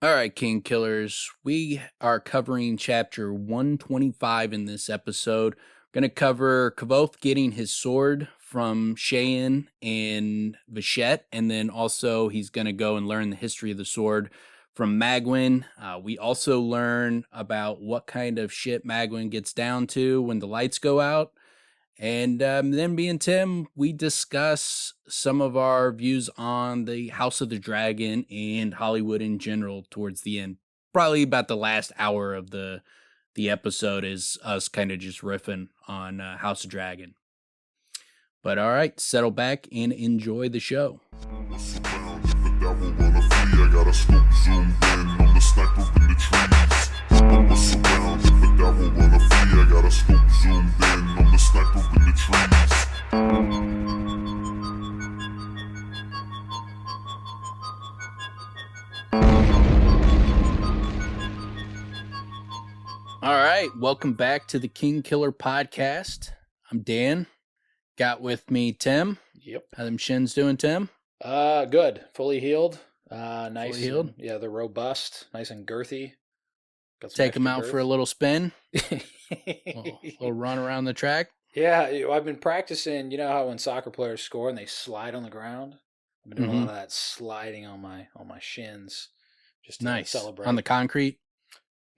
All right, Kingkillers. We are covering chapter 125 in this episode. Going to cover Kvothe getting his sword from Cheyenne and Vashet, and then also he's going to go and learn the history of the sword from Magwyn. We also learn about what kind of shit Magwyn gets down to when the lights go out. And then me and Tim, we discuss some of our views on the House of the Dragon and Hollywood in general towards the end. Probably about the last hour of the episode is us kind of just riffing on House of Dragon. But all right, settle back and enjoy the show. All right, welcome back to the Kingkiller podcast. I'm Dan. Got with me Tim. Yep. How them shins doing, Tim? Good. Fully healed. Nice. Fully healed? Yeah, they're robust. Nice and girthy. Take them out for a little spin. little run around the track. Yeah, I've been practicing. You know how when soccer players score and they slide on the ground? I've been doing a lot of that sliding on my shins. Just to celebrate. On the concrete?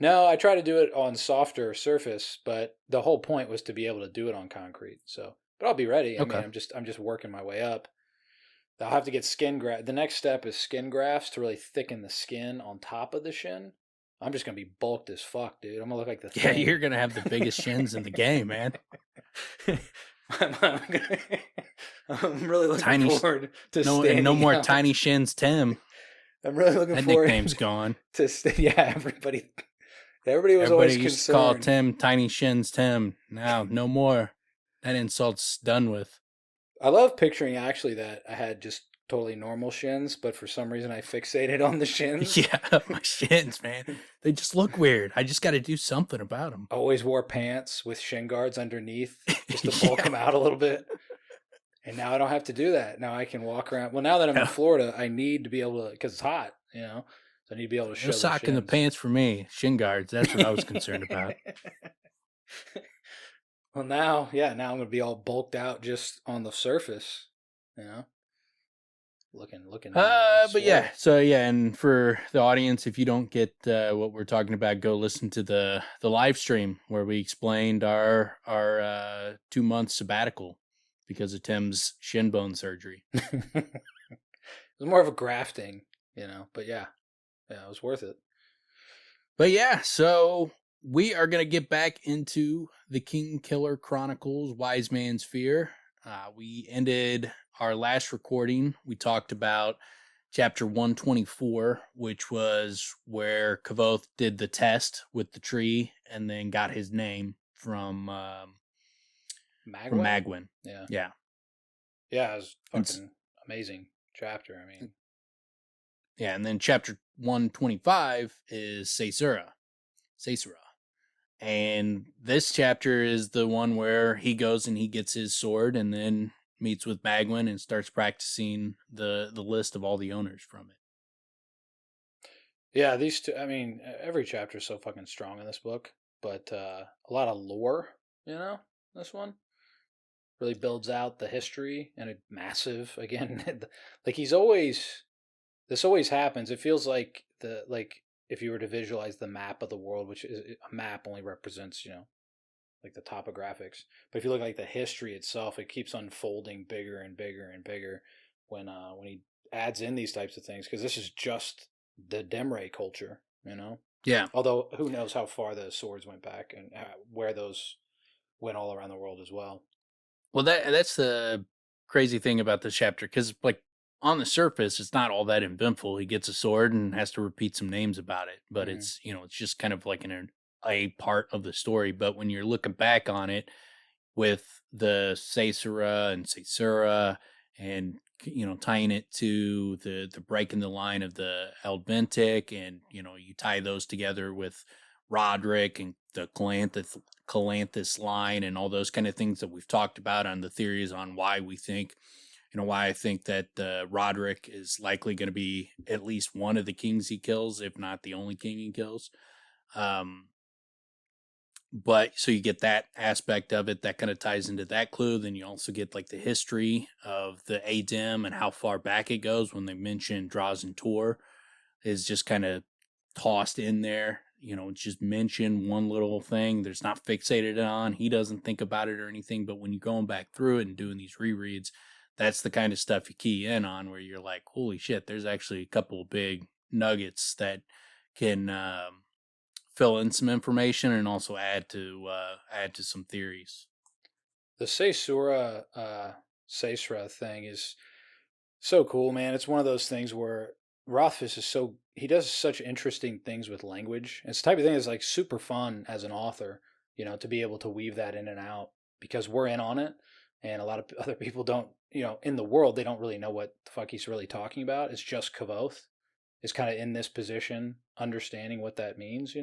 No, I try to do it on softer surface, but the whole point was to be able to do it on concrete. So, but I'll be ready. I mean, I'm just working my way up. I'll have to get skin graft. The next step is skin grafts to really thicken the skin on top of the shin. I'm just gonna be bulked as fuck, dude. I'm gonna look like the Thing. You're gonna have the biggest shins in the game, man. I'm really looking forward to no more out. Tiny shins, Tim. I'm really looking that forward. That nickname's gone. Everybody was always used concerned. To call Tim Tiny Shins Tim. Now, no more. That insult's done with. I love picturing actually that I had just totally normal shins, but for some reason I fixated on the shins. Yeah, my shins, man. They just look weird. I just got to do something about them. I always wore pants with shin guards underneath just to bulk them out a little bit. And now I don't have to do that. Now I can walk around. Well, now that I'm in Florida, I need to be able to, because it's hot, you know. So I need to be able to show no sock in the pants for me. Shin guards. That's what I was concerned about. Well, now I'm going to be all bulked out just on the surface, you know. Looking. But yeah. So yeah, and for the audience, if you don't get what we're talking about, go listen to the live stream where we explained our 2 month sabbatical because of Tim's shin bone surgery. It was more of a grafting, you know. But yeah. Yeah, it was worth it. But yeah, so we are going to get back into the Kingkiller Chronicles, Wise Man's Fear. We ended our last recording. We talked about chapter 124, which was where Kvothe did the test with the tree and then got his name from Magwyn. Yeah. Yeah. Yeah, it was fucking amazing chapter. I mean. Yeah, and then chapter 125 is Caesura. And this chapter is the one where he goes and he gets his sword and then meets with Magwyn and starts practicing the list of all the owners from it. Yeah, these two, I mean, every chapter is so fucking strong in this book, but a lot of lore, you know, this one. Really builds out the history and a massive, again, like this always happens. It feels like if you were to visualize the map of the world, which is a map only represents, you know, like the topographics. But if you look like the history itself, it keeps unfolding bigger and bigger and bigger when he adds in these types of things, because this is just the Demre culture, you know? Yeah. Although who knows how far the swords went back and where those went all around the world as well. Well, that's the crazy thing about this chapter, because like on the surface, it's not all that eventful. He gets a sword and has to repeat some names about it, but it's, you know, it's just kind of like a part of the story. But when you're looking back on it with the Caesura and, you know, tying it to the breaking the line of the Eldventic, and, you know, you tie those together with Roderick and the Calanthus line and all those kind of things that we've talked about on the theories on why we think why I think that Roderick is likely going to be at least one of the kings he kills, if not the only king he kills. But so you get that aspect of it that kind of ties into that clue. Then you also get like the history of the Adem and how far back it goes. When they mention Draws and Tor is just kind of tossed in there, just mention one little thing. There's not fixated on. He doesn't think about it or anything. But when you're going back through it and doing these rereads, that's the kind of stuff you key in on where you're like, holy shit, there's actually a couple of big nuggets that can fill in some information and also add to some theories. The Seisura thing is so cool, man. It's one of those things where Rothfuss he does such interesting things with language. It's the type of thing that's like super fun as an author, to be able to weave that in and out because we're in on it. And a lot of other people don't, in the world, they don't really know what the fuck he's really talking about. It's just Kvothe is kind of in this position, understanding what that means,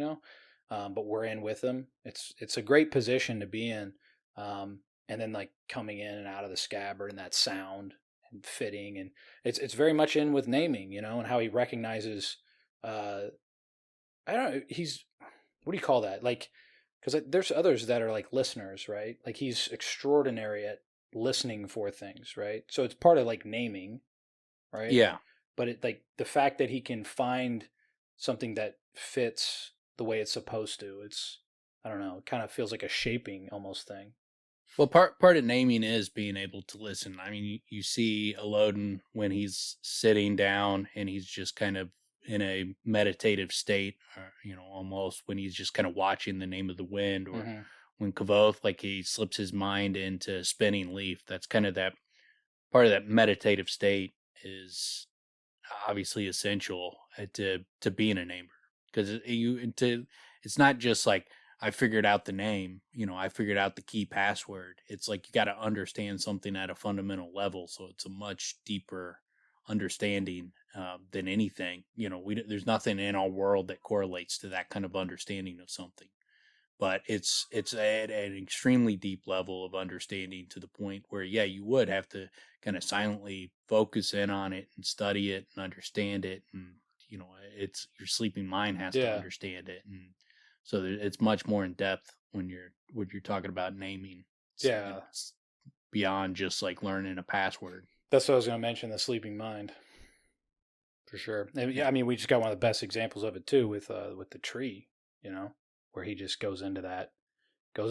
but we're in with him. It's a great position to be in. And then like coming in and out of the scabbard and that sound and fitting, and it's very much in with naming, and how he recognizes. I don't know. What do you call that? Like, because there's others that are like listeners, right? Like he's extraordinary at listening for things, right? So it's part of like naming, right? Yeah. But it like the fact that he can find something that fits the way it's supposed to. I don't know. It kind of feels like a shaping almost thing. Well, part of naming is being able to listen. I mean, you see Elodin when he's sitting down and he's just kind of in a meditative state, almost when he's just kind of watching the name of the wind, or when Kvothe, like he slips his mind into spinning leaf. That's kind of that part of that meditative state is obviously essential to being a namer, because it's not just like I figured out the name, I figured out the key password. It's like you got to understand something at a fundamental level, so it's a much deeper understanding than anything. There's nothing in our world that correlates to that kind of understanding of something. But it's at an extremely deep level of understanding, to the point where, yeah, you would have to kind of silently focus in on it and study it and understand it. And, it's your sleeping mind has to understand it. And so it's much more in depth when you're talking about naming. It's beyond just like learning a password. That's what I was going to mention, the sleeping mind. For sure. And, I mean, we just got one of the best examples of it too with the tree, where he just goes into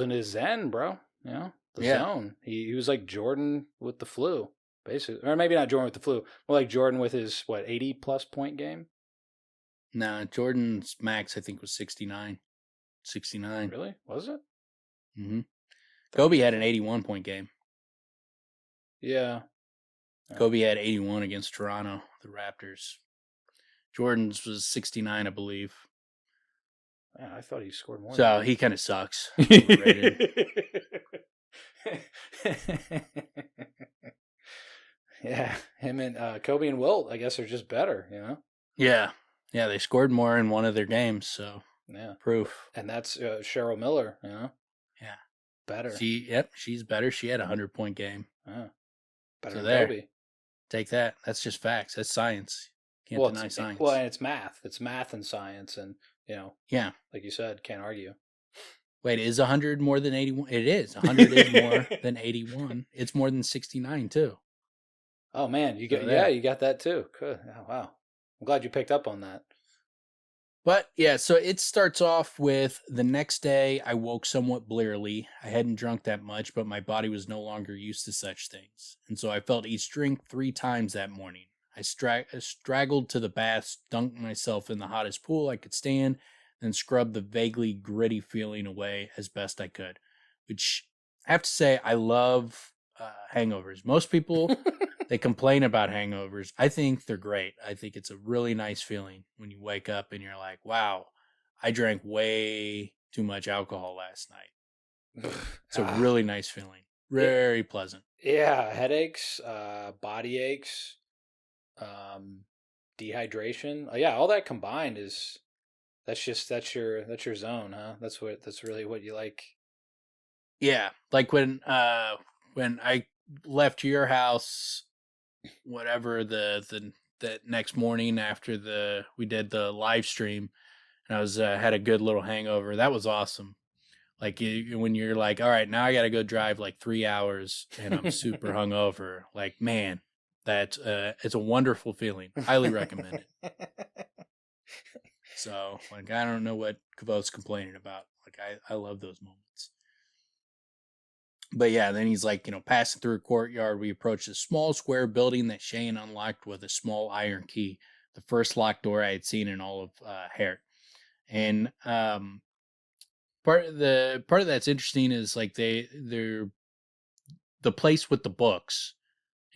his zen, bro. The zone. He was like Jordan with the flu, basically, or maybe not Jordan with the flu, more like Jordan with his 80+ point game. Nah, Jordan's max I think was 69. 69. Really? Was it? Mm-hmm. Kobe had an 81 point game. Yeah. Kobe had 81 against Toronto, the Raptors. Jordan's was 69, I believe. Man, I thought he scored more. So he kind of sucks. Yeah, him and Kobe and Wilt, I guess, are just better, Yeah, they scored more in one of their games, so yeah, proof. And that's Cheryl Miller, Yeah, better. She's better. She had a 100-point game. Better so than Kobe. Take that. That's just facts. That's science. Can't deny science. Well, and it's math. It's math and science, and yeah, like you said, can't argue. Wait, is 100 more than 81? It is. 100 is more than 81. It's more than 69 too. Oh man, you got that too. Good. Oh, wow. I'm glad you picked up on that. But yeah, so it starts off with the next day I woke somewhat blearily. I hadn't drunk that much, but my body was no longer used to such things. And so I felt each drink 3 times that morning. I straggled to the bath, dunked myself in the hottest pool I could stand, then scrubbed the vaguely gritty feeling away as best I could. Which, I have to say, I love hangovers. Most people, they complain about hangovers. I think they're great. I think it's a really nice feeling when you wake up and you're like, wow, I drank way too much alcohol last night. It's a really nice feeling. Very pleasant. Yeah, headaches, body aches, dehydration. Yeah, all that combined that's your zone, huh? That's really what you like. Yeah, like when I left your house whatever the that next morning after we did the live stream, and I was had a good little hangover. That was awesome. Like when you're like, all right, now I got to go drive like 3 hours, and I'm super hungover. Like, man, that it's a wonderful feeling. Highly recommend it. So, like, I don't know what Kavoth's complaining about. Like, I love those moments. But yeah, then he's like, passing through a courtyard, we approached a small square building that Shane unlocked with a small iron key, the first locked door I had seen in all of Hert. And part of that's interesting is like they're the place with the books,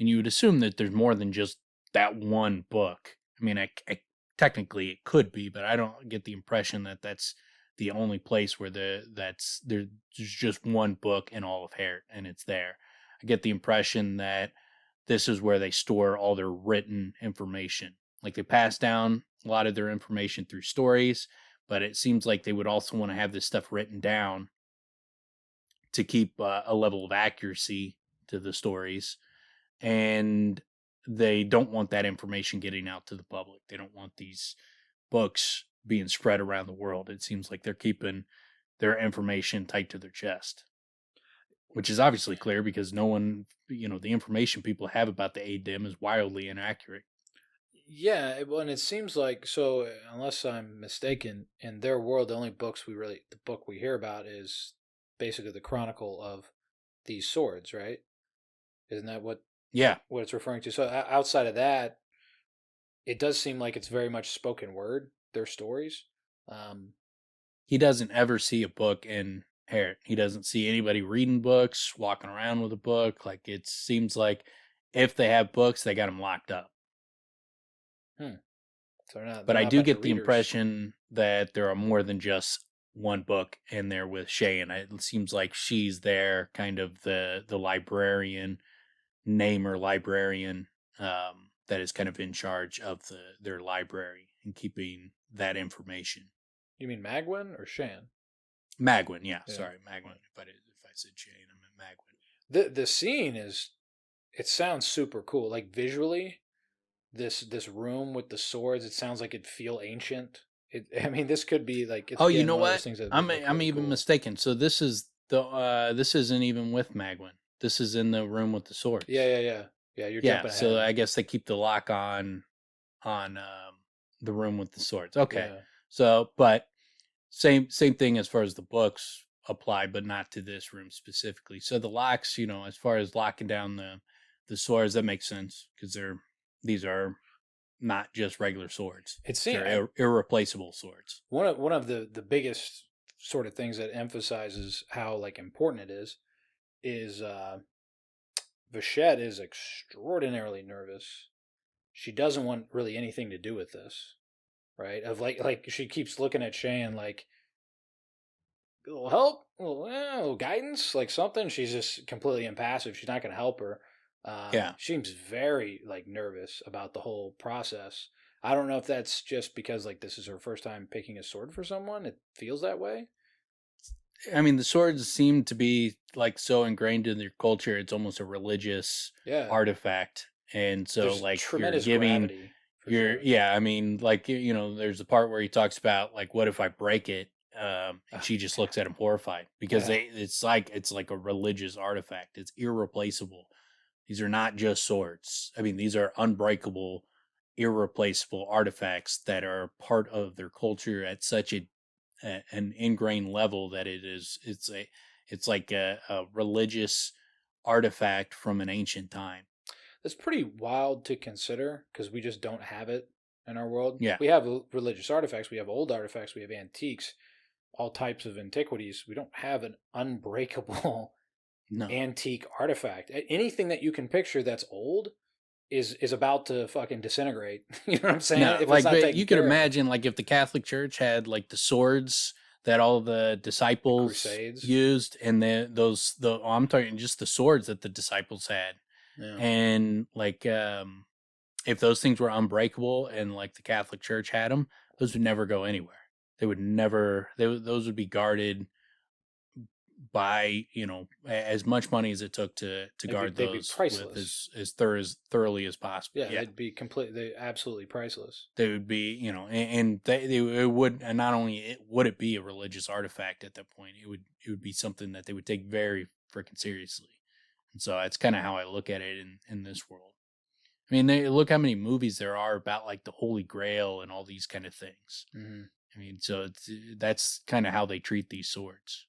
and you would assume that there's more than just that one book. I mean, I technically it could be, but I don't get the impression that that's the only place where there's just one book in all of Hert, and it's there. I get the impression that this is where they store all their written information. Like, they pass down a lot of their information through stories, but it seems like they would also want to have this stuff written down to keep a level of accuracy to the stories. And they don't want that information getting out to the public. They don't want these books being spread around the world. It seems like they're keeping their information tight to their chest, which is obviously clear because no one, the information people have about the ADEM is wildly inaccurate. Yeah, well, and it seems like, so unless I'm mistaken, in their world, the book we hear about is basically the Chronicle of these swords, right? Isn't that what it's referring to? So outside of that, it does seem like it's very much spoken word, their stories. He doesn't ever see a book in Hert. He doesn't see anybody reading books, walking around with a book. Like, it seems like if they have books, they got them locked up. So but I do get the impression that there are more than just one book in there with Shay, and it seems like she's there, kind of the librarian, librarian, that is kind of in charge of their library and keeping that information. You mean Magwyn or Shan? Magwyn, yeah. Sorry, Magwyn. If I said Shane, I meant Magwyn. The scene it sounds super cool. Like, visually, this room with the swords, it sounds like it'd feel ancient. I mean, this could be like. It's you know what? I'm even mistaken. So this is this isn't even with Magwyn. This is in the room with the swords. Yeah. You're jumping ahead. So I guess they keep the lock on the room with the swords. Okay. Yeah. So, but same thing as far as the books apply, but not to this room specifically. So the locks, as far as locking down the swords, that makes sense because these are not just regular swords. They're irreplaceable swords. One of the biggest sort of things that emphasizes how like important it is Vashet is extraordinarily nervous. She doesn't want really anything to do with this, right? Of like she keeps looking at Shane like, a little help, a little guidance, like something. She's just completely impassive. She's not going to help her. She seems very like nervous about the whole process. I don't know if that's just because like this is her first time picking a sword for someone. It feels that way. I mean, the swords seem to be like so ingrained in their culture. It's almost a religious artifact, and so there's like you're giving I mean, like there's a part where he talks about like, what if I break it? And she just looks at him horrified because it's like a religious artifact. It's irreplaceable. These are not just swords. I mean, these are unbreakable, irreplaceable artifacts that are part of their culture at such an ingrained level that it's like a religious artifact from an ancient time. That's pretty wild to consider because we just don't have it in our world. Yeah, we have religious artifacts, we have old artifacts, we have antiques, all types of antiquities. We don't have an unbreakable antique artifact. Anything that you can picture that's old is about to fucking disintegrate. You know what I'm saying? No, but you could imagine like if the Catholic Church had like the swords that all the disciples used, and I'm talking just the swords that the disciples had, and like if those things were unbreakable and like the Catholic Church had them, those would never go anywhere. They would never. Those would be guarded buy, as much money as it took to guard They'd be those with priceless. as thoroughly as possible. Yeah, Yeah. they'd be completely, absolutely priceless. They would be, and they it would, and not only would it be a religious artifact at that point, it would be something that they would take very freaking seriously. And so that's kind of how I look at it in this world. I mean, look how many movies there are about like the Holy Grail and all these kind of things. Mm-hmm. I mean, so that's kind of how they treat these swords.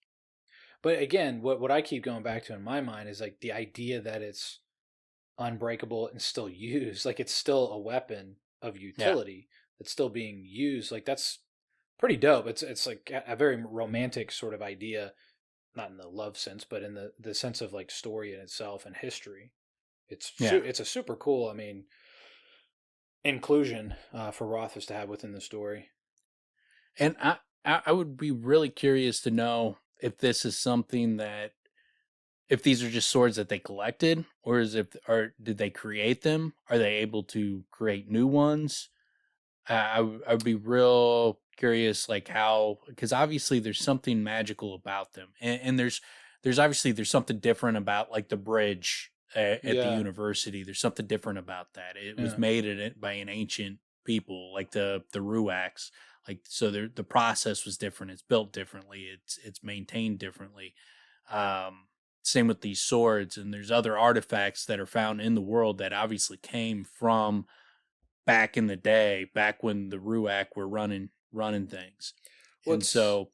But again, what I keep going back to in my mind is like the idea that it's unbreakable and still used, like it's still a weapon of utility that's still being used. Like that's pretty dope. It's like a very romantic sort of idea, not in the love sense, but in the sense of like story in itself and history. It's a super cool, I mean, inclusion for Rothfuss to have within the story. And I would be really curious to know if this is something that, if these are just swords that they collected, or did they create them? Are they able to create new ones? I would be real curious, like how, because obviously there's something magical about them, and there's obviously there's something different about like the bridge at the university. There's something different about that. It was made by an ancient people, like the Ruax. Like, so the process was different. It's built differently. It's maintained differently. Same with these swords, and there's other artifacts that are found in the world that obviously came from back in the day, back when the Ruach were running things. And so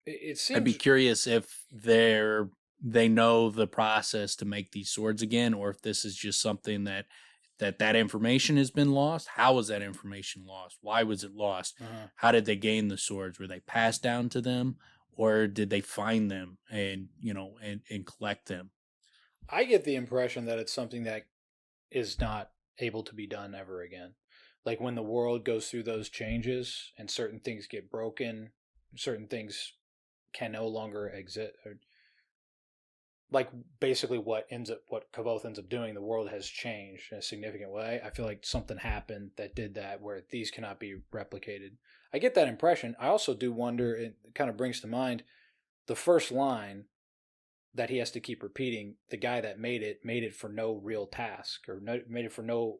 it seems, I'd be curious if they know the process to make these swords again, or if this is just something that information has been lost. How was that information lost? Why was it lost? How did they gain the swords? Were they passed down to them, or did they find them and and collect them? I get the impression that it's something that is not able to be done ever again. Like when the world goes through those changes and certain things get broken, certain things can no longer exist. Like basically what Kvothe ends up doing, the world has changed in a significant way. I feel like something happened that did that, where these cannot be replicated. I get that impression. I also do wonder, it kind of brings to mind the first line that he has to keep repeating. The guy that made it for no real task, or made it for no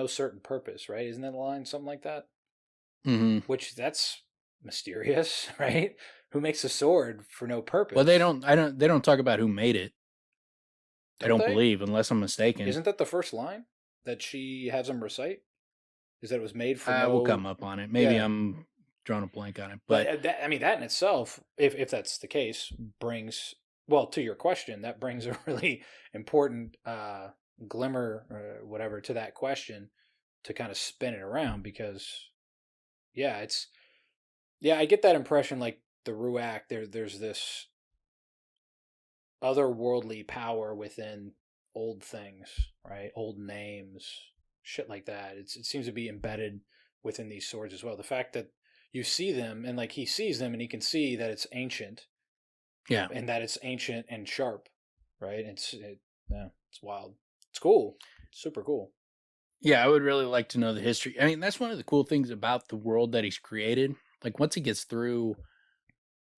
certain purpose, right? Isn't that the line? Something like that. Mm-hmm. Which, that's mysterious, right? Who makes a sword for no purpose? Well, they don't talk about who made it. I don't believe, unless I'm mistaken. Isn't that the first line that she has him recite? Is that it was made for We'll come up on it. Maybe I'm drawing a blank on it. But that in itself, if that's the case, brings, well, to your question, that brings a really important glimmer or whatever to that question, to kind of spin it around, because I get that impression, like the Ruach, there's this otherworldly power within old things, right? Old names, shit like that. It seems to be embedded within these swords as well. The fact that you see them, and like he sees them and he can see that it's ancient. Yeah. And that it's ancient and sharp, right? It's wild. It's cool. It's super cool. Yeah, I would really like to know the history. I mean, that's one of the cool things about the world that he's created. Like, once he gets through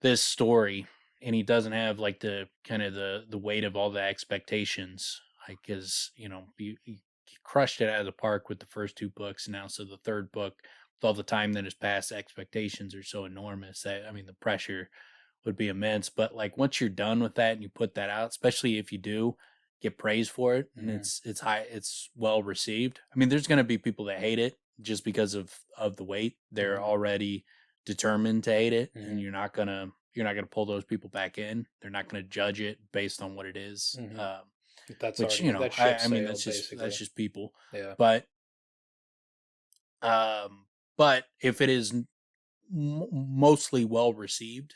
this story and he doesn't have like the kind of the weight of all the expectations, like, because he crushed it out of the park with the first two books. Now, so the third book, with all the time that has passed, expectations are so enormous that, I mean, the pressure would be immense. But like, once you're done with that and you put that out, especially if you do get praise for it, and it's high, it's well received. I mean, there's going to be people that hate it just because of the weight. They're already determined to hate it, and you're not gonna pull those people back in. They're not gonna judge it based on what it is. That's which already, I mean, that's just people. Yeah. But if it is mostly well received,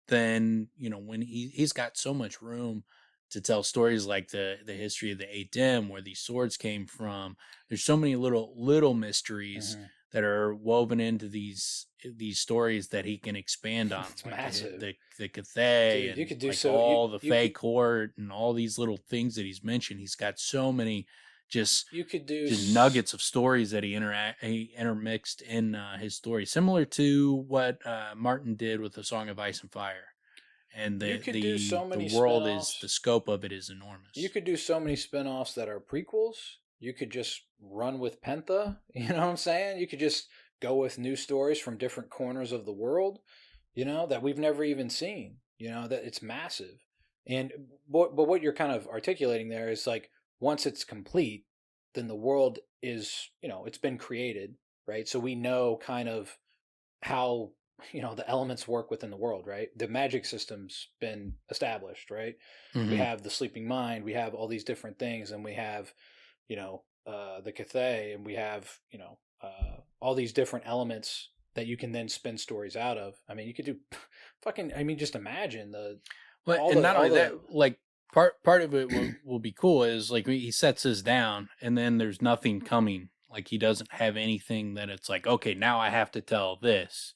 then when he's got so much room to tell stories like the history of the Adem, where these swords came from. There's so many little mysteries that are woven into these stories that he can expand on. It's like massive. The Kvothe, and you could do like so all the Fae Court and all these little things that he's mentioned. He's got so many just nuggets of stories that he intermixed in his story, similar to what Martin did with the Song of Ice and Fire. and You could do so the many world is, spin-offs. the scope of it is enormous. You could do so many spin-offs that are prequels. You could just run with Pentha, you know what I'm saying? You could just go with new stories from different corners of the world, that we've never even seen, that it's massive. And but what you're kind of articulating there is like once it's complete, then the world is, it's been created, right? So we know kind of how the elements work within the world, right? The magic system's been established, right? We have the sleeping mind, we have all these different things, and we have the Kvothe, and we have all these different elements that you can then spin stories out of. I mean, you could do fucking. I mean, just imagine not only that, like part of it will be cool is like he sets this down, and then there's nothing coming. Like he doesn't have anything that it's like, okay, now I have to tell this.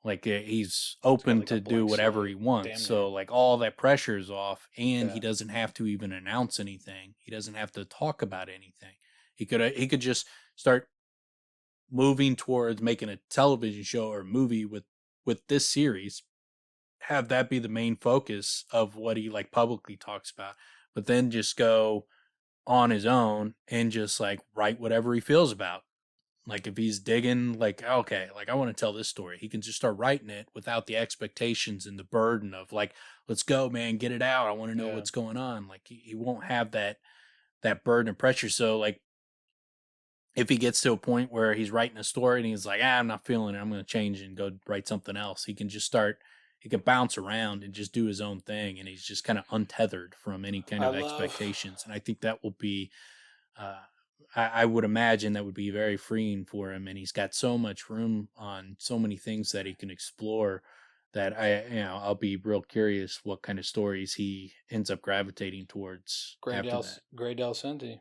Like he's open to do whatever he wants. So like all that pressure is off, and he doesn't have to even announce anything. He doesn't have to talk about anything. He could just start moving towards making a television show or movie with this series, have that be the main focus of what he like publicly talks about, but then just go on his own and just like write whatever he feels about. Like if he's digging, like, okay, like I want to tell this story, he can just start writing it without the expectations and the burden of like, let's go, man, get it out. I want to know what's going on. Like he won't have that burden of pressure. So like if he gets to a point where he's writing a story and he's like, I'm not feeling it, I'm going to change and go write something else, he can just start, he can bounce around and just do his own thing. And he's just kind of untethered from any kind of expectations. And I think that will be, I would imagine that would be very freeing for him. And he's got so much room on so many things that he can explore that I'll be real curious what kind of stories he ends up gravitating towards after that. Grey Dalsenti.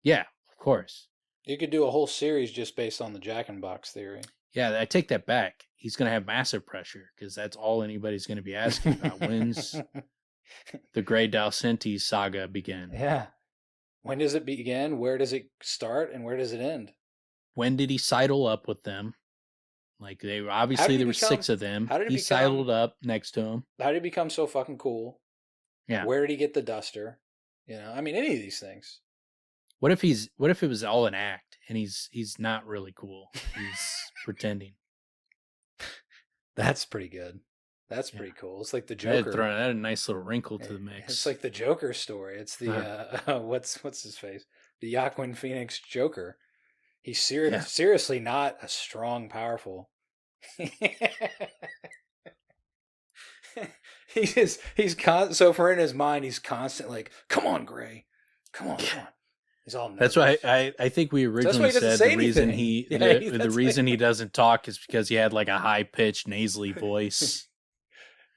Yeah, of course. You could do a whole series just based on the Jack in Box theory. Yeah, I take that back. He's going to have massive pressure because that's all anybody's going to be asking about. When's the Grey Dalsenti saga begin? Yeah. When does it begin? Where does it start? And where does it end? When did he sidle up with them? Like there were 6 of them. He sidled up next to him. How did he become so fucking cool? Yeah. Where did he get the duster? I mean, any of these things. What if it was all an act and he's not really cool? He's pretending. That's pretty good. That's pretty cool. It's like the Joker. That a nice little wrinkle to the mix. It's like the Joker story. It's the what's his face? The Joaquin Phoenix Joker. He's seriously not a strong, powerful. So for in his mind, he's constant like, come on, Gray, come on. He's all nervous. That's why I think we originally said the reason the reason he doesn't talk is because he had like a high pitched nasally voice.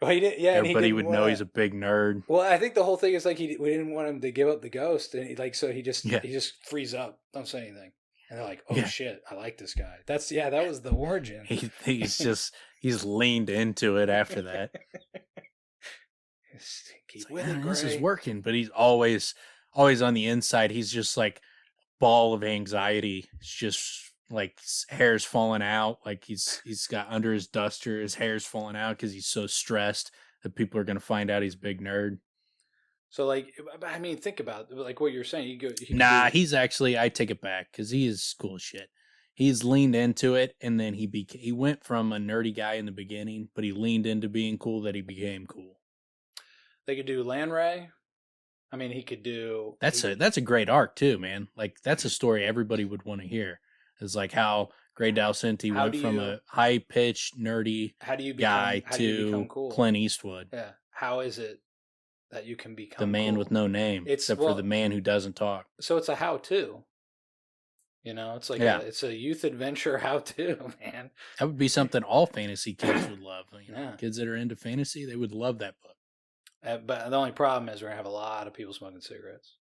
Well, he did, yeah. Everybody would know he's a big nerd. Well, I think the whole thing is like we didn't want him to give up the ghost, and he just frees up, don't say anything, and they're like, oh shit, I like this guy. That was the origin. He's leaned into it after that. This is working, but he's always on the inside. He's just like ball of anxiety. It's just like his hair's falling out. Like he's got under his duster, his hair's falling out because he's so stressed that people are going to find out he's a big nerd. So like, I mean, think about like what you're saying. He's actually, I take it back because he is cool as shit. He's leaned into it, and then he went from a nerdy guy in the beginning, but he leaned into being cool that he became cool. They could do Lanray. I mean, he could do. That's a great arc too, man. Like that's a story everybody would want to hear. It's like how Grey Dalsenti went from a high pitched nerdy guy to cool? Clint Eastwood. Yeah. How is it that you can become the man with no name, except for the man who doesn't talk? So it's a how-to. It's like it's a youth adventure how-to, man. That would be something all fantasy kids would love. Kids that are into fantasy, they would love that book. But the only problem is we're gonna have a lot of people smoking cigarettes.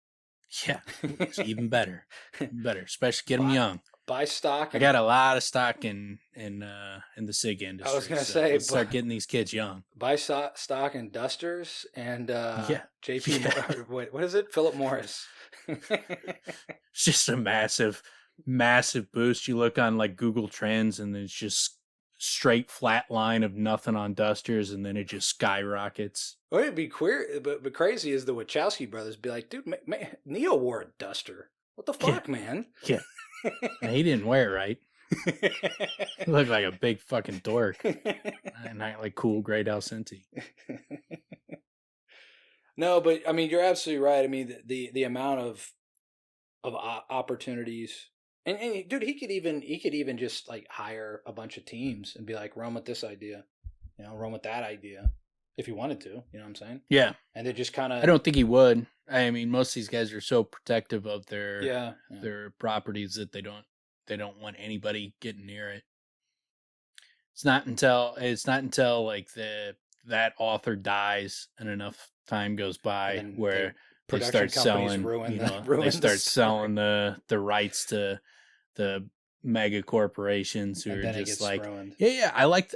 Yeah, it's even better. Especially get them young. Buy stock. I got a lot of stock in the cig industry. I was gonna say, let's start getting these kids young. Buy stock in Dusters and JP. What is it? Philip Morris. It's just a massive boost. You look on like Google Trends, and it's just straight flat line of nothing on dusters, and then it just skyrockets. What would be queer, but crazy is the Wachowski brothers be like, dude, Neo wore a duster. What the fuck, man? Yeah. And he didn't wear it right. He looked like a big fucking dork. Not like cool Great Alcenti. No, but I mean, you're absolutely right. I mean, the amount of opportunities, and dude, he could even just like hire a bunch of teams and be like, run with this idea, run with that idea, if he wanted to. You know what I'm saying? Yeah. And they just kind of. I don't think he would. I mean, most of these guys are so protective of their properties that they don't want anybody getting near it. It's not until like that author dies and enough time goes by where they start selling selling the rights to the mega corporations who are just like ruined. Yeah, I like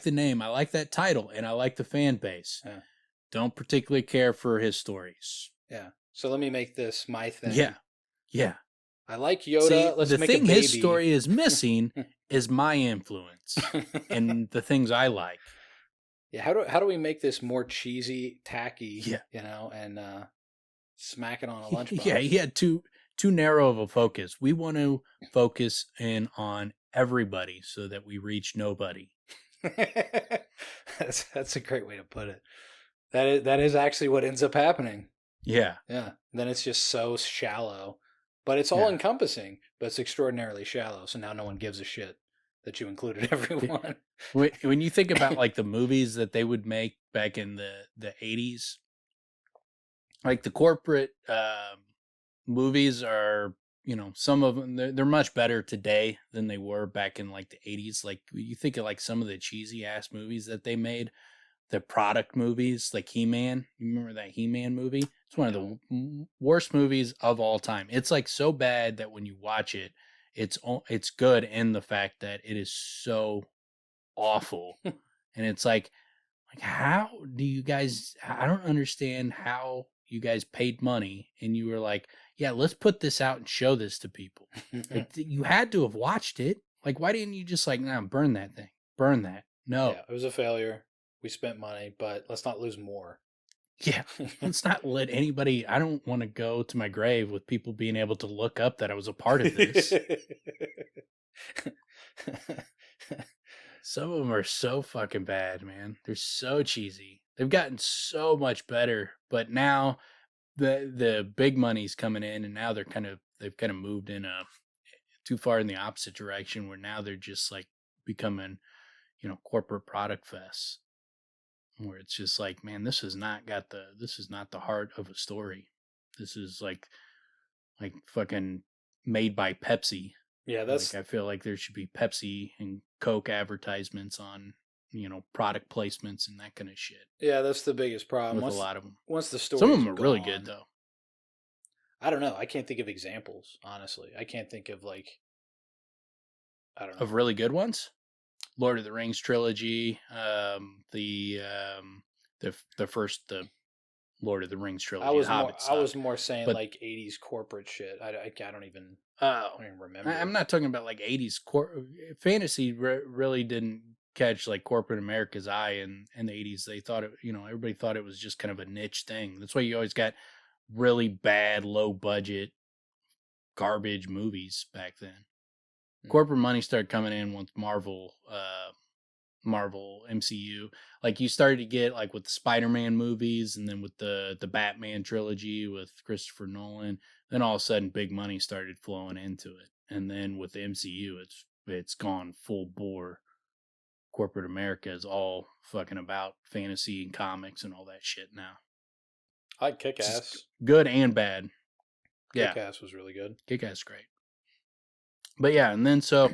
the name, I like that title, and I like the fan base. Yeah. Don't particularly care for his stories. Yeah. So let me make this my thing. Yeah. I like Yoda. See, let's the make thing a baby. His story is missing is my influence and the things I like. Yeah, how do we make this more cheesy, tacky? Yeah. And smack it on a lunchbox. Yeah, he had too narrow of a focus. We want to focus in on everybody so that we reach nobody. That's a great way to put it. That is actually what ends up happening. Yeah. Yeah. Then it's just so shallow. But it's all encompassing, but it's extraordinarily shallow. So now no one gives a shit that you included everyone. When you think about like the movies that they would make back in the 80s, like the corporate movies are, some of them, they're much better today than they were back in like the 80s. Like you think of like some of the cheesy ass movies that they made, the product movies, like He-Man. You remember that He-Man movie? It's one of the worst movies of all time. It's like so bad that when you watch it, it's good in the fact that it is so awful. And it's like how do you guys, I don't understand how you guys paid money and you were like, yeah, let's put this out and show this to people. You had to have watched it. Like, why didn't you just like, nah, burn that thing, burn that? No. Yeah, it was a failure. We spent money, but let's not lose more. Yeah, let's not let anybody. I don't want to go to my grave with people being able to look up that I was a part of this. Some of them are so fucking bad, man. They're so cheesy. They've gotten so much better, but now the big money's coming in, and now they've kind of moved in too far in the opposite direction, where now they're just like becoming, corporate product fests. Where it's just like, man, this is not the heart of a story. This is like fucking made by Pepsi. Yeah, that's. Like, I feel like there should be Pepsi and Coke advertisements on, product placements and that kind of shit. Yeah, that's the biggest problem with a lot of them. Once the story, some of them are really good though. I don't know. I can't think of examples. Honestly, I can't think of like. I don't know. Of really good ones. Lord of the Rings trilogy, the first Lord of the Rings trilogy. I was more saying like 80s corporate shit. I don't even remember. I'm not talking about like 80s fantasy. Really didn't catch like corporate America's eye in the 80s. They thought it, everybody thought it was just kind of a niche thing. That's why you always got really bad, low budget, garbage movies back then. Corporate money started coming in once Marvel MCU, like you started to get like with the Spider-Man movies, and then with the Batman trilogy with Christopher Nolan, then all of a sudden big money started flowing into it. And then with the MCU, it's gone full bore. Corporate America is all fucking about fantasy and comics and all that shit now. I like Kick-Ass. Good and bad. Yeah. Kick-Ass was really good. Kick-Ass great. But yeah, and then so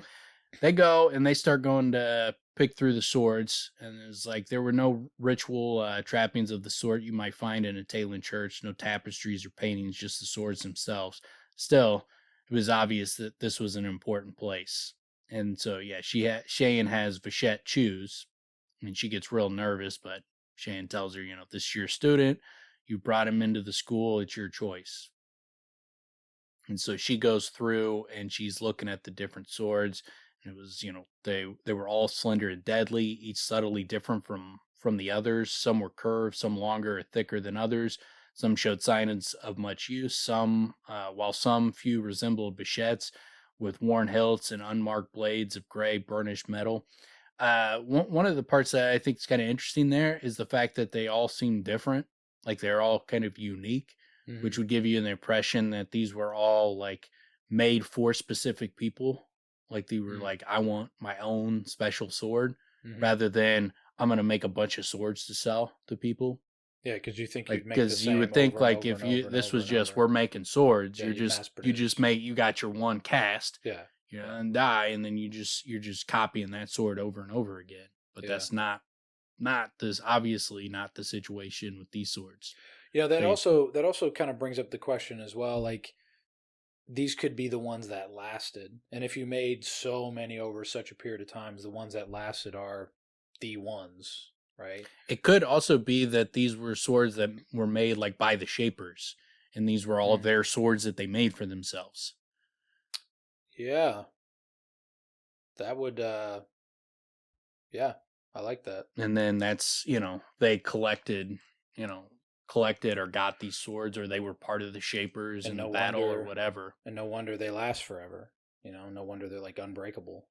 they go and they start going to pick through the swords, and it's like there were no ritual trappings of the sort you might find in a Talon church, no tapestries or paintings, just the swords themselves. Still, it was obvious that this was an important place. And so, yeah, Cheyenne has Vashet choose, and she gets real nervous, but Cheyenne tells her, this is your student. You brought him into the school. It's your choice. And so she goes through and she's looking at the different swords, It was, they were all slender and deadly, each subtly different from the others. Some were curved, some longer or thicker than others. Some showed signs of much use. While some few resembled Vashets with worn hilts and unmarked blades of gray burnished metal. One of the parts that I think is kind of interesting there is the fact that they all seem different, like they're all kind of unique, which would give you an impression that these were all like made for specific people. Like they were like, I want my own special sword, rather than I'm gonna make a bunch of swords to sell to people. Yeah, because you think Like, you'd make the because you same would think over and like over if and you over and this over was and just over. we're making swords, Yeah, you you mass just produce. make you got your one cast, Yeah, and die, and then you're just copying that sword over and over again. But Yeah. that's not this obviously not the situation with these swords. yeah. That They- also kind of brings up the question as well. Like these could be the ones that lasted, and if you made so many over such a period of time, the ones that lasted are the ones, right? It could also be that these were swords that were made like by the shapers, and these were all their swords that they made for themselves. Yeah, that would. Yeah, I like that. And then that's they collected or got these swords, or they were part of the shapers And in no the battle or wonder- whatever. And no wonder they last forever. No wonder they're like unbreakable.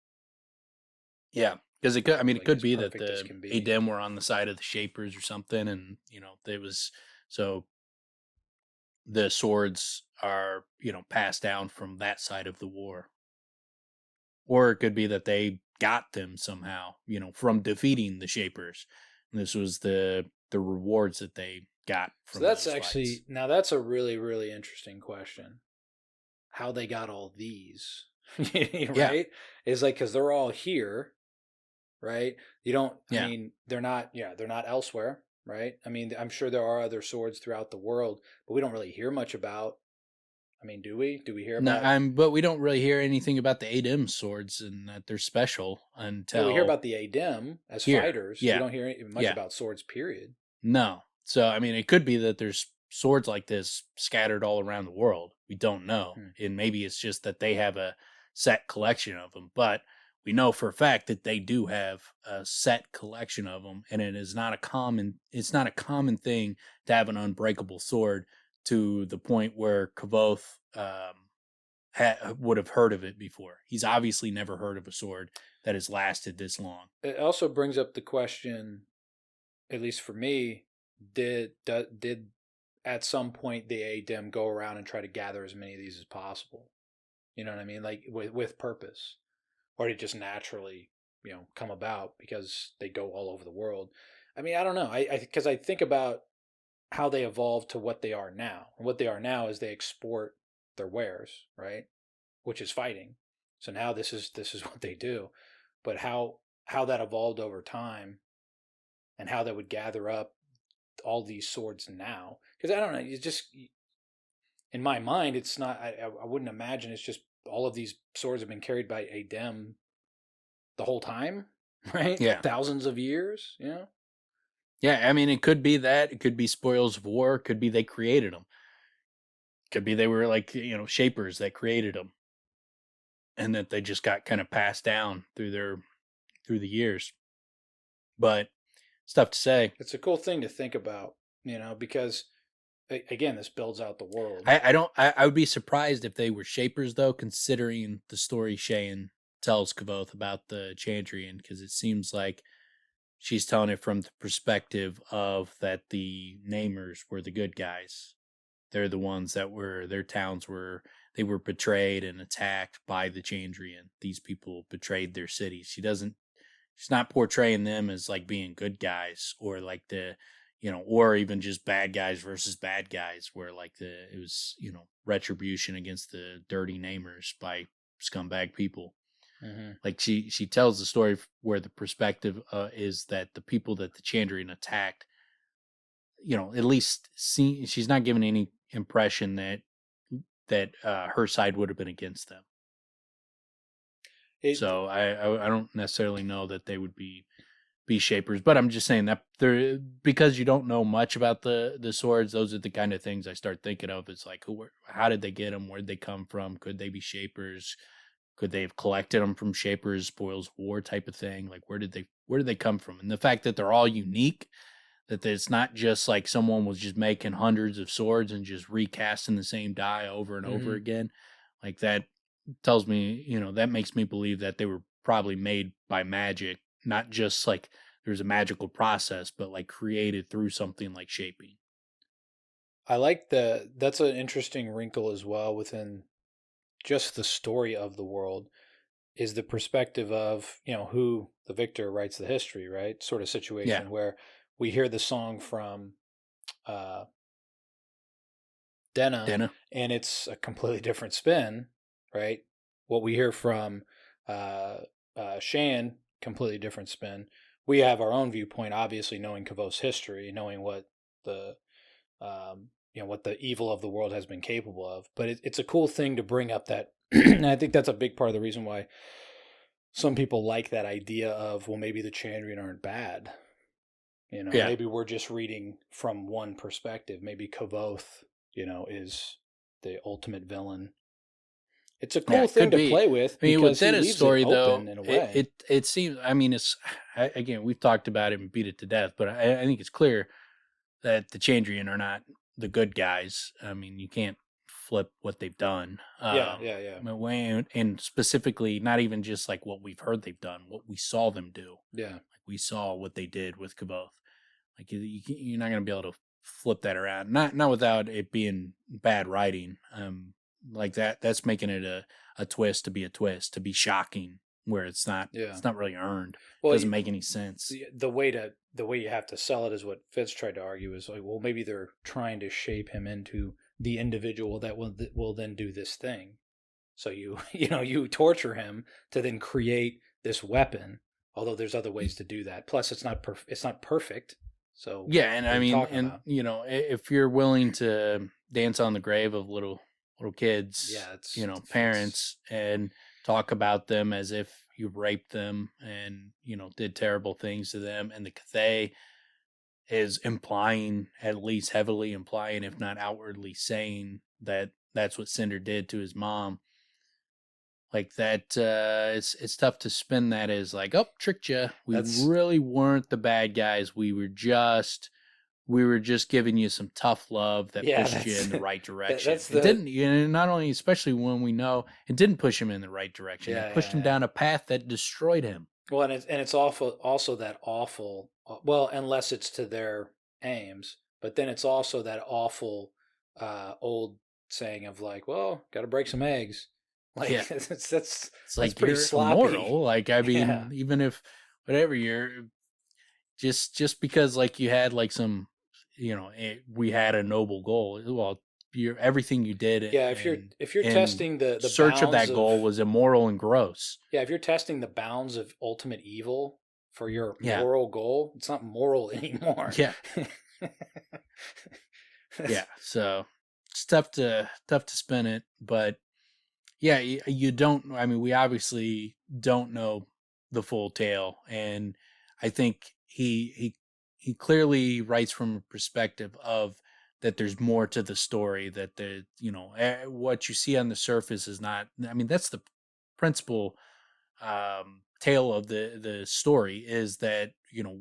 Yeah, because it could. I mean, Like, it could as be that perfect as the can be. Adem were on the side of the shapers or something, and it was so the swords are passed down from that side of the war, or it could be that they got them somehow, from defeating the shapers. And this was the rewards that they got So from. that's those actually fights. now that's a really really interesting question. How they got all these, right? Is like because they're all here, right? You don't. Yeah. I mean, they're not. Yeah, they're not elsewhere, right? I mean, I'm sure there are other swords throughout the world, but we don't really hear much about. I mean, do we? Do we hear about? No, but we don't really hear anything about the Adem swords and that they're special until we hear about the Adem as here. fighters. Yeah. We don't hear much Yeah. about swords. Period. No. So I mean, it could be that there's swords like this scattered all around the world. We don't know, and maybe it's just that they have a set collection of them. But we know for a fact that they do have a set collection of them, and it is not a common. It's not a common thing to have an unbreakable sword to the point where Kvothe would have heard of it before. He's obviously never heard of a sword that has lasted this long. It also brings up the question, at least for me, did at some point the Adem go around and try to gather as many of these as possible? You know what I mean? Like with purpose, or did it just naturally come about because they go all over the world? I mean, I don't know. Because I think about how they evolved to what they are now. And what they are now is they export their wares, right? Which is fighting. So now this is what they do. But how that evolved over time and how they would gather up all these swords now. Because I don't know, it's just in my mind it's not I wouldn't imagine it's just all of these swords have been carried by Adem the whole time, right? Yeah. Thousands of years, Yeah, I mean, it could be that. It could be spoils of war. It could be they created them. Could be they were like, shapers that created them. And that they just got kind of passed down through the years. But it's tough to say. It's a cool thing to think about, because again, this builds out the world. I would be surprised if they were shapers though, considering the story Cheyenne tells Kvothe about the Chandrian, because it seems like she's telling it from the perspective of that the Namers were the good guys. They're the ones that their towns were betrayed and attacked by the Chandrian. These people betrayed their cities. She's not portraying them as like being good guys or like or even just bad guys versus bad guys where like it was, retribution against the dirty Namers by scumbag people. Mm-hmm. Like she tells the story where the perspective is that the people that the Chandrian attacked, at least she's not giving any impression that her side would have been against them. So I don't necessarily know that they would be shapers, but I'm just saying that because you don't know much about the swords, those are the kind of things I start thinking of. It's like, how did they get them? Where'd they come from? Could they be shapers? could they have collected them from Shapers, spoils of war type of thing? Like where did they come from? And the fact that they're all unique, that it's not just like someone was just making hundreds of swords and just recasting the same die over and over again, like that tells me, that makes me believe that they were probably made by magic, not just like there's a magical process, but like created through something like shaping. I like that's an interesting wrinkle as well within just the story of the world, is the perspective of, who the victor writes the history, right? Sort of Yeah. situation where we hear the song from uh, Denna, Denna. and it's a completely different spin, right? What we hear from Shan, completely different spin. We have our own viewpoint, obviously knowing Kavoth's history, knowing what the what the evil of the world has been capable of. But it's a cool thing to bring up that, and I think that's a big part of the reason why some people like that idea of, well, maybe the Chandrian aren't bad. Yeah. Maybe we're just reading from one perspective. Maybe Kvothe, is the ultimate villain. It's a cool thing to play with, I mean, with because he Denna's leaves story, it open though, in a way. it seems. I mean, again, we've talked about it and beat it to death, but I think it's clear that the Chandrian are not the good guys. I mean, you can't flip what they've done. Yeah. And specifically, not even just like what we've heard they've done, what we saw them do. Yeah. Like we saw what they did with Kvothe. Like you're not going to be able to flip that around. Not without it being bad writing. Like that's making it a twist to be a twist, to be shocking, where it's not. Yeah. It's not really earned. Well, It doesn't make any sense. the way you have to sell it is what Fitz tried to argue, is like, well, maybe they're trying to shape him into the individual that will then do this thing. So you torture him to then create this weapon. Although there's other ways to do that. Plus, it's not perfect. So yeah, and I mean, and if you're willing to dance on the grave of little kids, yeah, parents, and talk about them as if you raped them and did terrible things to them, and the Kvothe is implying, at least heavily implying, if not outwardly saying, that that's what Cinder did to his mom. Like that, it's tough to spin that as like, oh, tricked you. We really weren't the bad guys. We were just giving you some tough love that pushed you in the right direction. It didn't, not only, especially when we know it didn't push him in the right direction. It pushed him down a path that destroyed him. Well, and it's also that awful. Well, unless it's to their aims, but then it's also that awful old saying of like, well, got to break some eggs. Like that's like pretty sloppy. Immortal. Like, I mean, even if whatever you're just because like you had like some, we had a noble goal. Well, everything you did. Yeah, if you're testing the search of that goal was immoral and gross. Yeah, if you're testing the bounds of ultimate evil for your moral goal, it's not moral anymore. Yeah. Yeah. So it's tough to spin it, but yeah, you don't. I mean, we obviously don't know the full tale, and I think he clearly writes from a perspective of that there's more to the story, that what you see on the surface is not. I mean, that's the principal tale of the story, is that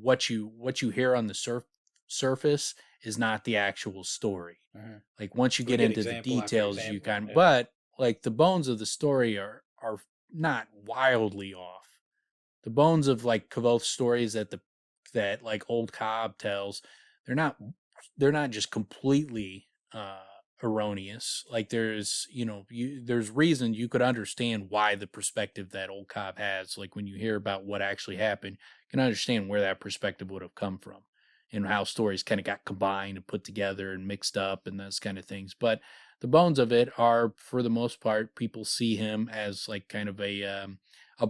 what you hear on the surface is not the actual story. Mm-hmm. Like once you get into the details, you kind of, but like the bones of the story are not wildly off. The bones of like Kvothe's stories that like old Cobb tells, they're not just completely erroneous. Like there's there's reason you could understand why the perspective that old Cobb has, like when you hear about what actually happened, you can understand where that perspective would have come from and how stories kind of got combined and put together and mixed up and those kind of things. But the bones of it are, for the most part, people see him as like kind of a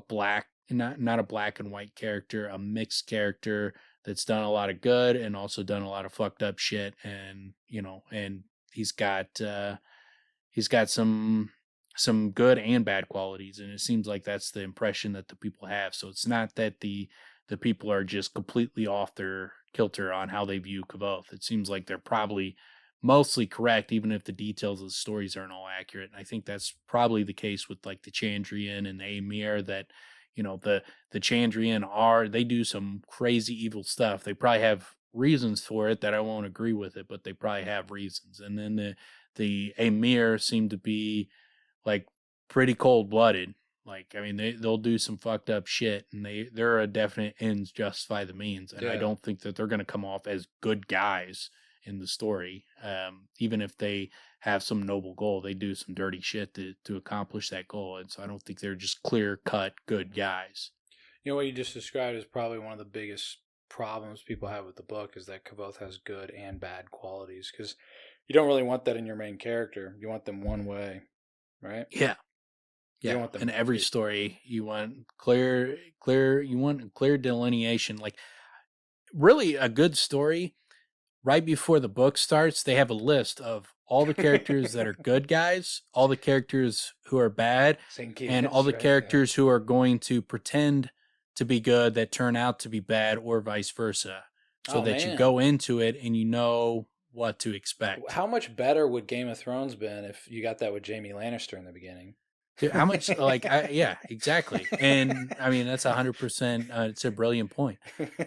black, not a black and white character, a mixed character that's done a lot of good and also done a lot of fucked up shit. And and he's got some good and bad qualities, and it seems like that's the impression that the people have. So it's not that the people are just completely off their kilter on how they view Kvothe. It seems like they're probably mostly correct, even if the details of the stories aren't all accurate. And I think that's probably the case with like the Chandrian and the Amir, that, the Chandrian they do some crazy evil stuff. They probably have reasons for it that I won't agree with it, but they probably have reasons. And then the Amir seem to be like pretty cold blooded. Like, I mean, they'll do some fucked up shit, and they're a definite ends justify the means. And I don't think that they're going to come off as good guys in the story. Even if they have some noble goal, they do some dirty shit to accomplish that goal. And so I don't think they're just clear cut good guys. You know, what you just described is probably one of the biggest problems people have with the book, is that Kvothe has good and bad qualities, because you don't really want that in your main character. You want them one way, right? Yeah. You don't want them in every story, you want clear delineation. Like, really, a good story, right before the book starts, they have a list of all the characters that are good guys, all the characters who are bad, and all the characters who are going to pretend to be good that turn out to be bad, or vice versa. So that you go into it and you know what to expect. How much better would Game of Thrones been if you got that with Jaime Lannister in the beginning? Dude, how much, yeah, exactly. And I mean, that's 100%, it's a brilliant point.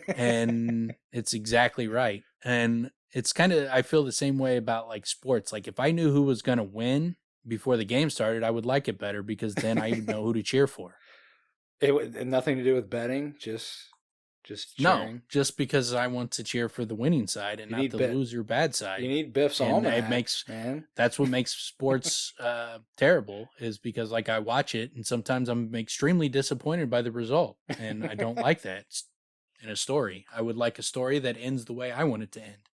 And it's exactly right. And it's kind of, I feel the same way about like sports. Like, if I knew who was going to win before the game started, I would like it better, because then I would know who to cheer for. It had nothing to do with betting, just cheering. No, just because I want to cheer for the winning side and not the loser bad side. You need Biff's almanac, man. That's what makes sports terrible, is because like I watch it and sometimes I'm extremely disappointed by the result, and I don't like that in a story. I would like a story that ends the way I want it to end.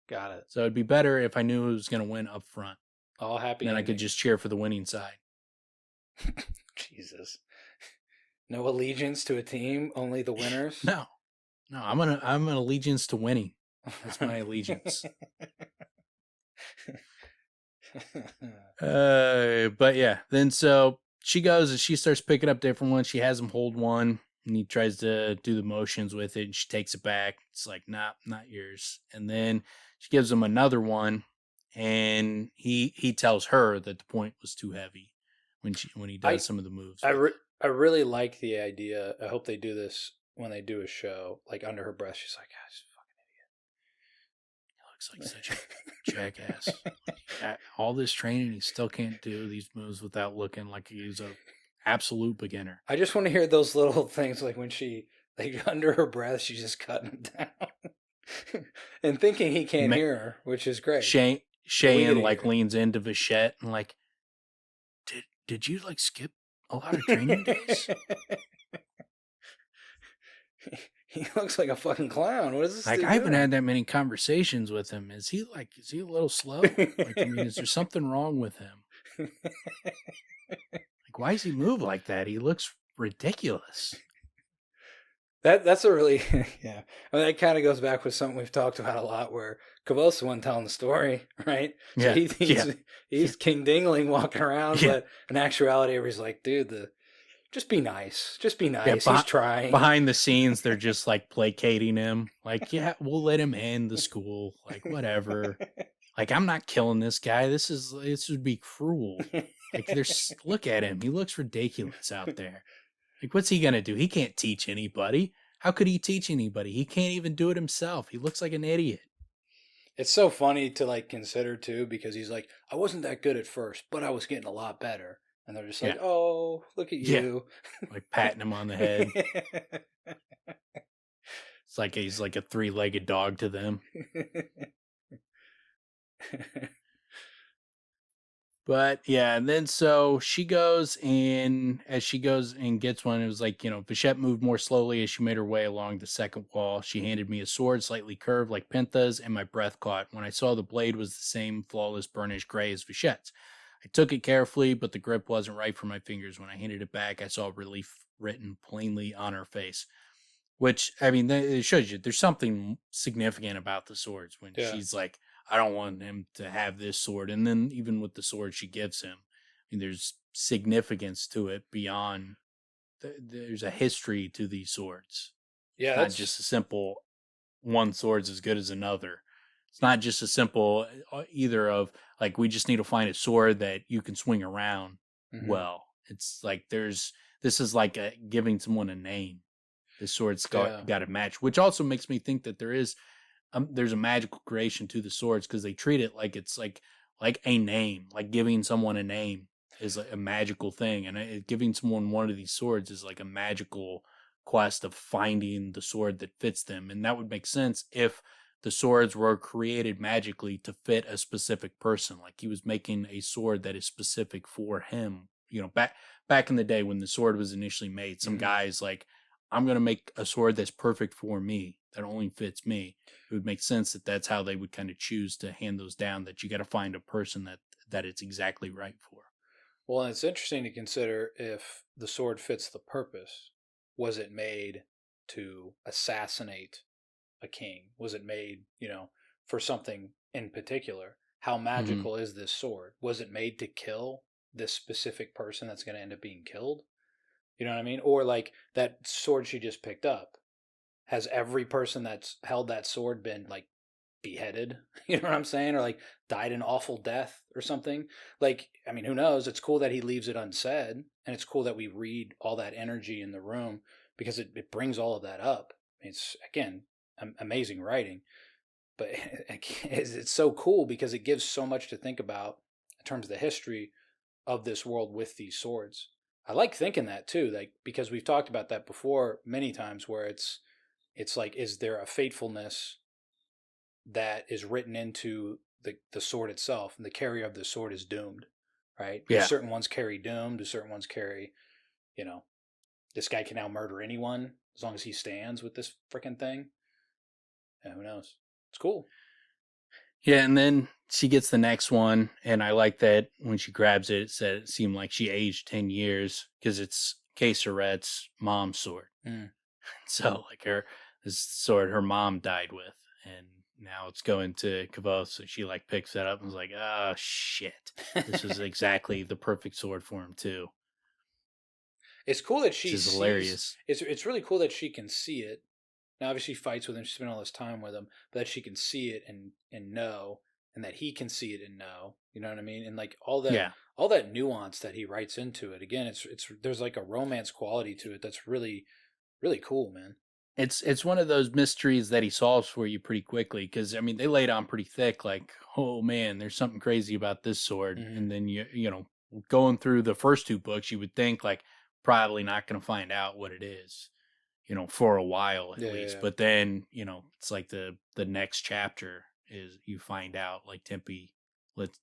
Got it. So it'd be better if I knew who was going to win up front. All happy. Then I could just cheer for the winning side. Jesus. No allegiance to a team, only the winners? No, I'm an allegiance to winning. That's my allegiance. But yeah, then so she goes and she starts picking up different ones. She has him hold one, and he tries to do the motions with it, and she takes it back. It's like, nah, not yours. And then she gives him another one, and he tells her that the point was too heavy when he does some of the moves. I really like the idea. I hope they do this when they do a show. Like, under her breath, she's like, "He's a fucking idiot. He looks like such a jackass. All this training, he still can't do these moves without looking like he's a absolute beginner." I just want to hear those little things, like when she, like, under her breath, she's just cutting him down and thinking he can't hear her, which is great. Cheyenne like leans into Vashet and like, did you like skip a lot of training days? He looks like a fucking clown. What is this? Like, I haven't had that many conversations with him. Is he a little slow? Like, I mean, is there something wrong with him? Like, why does he move like that? He looks ridiculous. That's a really, yeah. I mean, that kind of goes back with something we've talked about a lot, where Kvothe's the one telling the story, right? So yeah. He's King Dingling walking around, but in actuality, everybody's like, dude, just be nice. Just be nice. He's trying. Behind the scenes, they're just like placating him. Like, yeah, we'll let him end the school. Like, whatever. Like, I'm not killing this guy. This would be cruel. Like, look at him. He looks ridiculous out there. Like, what's he going to do? He can't teach anybody. How could he teach anybody? He can't even do it himself. He looks like an idiot. It's so funny to like consider too, because he's like, I wasn't that good at first, but I was getting a lot better. And they're just like, oh, look at you. Like patting him on the head. It's like he's like a 3-legged dog to them. But yeah, and then so she goes, and as she goes and gets one, it was like, Vashet moved more slowly as she made her way along the second wall. She handed me a sword slightly curved like Pintha's, and my breath caught when I saw the blade was the same flawless burnished gray as Vashet's. I took it carefully, but the grip wasn't right for my fingers. When I handed it back, I saw relief written plainly on her face. Which, I mean, it shows you there's something significant about the swords when she's like, I don't want him to have this sword. And then even with the sword she gives him, I mean, there's significance to it beyond, there's a history to these swords. Yeah, it's not just a simple one sword's as good as another. It's not just a simple either of like we just need to find a sword that you can swing around well. It's like this is like giving someone a name. The sword's got to match, which also makes me think that there's a magical creation to the swords because they treat it like it's like a name, like giving someone a name is like a magical thing, and giving someone one of these swords is like a magical quest of finding the sword that fits them, and that would make sense if the swords were created magically to fit a specific person. Like he was making a sword that is specific for him. You know, back in the day when the sword was initially made, some guys like, I'm going to make a sword that's perfect for me, that only fits me. It would make sense that that's how they would kind of choose to hand those down, that you got to find a person that it's exactly right for. Well, and it's interesting to consider if the sword fits the purpose. Was it made to assassinate a king? Was it made, for something in particular? How magical is this sword? Was it made to kill this specific person that's going to end up being killed? You know what I mean? Or like that sword she just picked up. Has every person that's held that sword been like beheaded? You know what I'm saying? Or like died an awful death or something? Like, I mean, who knows? It's cool that he leaves it unsaid. And it's cool that we read all that energy in the room because it brings all of that up. It's, again, amazing writing. But it's so cool because it gives so much to think about in terms of the history of this world with these swords. I like thinking that too, like because we've talked about that before many times, where it's like, is there a fatefulness that is written into the sword itself, and the carrier of the sword is doomed, right? Yeah. Do certain ones carry doom? Do certain ones carry, this guy can now murder anyone as long as he stands with this freaking thing? Yeah, who knows? It's cool. Yeah, and then she gets the next one, and I like that when she grabs it, it said it seemed like she aged 10 years because it's Caseret's mom's sword. So, like this sword her mom died with, and now it's going to Kvothe, so she like picks that up and is like, oh, shit. This is exactly the perfect sword for him, too. It's cool that she sees. Hilarious. It's really cool that she can see it. Now, obviously, she fights with him. She spent all this time with him, but that she can see it and know, and that he can see it and know. You know what I mean? And like all that nuance that he writes into it. Again, it's there's like a romance quality to it that's really, really cool, man. It's one of those mysteries that he solves for you pretty quickly because I mean they laid on pretty thick. Like, oh man, there's something crazy about this sword, and then you know going through the first two books, you would think like probably not going to find out what it is. For a while at least. Yeah. But then, it's like the next chapter is you find out like Tempe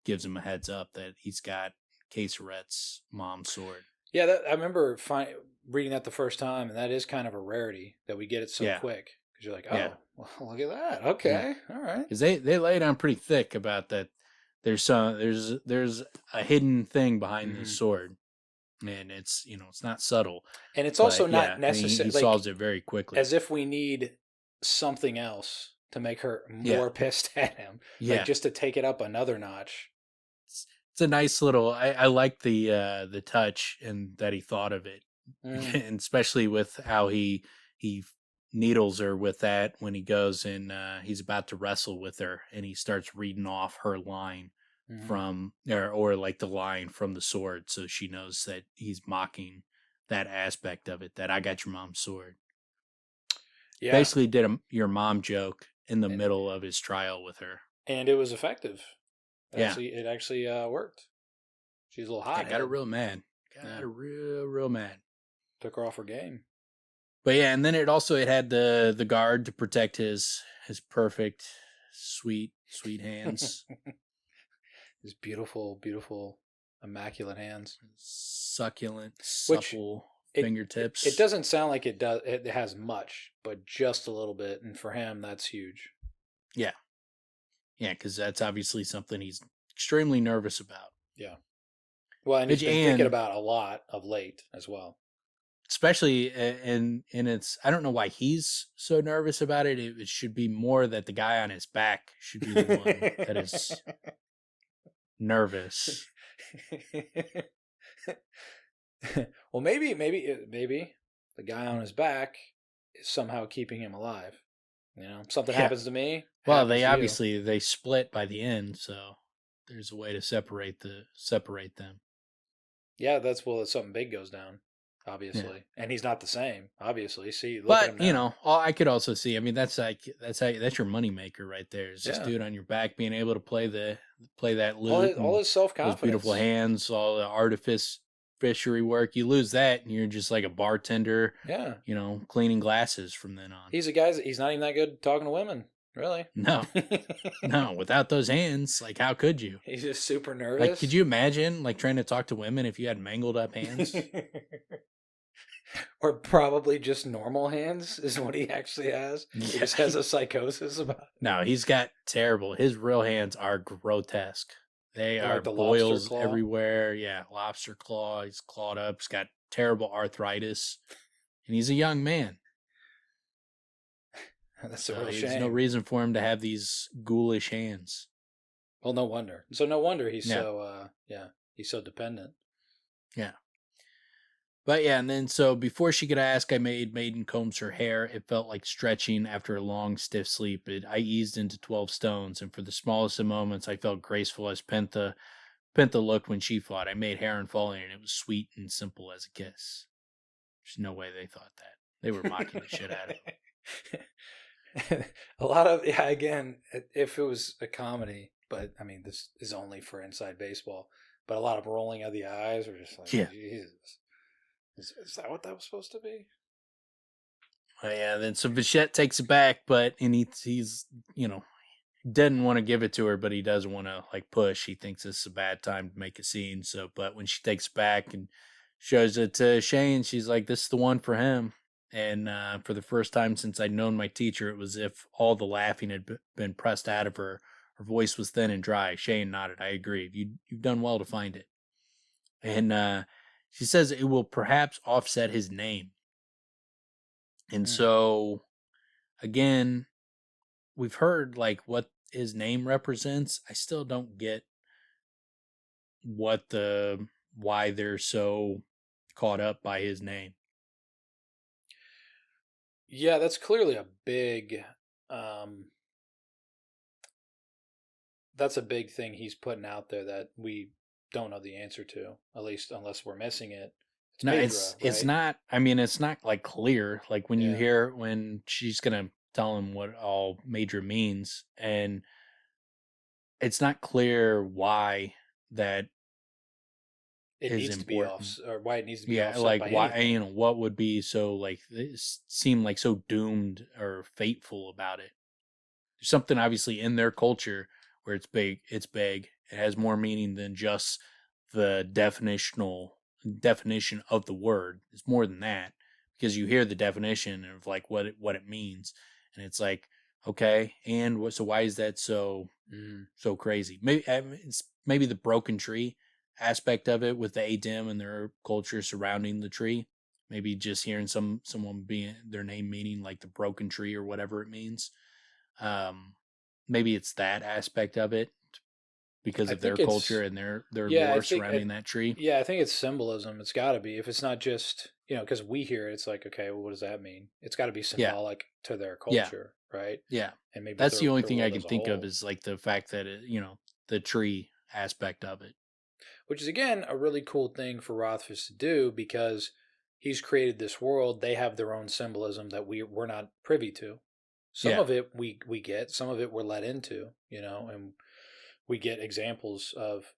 gives him a heads up that he's got Caseret's mom's sword. Yeah, I remember reading that the first time, and that is kind of a rarity that we get it so quick. Because you're like, oh, well, look at that. Okay, all right. Because they lay it on pretty thick about that. There's a hidden thing behind this sword. And it's it's not subtle, and it's also not necessary. He solves it very quickly, as if we need something else to make her more pissed at him, like just to take it up another notch. It's a nice little. I like the touch and that he thought of it, and especially with how he needles her with that when he goes and he's about to wrestle with her, and he starts reading off her line. From or like the line from the sword, so she knows that he's mocking that aspect of it, that I got your mom's sword. Basically did your mom joke in the middle of his trial with her, and it was effective. It actually worked. She's a little hot. Got her real mad. Got her real mad. Took her off her game. But and then it had the guard to protect his perfect sweet hands. His beautiful, beautiful, immaculate hands. Succulent, supple fingertips. It doesn't sound like it does. It has much, but just a little bit. And for him, that's huge. Yeah. Yeah, because that's obviously something he's extremely nervous about. Yeah. Well, and he's been thinking about a lot of late as well. Especially in it's, I don't know why he's so nervous about it. It should be more that the guy on his back should be the one that is nervous. Well, maybe the guy on his back is somehow keeping him alive. Something Yeah. happens to me. Well, happens to you. they split by the end, so there's a way to separate them. Yeah, that's if something big goes down, Yeah. obviously, and he's not the same. Obviously, see, look at But him now. I could also see. I mean, that's that's your moneymaker right there. Is this Yeah, dude on your back being able to play that all lute all and his self those beautiful confidence. hands, all the artifice fishery work. You lose that, and you're just like a bartender, Yeah, cleaning glasses from then on. he's a guy. He's not even that good talking to women, really. No, no, without those hands, like how could you? He's just super Like, could nervous. you imagine like trying to talk to women if you had mangled up hands? Or probably just normal hands is what he actually has. He just has a psychosis about it. No, he's got terrible. His real hands are grotesque. They Or are like the lobster boils claw. everywhere. Yeah, lobster claw. He's clawed up. He's got terrible arthritis, and he's a young man. That's So a real there's shame. no reason for him to have these ghoulish hands. Well, no wonder. So no wonder he's Yeah. he's so dependent. Yeah. But yeah, and then so before she could ask, I made Maiden combs her hair. It felt like stretching after a long, stiff sleep. I eased into 12 stones, and for the smallest of moments, I felt graceful as Pentha looked when she fought. I made Heron falling, and it was sweet and simple as a kiss. There's no way they thought that. They were mocking the shit out of him. A lot of again, if it was a comedy, but I mean, this is only for Inside Baseball. But a lot of rolling of the eyes were just like, Yeah. Jesus, is that what that was supposed to be? Yeah, then so Vashet takes it back, but he's doesn't want to give it to her, but he doesn't want to like push. He thinks this is a bad time to make a scene. So, but when she takes it back and shows it to Shane, she's like, "This is the one for him." And for the first time since I'd known my teacher, it was as if all the laughing had been pressed out of her. Her voice was thin and dry. Shane nodded. I agree. You've done well to find it. And she says it will perhaps offset his name. And so, again, we've heard like what his name represents. I still don't get why they're so caught up by his name. Yeah, that's clearly a big that's a big thing he's putting out there that we don't know the answer to, at least unless we're missing it. No, Midra, it's right? not. I mean, it's not like clear. Like when you Yeah. hear when she's gonna tell him what all Major means, and it's not clear why that It is needs to be important. or why it needs to be Yeah, offset like by why anything. what would be so like this seem like so doomed or fateful about it? There's something obviously in their culture where it's big. It's big. It has more meaning than just the definition of the word. It's more than that because you hear the definition of like what it means, and it's like okay, and what? So why is that so so crazy? Maybe it's maybe the broken tree aspect of it with the Adim and their culture surrounding the tree. Maybe just hearing someone being their name meaning like the broken tree or whatever it means. Maybe it's that aspect of it because I of their think it's culture and their yeah, I lore think surrounding that tree. yeah, I think it's symbolism. It's got to be. If it's not just, because we hear it, it's like, okay, well, what does that mean? It's got to be Yeah, symbolic to their yeah, culture, right? yeah. And maybe That's the only their thing I world can as a think of whole. is like the fact that the tree aspect of it. Which is again a really cool thing for Rothfuss to do because he's created this world. They have their own symbolism that we're not privy to. Some Yeah, of it we get, some of it we're let into, and we get examples of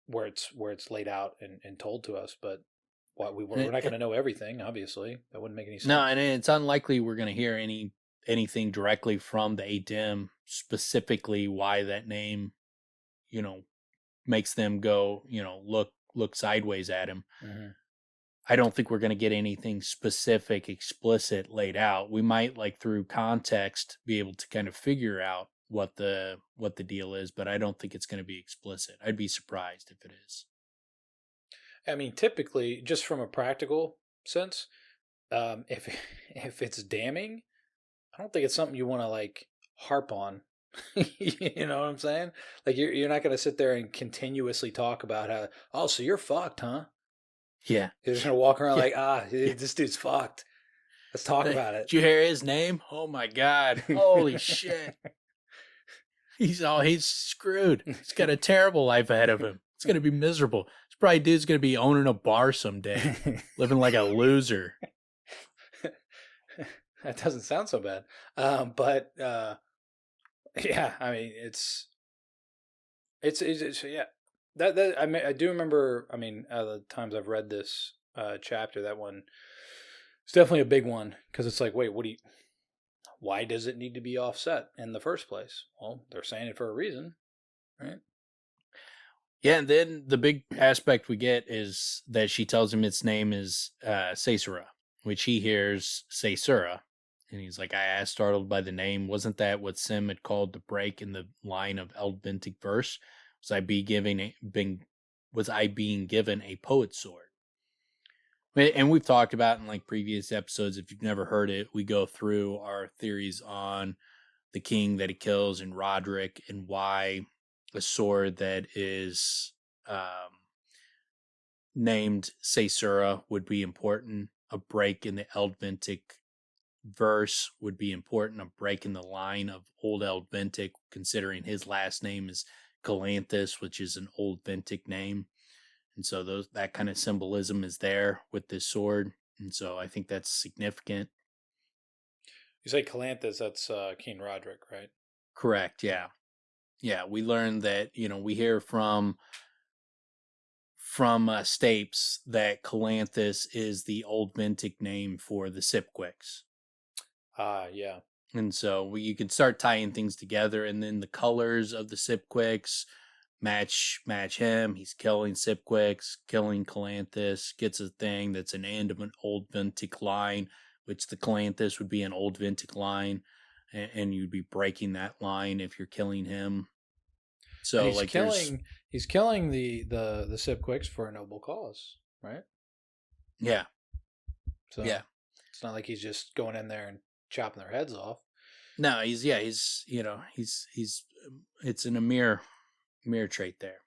where it's laid out and told to us. But we're not going to know everything. Obviously, that wouldn't make any sense. No, and it's unlikely we're going to hear anything directly from the Adim specifically why that name, makes them go, look sideways at him. Mm-hmm. I don't think we're going to get anything specific, explicit laid out. We might, like through context, be able to kind of figure out what the deal is, but I don't think it's going to be explicit. I'd be surprised if it is. I mean, typically, just from a practical sense, if it's damning, I don't think it's something you want to like harp on. You know what I'm saying? Like you're not going to sit there and continuously talk about how, oh, so you're fucked, huh? Yeah, You're just going to walk around yeah, like, this dude's fucked. Let's talk about it. Did you hear his name? Oh my God. Holy shit. He's screwed. He's got a terrible life ahead of him. It's gonna be miserable. This probably dude's gonna be owning a bar someday, living like a loser. That doesn't sound so bad. But yeah, I mean, it's yeah. That I do remember. I mean, the times I've read this chapter, that one, it's definitely a big one because it's like, wait, why does it need to be offset in the first place? Well, they're saying it for a reason, right? Yeah, and then the big aspect we get is that she tells him its name is Caesura, which he hears Caesura. And he's like, I asked, startled by the name, wasn't that what Sim had called the break in the line of Eldvintic verse? Was I being given a poet's sword? And we've talked about in like previous episodes, if you've never heard it, we go through our theories on the king that he kills and Roderick and why a sword that is named Caesura would be important. A break in the Eldvintic verse would be important. A break in the line of Old Eldvintic, considering his last name is Galanthus, which is an Old Vintic name. And so that kind of symbolism is there with this sword. And so I think that's significant. You say Calanthus, that's King Roderick, right? Correct, yeah. Yeah, we learned that, we hear from Stapes that Calanthus is the Old Vintic name for the Sipquicks. Yeah. And so you can start tying things together, and then the colors of the Sipquicks match him. He's killing Sipquicks, killing Calanthus, gets a thing that's an end of an Old Vintic line, which the Calanthus would be an Old Vintic line, and you'd be breaking that line if you're killing him. So and he's killing the Sipquicks for a noble cause, right? Yeah. So yeah, it's not like he's just going in there and chopping their heads off. No, he's it's an Amir trait there.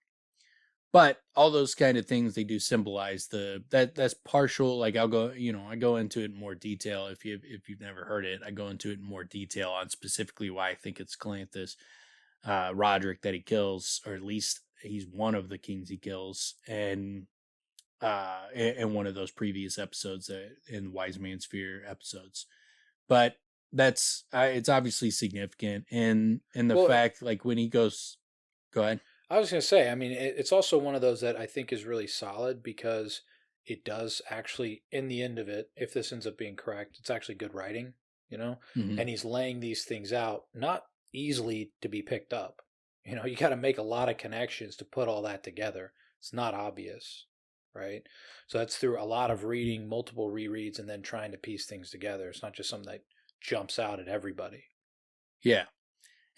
But all those kind of things, they do symbolize that's partial. Like I go into it in more detail. If you've never heard it, I go into it in more detail on specifically why I think it's Calanthus, Roderick that he kills, or at least he's one of the kings he kills, and in one of those previous episodes, in Wise Man's Fear episodes. But that's it's obviously significant, and the fact, like when he goes, go ahead. I was going to say, I mean, it's also one of those that I think is really solid because it does actually, in the end of it, if this ends up being correct, it's actually good writing, Mm-hmm. And he's laying these things out, not easily to be picked up. You got to make a lot of connections to put all that together. It's not obvious, right? So that's through a lot of reading, multiple rereads, and then trying to piece things together. It's not just something that jumps out at everybody. Yeah.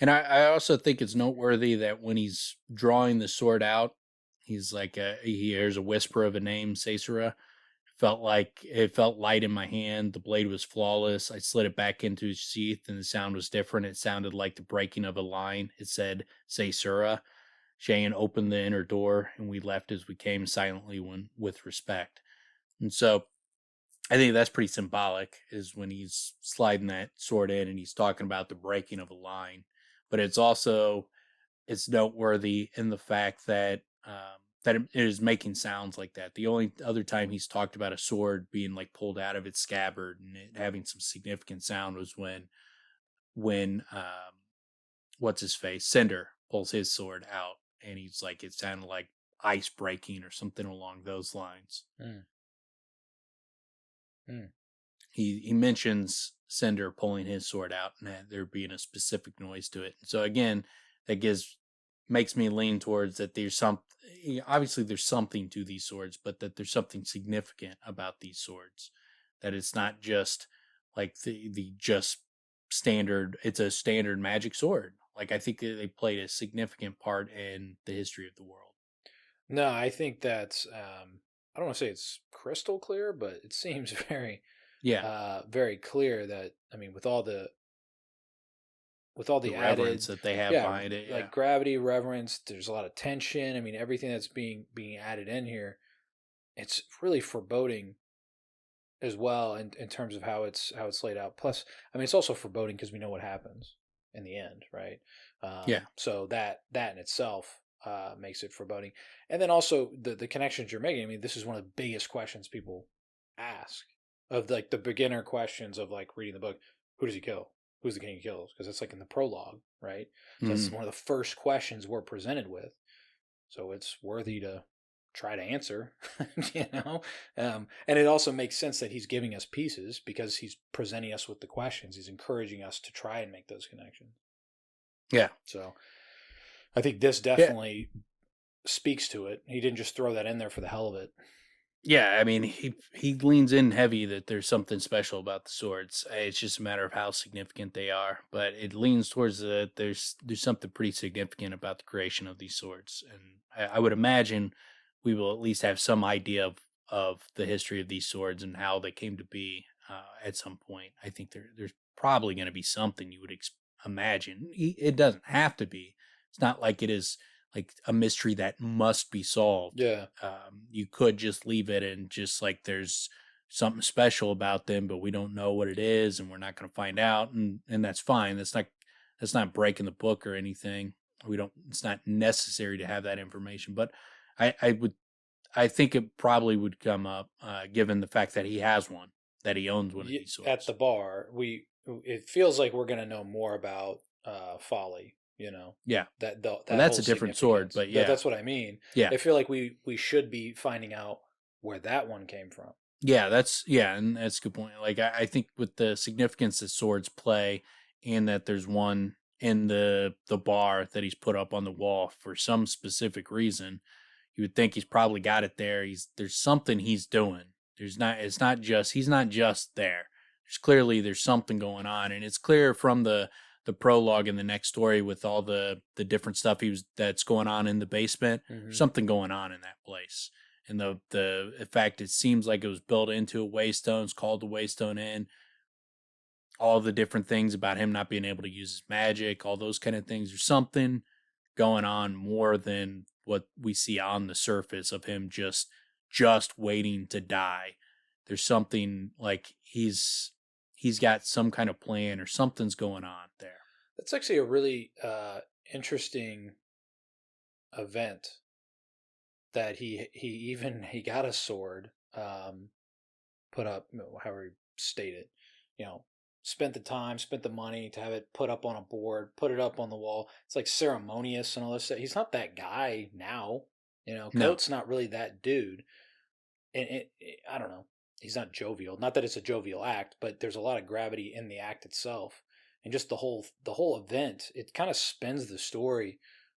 And I also think it's noteworthy that when he's drawing the sword out, he's like, he hears a whisper of a name, Caesura. It felt light in my hand. The blade was flawless. I slid it back into its sheath, and the sound was different. It sounded like the breaking of a line. It said, Caesura. Shayan opened the inner door, and we left as we came, silently, with respect. And so I think that's pretty symbolic, is when he's sliding that sword in and he's talking about the breaking of a line. But it's noteworthy in the fact that that it is making sounds like that. The only other time he's talked about a sword being like pulled out of its scabbard and it having some significant sound was when what's his face, Cinder, pulls his sword out, and he's like, it sounded like ice breaking or something along those lines. He mentions Cinder pulling his sword out and there being a specific noise to it. So again, that makes me lean towards that there's obviously there's something to these swords, but that there's something significant about these swords. That it's not just like the just standard, it's a standard magic sword. Like I think they played a significant part in the history of the world. No, I think that's I don't want to say it's crystal clear, but it seems very very clear that, I mean, with all the added reverence that they have behind it, like gravity, reverence, there's a lot of tension. I mean, everything that's being added in here, it's really foreboding as well in terms of how it's laid out. Plus, I mean, it's also foreboding because we know what happens in the end, right? Yeah. So that in itself makes it foreboding, and then also the connections you're making. I mean, this is one of the biggest questions people ask of like the beginner questions of like reading the book. Who does he kill? Who's the king he kills? Because it's like in the prologue, right? So that's Mhm. one of the first questions we're presented with. So it's worthy to try to answer, you know. And it also makes sense that he's giving us pieces because he's presenting us with the questions. He's encouraging us to try and make those connections. Yeah. So I think this Yeah. definitely speaks to it. He didn't just throw that in there for the hell of it. Yeah, I mean, he leans in heavy that there's something special about the swords. It's just a matter of how significant they are, but it leans towards that there's something pretty significant about the creation of these swords, and I would imagine we will at least have some idea of the history of these swords and how they came to be at some point. I think there's probably going to be something you would imagine. It doesn't have to be. It's not like it is like a mystery that must be solved. Yeah. You could just leave it and just like there's something special about them, but we don't know what it is, and we're not going to find out, and that's fine. That's not breaking the book or anything. We don't. It's not necessary to have that information, but I think it probably would come up given the fact that he has one, that he owns one of these At swords. the bar, it feels like we're going to know more about Folly, you know. Yeah, well, That that's whole a different sword, significance. but yeah, That's what I mean. yeah. I feel like we should be finding out where that one came from. Yeah, and that's a good point. Like I think with the significance that swords play, and that there's one in the bar that he's put up on the wall for some specific reason, you would think he's probably got it there. There's something he's doing. It's not just he's not just there. There's something going on, and it's clear from the prologue in the next story with all the different stuff that's going on in the basement. There's Mm-hmm. something going on in that place, and the fact it seems like it was built into a waystone, it's called the Waystone Inn. All the different things about him not being able to use his magic, all those kind of things. There's something going on more than what we see on the surface of him just waiting to die. There's something like he's got some kind of plan or something's going on there. That's actually a really interesting event that he got a sword put up, however you state it, you know, spent the time, spent the money to have it put up on a board, put it up on the wall. It's like ceremonious and all this stuff. He's not that guy now, you know. No. Coates not really that dude, and I don't know. He's not jovial. Not that it's a jovial act, but there's a lot of gravity in the act itself, and just the whole event. It kind of spins the story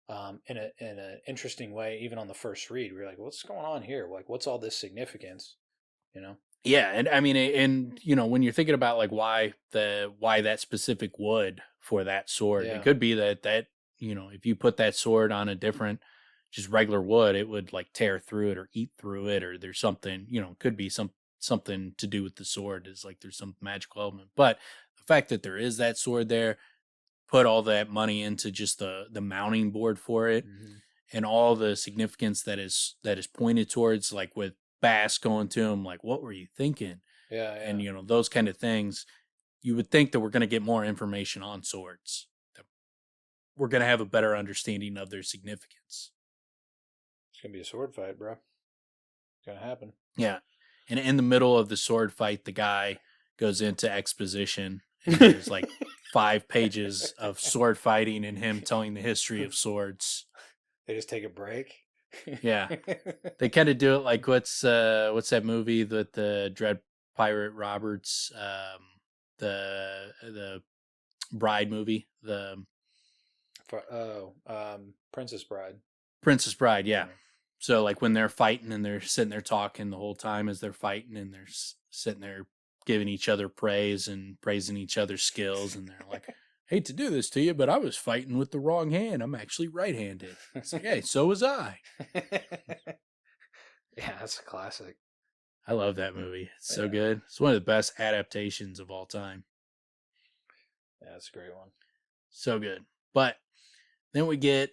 in an interesting way. Even on the first read, we're like, "What's going on here? Like, what's all this significance?" You know? Yeah, and I mean, and when you're thinking about like why that specific wood for that sword, it Yeah. could be that if you put that sword on a different just regular wood, it would like tear through it or eat through it, or there's something could be something to do with the sword, is like there's some magical element. But the fact that there is that sword there, put all that money into just the mounting board for it, Mm-hmm. and all the significance that is pointed towards, like with Bass going to him, like, what were you thinking? Yeah, And yeah. those kind of things. You would think that we're going to get more information on swords, that we're going to have a better understanding of their significance. It's gonna be a sword fight, bro. It's gonna happen. Yeah, and in the middle of the sword fight, the guy goes into exposition, and there's like 5 pages of sword fighting and him telling the history of swords. They just take a break. Yeah, they kind of do it like what's that movie that the Dread Pirate Roberts, the Bride movie, the Princess Bride. Princess Bride, yeah. So like when they're fighting and they're sitting there talking the whole time as they're fighting, and they're sitting there giving each other praise and praising each other's skills, and they're like, hate to do this to you, but I was fighting with the wrong hand. I'm actually right-handed. It's like, hey, so was I. Yeah, that's a classic. I love that movie. It's so Yeah. good. It's one of the best adaptations of all time. Yeah, that's a great one. So good. But then we get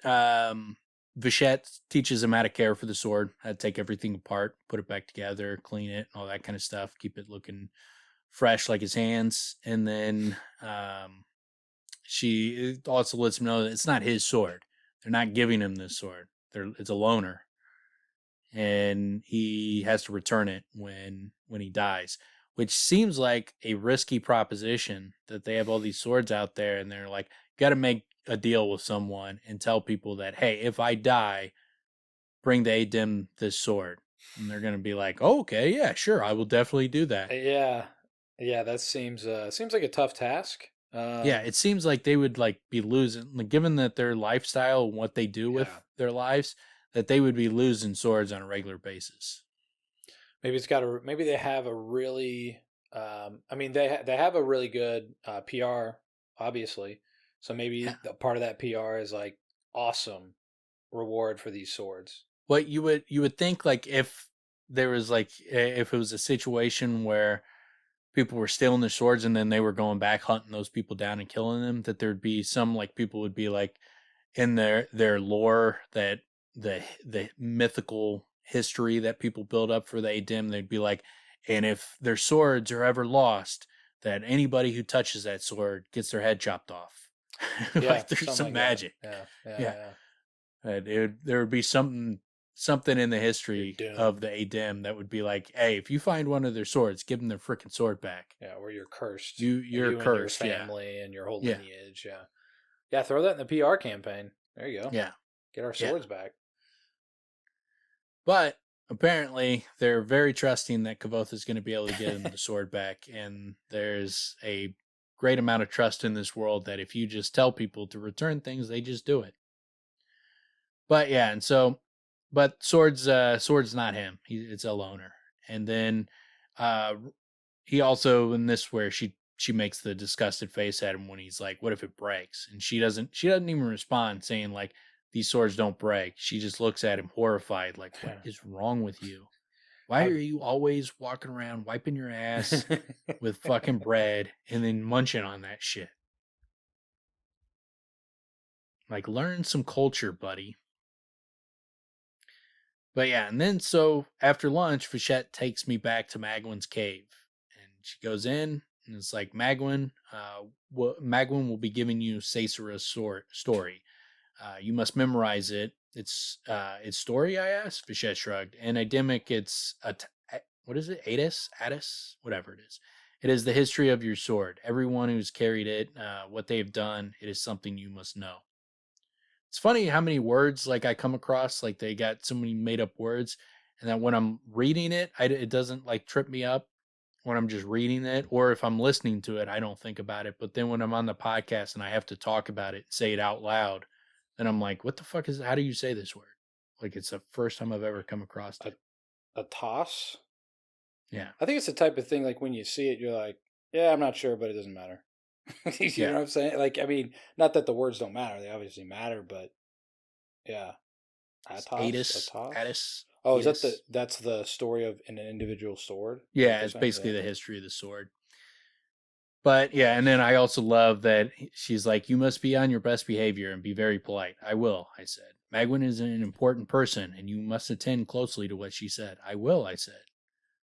Vashet teaches him how to care for the sword, how to take everything apart, put it back together, clean it, all that kind of stuff, keep it looking fresh like his hands. And then she also lets him know that it's not his sword. They're not giving him this sword. It's a loaner. And he has to return it when he dies, which seems like a risky proposition that they have all these swords out there and they're like, got to make a deal with someone and tell people that, hey, if I die, bring the Adem this sword. And they're going to be like, oh, okay, yeah, sure, I will definitely do that. Yeah, that seems like a tough task. Yeah, it seems like they would like be losing, like, given that their lifestyle and what they do with their lives, that they would be losing swords on a regular basis. Maybe maybe they have a really, they have a really good PR, obviously. So maybe a part of that PR is like awesome reward for these swords. What you would think, like, if there was like, if it was a situation where people were stealing their swords and then they were going back hunting those people down and killing them, that there'd be some, like, people would be like, in their lore, that the mythical history that people build up for the Adem, they'd be like, and if their swords are ever lost, that anybody who touches that sword gets their head chopped off. Like, there's some magic. There would be something in the history of the Adem that would be like, hey, if you find one of their swords, give them their freaking sword back. Yeah, or you're cursed. You're cursed. And your family and your whole lineage. Yeah, throw that in the PR campaign. There you go. Yeah. Get our swords back. But apparently they're very trusting that Kvothe is going to be able to get him the sword back. And there's a great amount of trust in this world that if you just tell people to return things, they just do it. But yeah, and so, but Sword's not him. It's a loner. And then he also, in this, where she makes the disgusted face at him when he's like, what if it breaks? And she doesn't even respond saying like, these swords don't break. She just looks at him horrified, like, what is wrong with you? Why are you always walking around wiping your ass with fucking bread and then munching on that shit? Like, learn some culture, buddy. But yeah, and then so after lunch, Vashet takes me back to Magwyn's cave. And she goes in, and it's like, Magwyn will be giving you Caesara's story. You must memorize it. It's story, I asked. Vashet shrugged. And Ademic, it's what is it? Addis? Whatever it is. It is the history of your sword. Everyone who's carried it, what they've done, it is something you must know. It's funny how many words like I come across, like they got so many made up words, and then when I'm reading it, it doesn't like trip me up when I'm just reading it, or if I'm listening to it, I don't think about it. But then when I'm on the podcast and I have to talk about it, say it out loud, then I'm like, what the fuck is, how do you say this word? Like, it's the first time I've ever come across it. A toss? Yeah. I think it's the type of thing, like, when you see it, you're like, yeah, I'm not sure, but it doesn't matter. You know what I'm saying? Like, I mean, not that the words don't matter. They obviously matter, but yeah. Addis. Oh, is that's the story of an individual sword? Yeah, it's basically the history of the sword. But yeah, and then I also love that she's like, you must be on your best behavior and be very polite. I will, I said. Magwyn is an important person, and you must attend closely to what she said. I will, I said.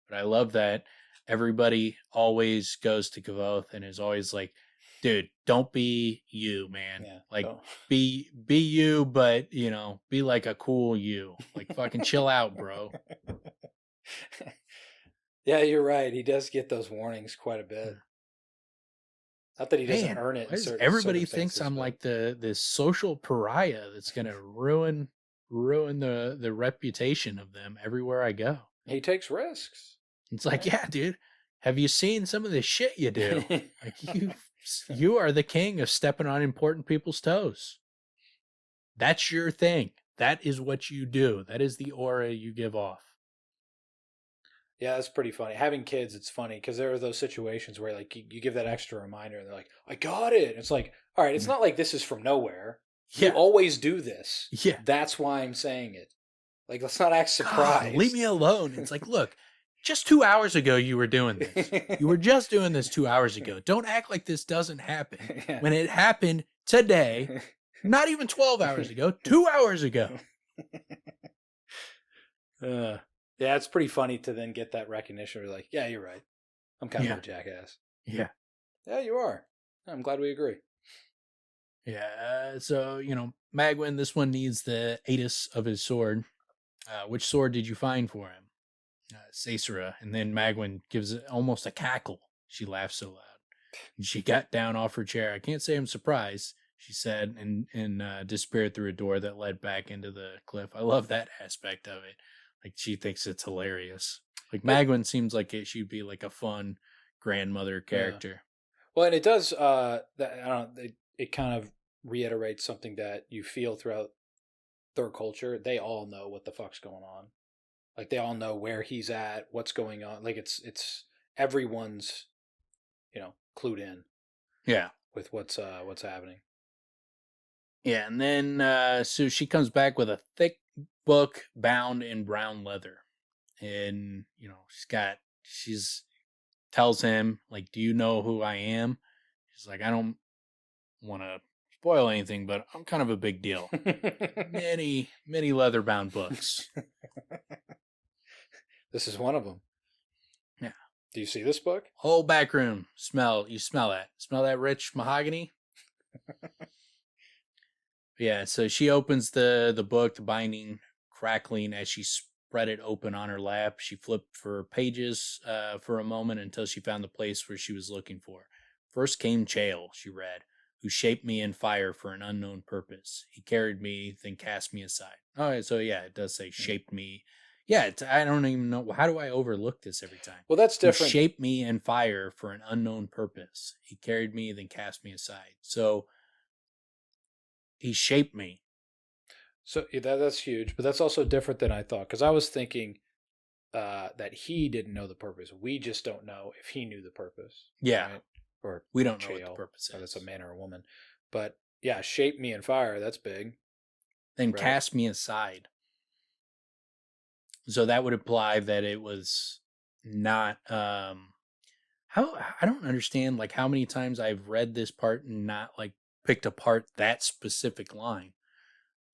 But I love that everybody always goes to Kvothe and is always like, dude, don't be you, man. Yeah, like, be you, but, you know, be like a cool you. Like, fucking chill out, bro. Yeah, you're right. He does get those warnings quite a bit. Not that he doesn't earn it. Everybody thinks I'm like this social pariah that's gonna ruin the reputation of them everywhere I go. He takes risks. It's like, yeah, dude. Have you seen some of the shit you do? Like, you are the king of stepping on important people's toes. That's your thing. That is what you do. That is the aura you give off. Yeah, that's pretty funny. Having kids, it's funny because there are those situations where, like, you give that extra reminder and they're like, I got it. And it's like, all right, it's not like this is from nowhere. Yeah. You always do this. Yeah. That's why I'm saying it. Like, let's not act surprised. God, leave me alone. It's like, look, just 2 hours ago you were doing this. You were just doing this 2 hours ago. Don't act like this doesn't happen. Yeah. When it happened today, not even 12 hours ago, 2 hours ago. Yeah, it's pretty funny to then get that recognition. We're like, yeah, you're right. I'm kind of Yeah. a jackass. Yeah. Yeah, you are. I'm glad we agree. Yeah. So, Magwyn, this one needs the ATIS of his sword. Which sword did you find for him? Caesura. And then Magwyn gives it almost a cackle. She laughs so loud. And she got down off her chair. I can't say I'm surprised, she said, and disappeared through a door that led back into the cliff. I love that aspect of it. Like, she thinks it's hilarious. Like, Magwyn seems like she'd be like a fun grandmother character. Yeah. Well, and it does. That I don't. It kind of reiterates something that you feel throughout their culture. They all know what the fuck's going on. Like they all know where he's at, what's going on. Like it's everyone's, clued in. Yeah. With what's happening. Yeah, and then so she comes back with a thick book bound in brown leather. And, she's tells him, like, do you know who I am? She's like, I don't want to spoil anything, but I'm kind of a big deal. Many, many leather bound books. This is one of them. Yeah. Do you see this book? Whole back room. You smell that. Smell that rich mahogany? Yeah, so she opens the book, the binding crackling as she spread it open on her lap. She flipped for pages for a moment until she found the place where she was looking for. First came Chael, she read, who shaped me in fire for an unknown purpose. He carried me, then cast me aside. Oh, so yeah, it does say shaped me. Yeah, I don't even know. How do I overlook this every time? Well, that's different. He shaped me in fire for an unknown purpose. He carried me, then cast me aside. So he shaped me. So that's huge, but that's also different than I thought, because I was thinking that he didn't know the purpose. We just don't know if he knew the purpose. Yeah. Right? Or we don't know what the purpose is. Whether it's a man or a woman. But yeah, shape me in fire, that's big. Then cast me aside. So that would imply that it was not how I don't understand like how many times I've read this part and not like picked apart that specific line.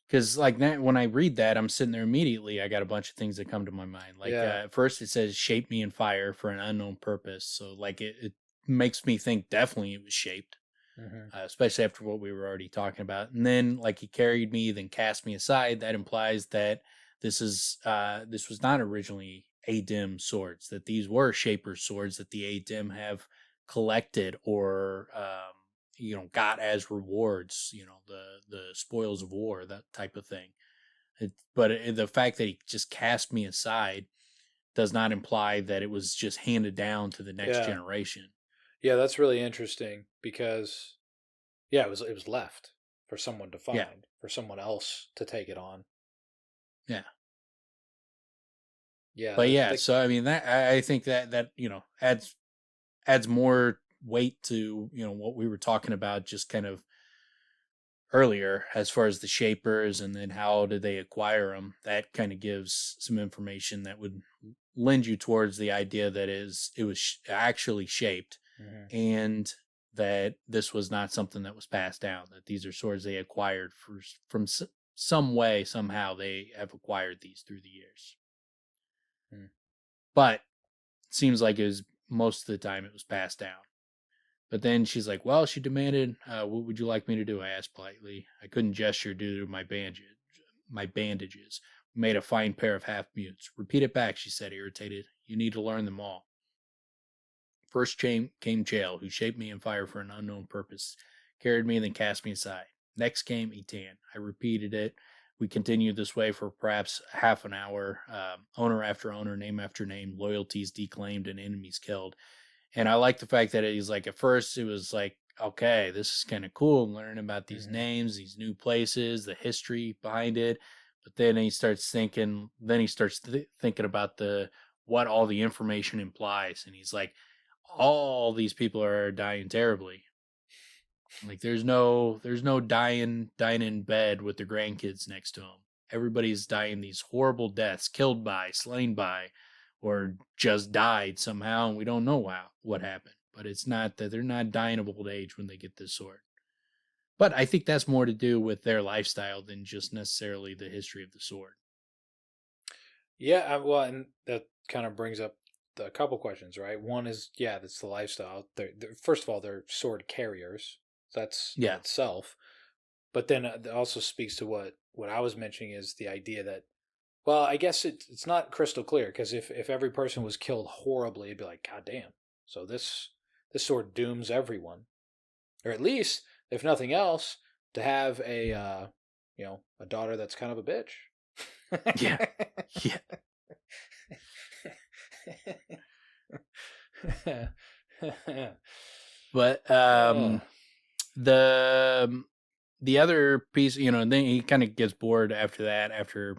Because like that, when I read that, I'm sitting there immediately. I got a bunch of things that come to my mind. Like at first, it says "shape me in fire for an unknown purpose." So like it makes me think definitely it was shaped, especially after what we were already talking about. And then like he carried me, then cast me aside. That implies that this was not originally Adim swords. That these were Shaper swords that the Adim have collected or got as rewards, the spoils of war, that type of thing. But the fact that he just cast me aside does not imply that it was just handed down to the next generation. Yeah, that's really interesting because, it was left for someone to find, for someone else to take it on. Yeah. Yeah. But so I mean that I think that adds more weight to what we were talking about just kind of earlier as far as the shapers and then how did they acquire them. That kind of gives some information that would lend you towards the idea that it was actually shaped and that this was not something that was passed down, that these are swords they acquired from some way, somehow they have acquired these through the years. But it seems like it was most of the time it was passed down. But then she's like, well, she demanded, what would you like me to do? I asked politely. I couldn't gesture due to my bandages. We made a fine pair of half-mutes. Repeat it back, she said, irritated. You need to learn them all. First came Chael, who shaped me in fire for an unknown purpose, carried me, then cast me aside. Next came Etan. I repeated it. We continued this way for perhaps half an hour. Owner after owner, name after name, loyalties declaimed and enemies killed. And I like the fact that he's like, at first it was like, okay, this is kind of cool, learning about these names, these new places, the history behind it. But then he starts thinking, thinking about what all the information implies. And he's like, all these people are dying terribly. Like there's no dying in bed with their grandkids next to them. Everybody's dying these horrible deaths, killed by, slain by, or just died somehow, and we don't know what happened. But it's not that they're not dying of old age when they get this sword. But I think that's more to do with their lifestyle than just necessarily the history of the sword. Yeah, well, and that kind of brings up a couple questions, right? One is, yeah, that's the lifestyle. First of all, they're sword carriers. That's in Yeah. itself. But then it also speaks to what I was mentioning is the idea that, well, I guess it's not crystal clear because if every person was killed horribly, it'd be like, God damn. So this sword dooms everyone, or at least, if nothing else, to have a daughter that's kind of a bitch. Yeah. Yeah. But Ugh. the other piece, then he kind of gets bored after that, after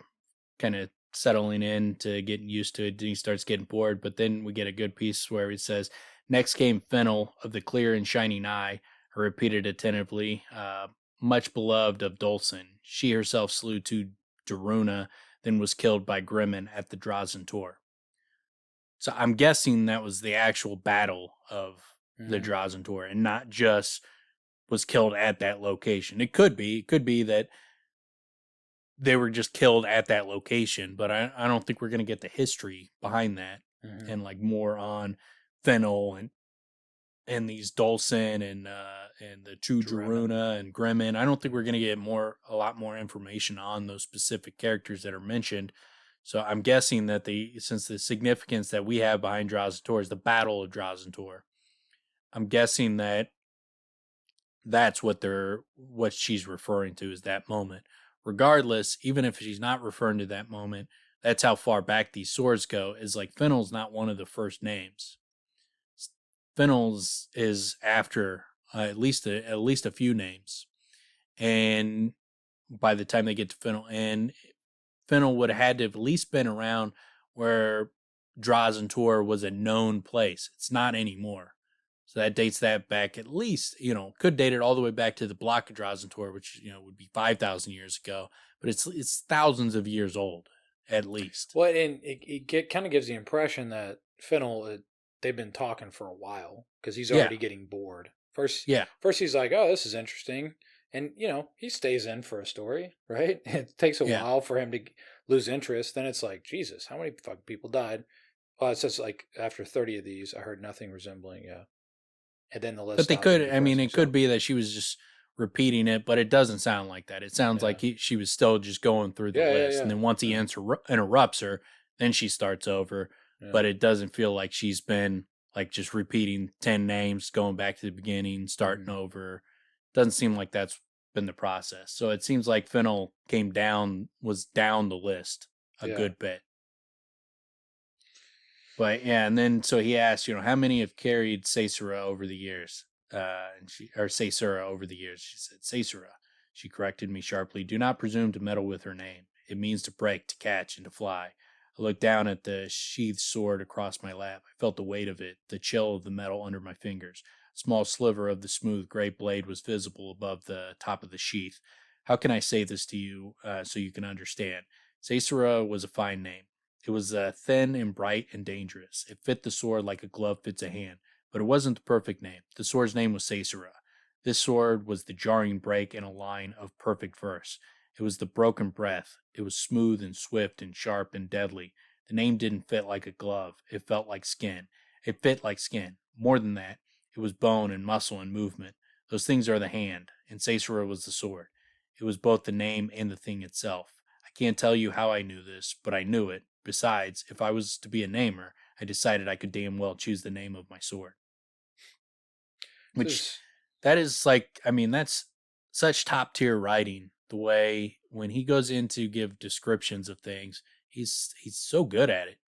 kind of settling in to getting used to it. He starts getting bored, but then we get a good piece where he says, "Next came Fennel of the clear and shining eye," I repeated attentively. Much beloved of Dolson. She herself slew to Daruna, then was killed by Grimmin at the Drazen Tor. So I'm guessing that was the actual battle of the Drazen Tor and not just was killed at that location. It could be that they were just killed at that location, but I don't think we're going to get the history behind that and like more on Fennel and these Dolson and the true Daruna and Grimmin. I don't think we're going to get a lot more information on those specific characters that are mentioned. So I'm guessing that since the significance that we have behind Drazen Tor is the Battle of Drazen Tor, I'm guessing that that's what she's referring to is that moment. Regardless, even if she's not referring to that moment, that's how far back these swords go. Is like Fennel's not one of the first names. Fennel's is after at least a few names, and by the time they get to Fennel, and Fennel would have had to have at least been around where Drazen Tor was a known place. It's not anymore. So that dates that back at least, could date it all the way back to the block of Drazen Tor, which, would be 5,000 years ago. But it's thousands of years old, at least. Well, and it kind of gives the impression that Fennel, they've been talking for a while because he's already getting bored. First he's like, oh, this is interesting. And, he stays in for a story, right? It takes a while for him to lose interest. Then it's like, Jesus, how many fucking people died? Well, it says like after 30 of these, I heard nothing resembling, and then the list. But they could, it could be that she was just repeating it, but it doesn't sound like that. It sounds like she was still just going through the list. And then once he interrupts her, then she starts over. Yeah. But it doesn't feel like she's been like just repeating 10 names, going back to the beginning, starting over. Doesn't seem like that's been the process. So it seems like Fennel was down the list a good bit. But yeah, and then so he asked, how many have carried Caesura over the years? Caesura over the years. She said, Caesura. She corrected me sharply. Do not presume to meddle with her name. It means to break, to catch, and to fly. I looked down at the sheathed sword across my lap. I felt the weight of it, the chill of the metal under my fingers. A small sliver of the smooth gray blade was visible above the top of the sheath. How can I say this to you so you can understand? Caesura was a fine name. It was thin and bright and dangerous. It fit the sword like a glove fits a hand, but it wasn't the perfect name. The sword's name was Caesura. This sword was the jarring break in a line of perfect verse. It was the broken breath. It was smooth and swift and sharp and deadly. The name didn't fit like a glove. It felt like skin. It fit like skin. More than that, it was bone and muscle and movement. Those things are the hand, and Caesura was the sword. It was both the name and the thing itself. I can't tell you how I knew this, but I knew it. Besides, if I was to be a namer, I decided I could damn well choose the name of my sword. Which, that is like, that's such top tier writing. The way when he goes in to give descriptions of things, he's so good at it.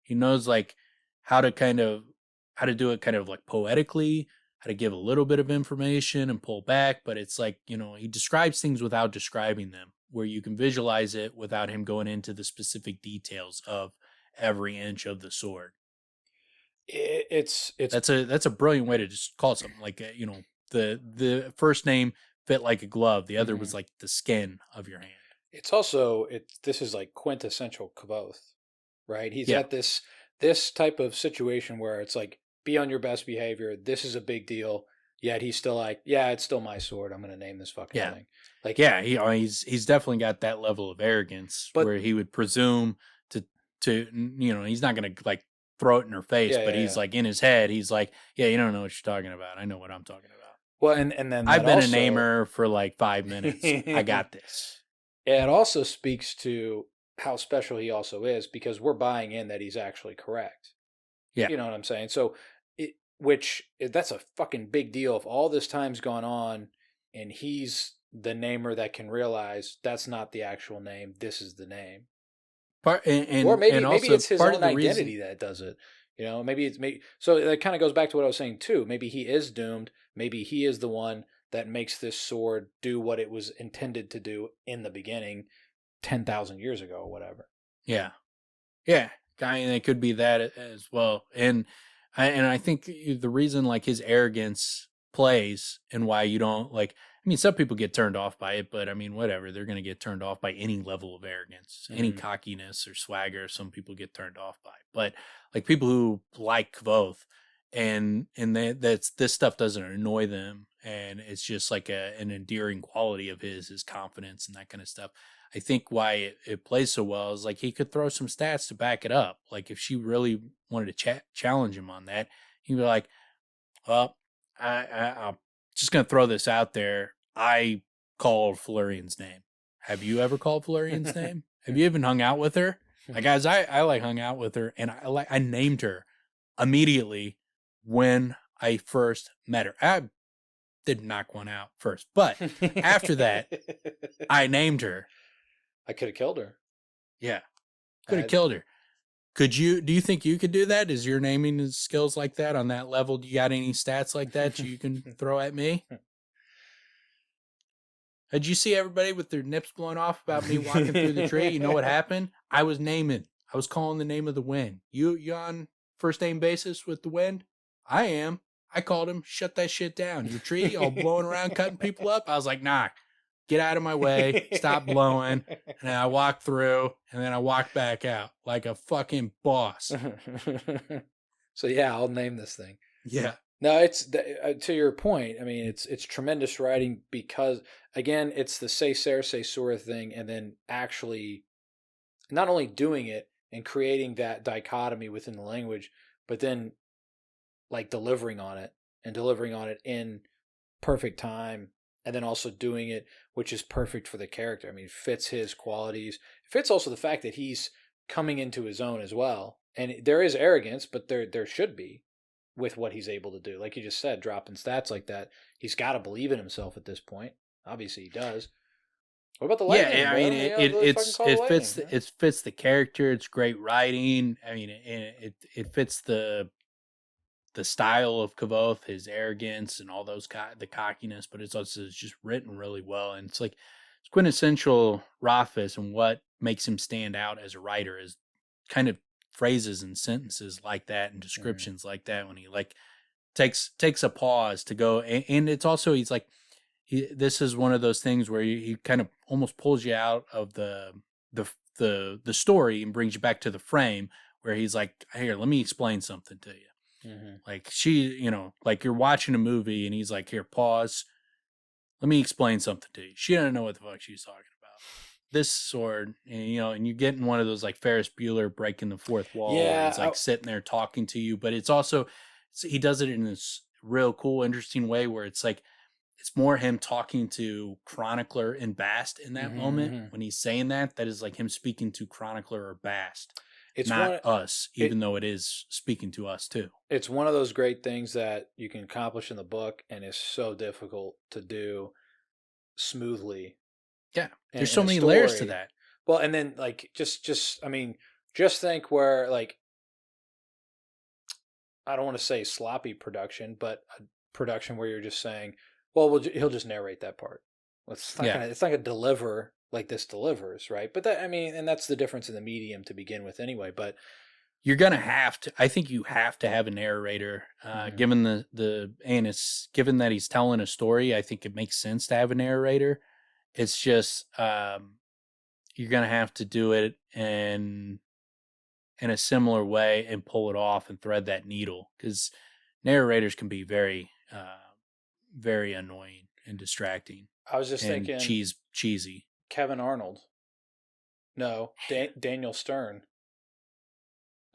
He knows like how to do it kind of like poetically, how to give a little bit of information and pull back, but it's like, he describes things without describing them, where you can visualize it without him going into the specific details of every inch of the sword. That's a brilliant way to just call something like, the first name fit like a glove. The other was like the skin of your hand. It's also, this is like quintessential Kvothe, right? He's at this type of situation where it's like, be on your best behavior. This is a big deal. Yet he's still like, yeah, it's still my sword. I'm going to name this fucking Yeah. thing. Like, Yeah, he's definitely got that level of arrogance but where he would presume to he's not gonna like throw it in her face, yeah, but yeah, he's yeah. like in his head, he's like, yeah, you don't know what you're talking about. I know what I'm talking about. Well, and then I've that been a also, namer for like 5 minutes. I got this. it also speaks to how special he also is because we're buying in that he's actually correct. Yeah. You know what I'm saying? So, that's a fucking big deal. If all this time's gone on, and he's the namer that can realize that's not the actual name, this is the name. Part Or and maybe also it's his part of own the reason. identity that does it. You know, maybe so that kind of goes back to what I was saying too. Maybe he is doomed. Maybe he is the one that makes this sword do what it was intended to do in the beginning, 10,000 years ago or whatever. Yeah. Yeah. Guy, it could be that as well. And I think the reason like his arrogance plays and why you don't like, I mean, some people get turned off by it, but I mean, whatever, they're going to get turned off by any level of arrogance, any cockiness or swagger. Some people get turned off by, but like people who like Kvothe and that's this stuff doesn't annoy them. And it's just like an endearing quality of his confidence and that kind of stuff. I think why it plays so well is like he could throw some stats to back it up. Like if she really wanted to challenge him on that, he'd be like, "Well, I'm just gonna throw this out there. I called Florian's name. Have you ever called Florian's name? Have you even hung out with her? Like, guys, I like hung out with her, and I named her immediately when I first met her. I did knock one out first, but after that, I named her. I could have killed her. Yeah. Could have killed her. Do you think you could do that? Is your naming skills like that on that level? Do you got any stats like that you can throw at me? Did you see everybody with their nips blown off about me walking through the tree? You know what happened? I was calling the name of the wind. You on first name basis with the wind? I am. I called him, shut that shit down. Your tree all blowing around, cutting people up. I was like, nah, get out of my way, stop blowing. And then I walked through, and then I walked back out like a fucking boss. So yeah, I'll name this thing. Yeah. No, it's to your point. I mean, it's tremendous writing because again, it's the say Sarah say Sora thing, and then actually not only doing it and creating that dichotomy within the language, but then like delivering on it in perfect time, and then also doing it, which is perfect for the character. I mean, it fits his qualities. It fits also the fact that he's coming into his own as well. And there is arrogance, but there should be with what he's able to do. Like you just said, dropping stats like that, he's got to believe in himself at this point. Obviously, he does. What about the lightning? Yeah, I mean, Lightning. it fits the character. It's great writing. I mean, it fits the style of Kvothe, his arrogance and all those the cockiness, but it's also just written really well. And it's like it's quintessential Rothfuss, and what makes him stand out as a writer is kind of phrases and sentences like that and descriptions like that when he like takes a pause to go, and it's also he's like this is one of those things where he kind of almost pulls you out of the story and brings you back to the frame where he's like, here, let me explain something to you. Like like you're watching a movie and he's like, here, pause. Let me explain something to you. She doesn't know what the fuck she's talking about. This sword, and you're getting one of those like Ferris Bueller breaking the fourth wall. Yeah, he's like sitting there talking to you, but it's also he does it in this real cool, interesting way where it's like it's more him talking to Chronicler and Bast in that moment when he's saying that is like him speaking to Chronicler or Bast. It's not us, even though it is speaking to us too. It's one of those great things that you can accomplish in the book and is so difficult to do smoothly. Yeah. There's so many layers to that. Well, and then like just think where like I don't want to say sloppy production, but a production where you're just saying, well, he'll just narrate that part. It's not gonna deliver like this delivers, right? But and that's the difference in the medium to begin with anyway. But you're gonna have to. I think you have to have a narrator, given given that he's telling a story. I think it makes sense to have a narrator. It's just you're gonna have to do it in a similar way and pull it off and thread that needle because narrators can be very very annoying and distracting. I was just and thinking cheesy. Kevin Arnold. No, Daniel Stern.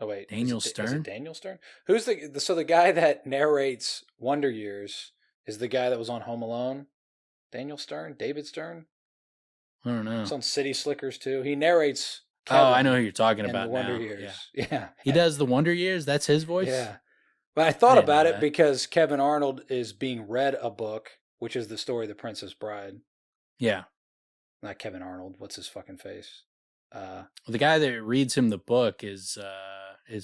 Oh wait, Daniel is it Stern? Daniel Stern? Who's the guy that narrates Wonder Years is the guy that was on Home Alone? Daniel Stern? David Stern? I don't know. He's on City Slickers too. He narrates Oh, I Kevin know who you're talking in the about Wonder now. Years. Yeah. He does the Wonder Years? That's his voice? Yeah. But I thought didn't about know it that. because Kevin Arnold is being read a book, which is the story of The Princess Bride. Yeah. Not Kevin Arnold. What's his fucking face? The guy that reads him the book is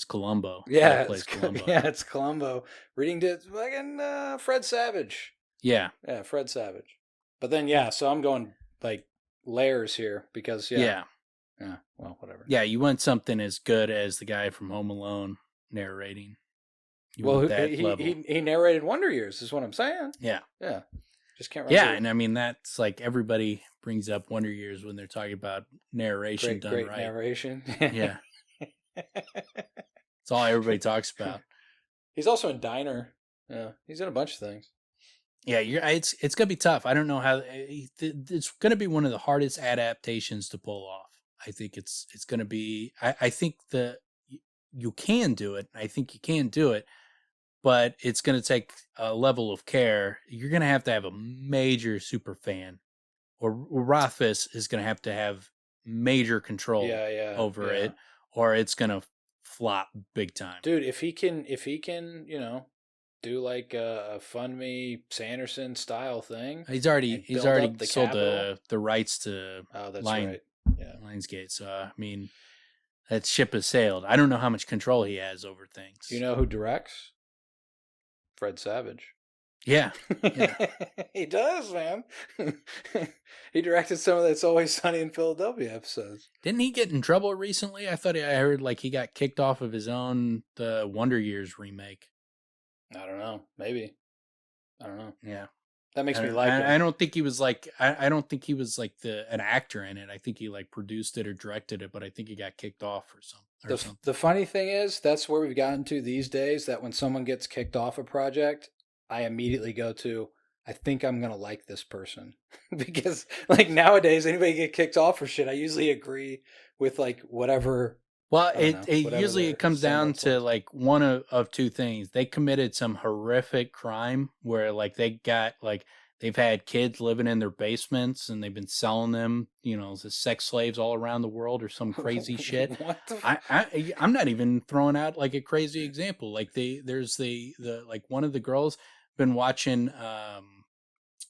Columbo. Yeah, Plays Columbo. Yeah, it's Columbo reading to fucking Fred Savage. Yeah. Yeah, Fred Savage. But then so I'm going like layers here because Yeah. Well, whatever. Yeah, you want something as good as the guy from Home Alone narrating. You Well, want that level. he narrated Wonder Years, is what I'm saying. Yeah. Yeah. Just can't remember. Yeah, and I mean that's like everybody brings up Wonder Years when they're talking about narration done great right. narration. Yeah. It's all everybody talks about. He's also in Diner. Yeah, he's in a bunch of things. Yeah, it's gonna be tough. I don't know how it's gonna be one of the hardest adaptations to pull off. I think it's gonna be. I think you can do it. I think you can do it, but it's gonna take a level of care. You're gonna have to have a major super fan, or Rothfuss is gonna have major control over it, or it's gonna flop big time. Dude, if he can, do like a Fund Me Sanderson style thing. He's already sold the rights to that's right. Yeah. Lionsgate. So I mean, that ship has sailed. I don't know how much control he has over things. You know who directs? Fred Savage. Yeah. He does, man. He directed some of It's Always Sunny in Philadelphia episodes. Didn't he get in trouble recently? I heard like he got kicked off of his own the Wonder Years remake. I don't know. Maybe. I don't know. Yeah. That makes me like it. I don't think he was like I don't think he was like an actor in it. I think he like produced it or directed it, but I think he got kicked off or something. The funny thing is, that's where we've gotten to these days, that when someone gets kicked off a project, I immediately go to, I think I'm going to like this person. Because like nowadays, anybody get kicked off for shit, I usually agree with like whatever. Well, it comes down to like one of two things. They committed some horrific crime where like they've had kids living in their basements and they've been selling them, as sex slaves all around the world or some crazy shit. What the I'm not even throwing out like a crazy example. Like there's the like one of the girls been watching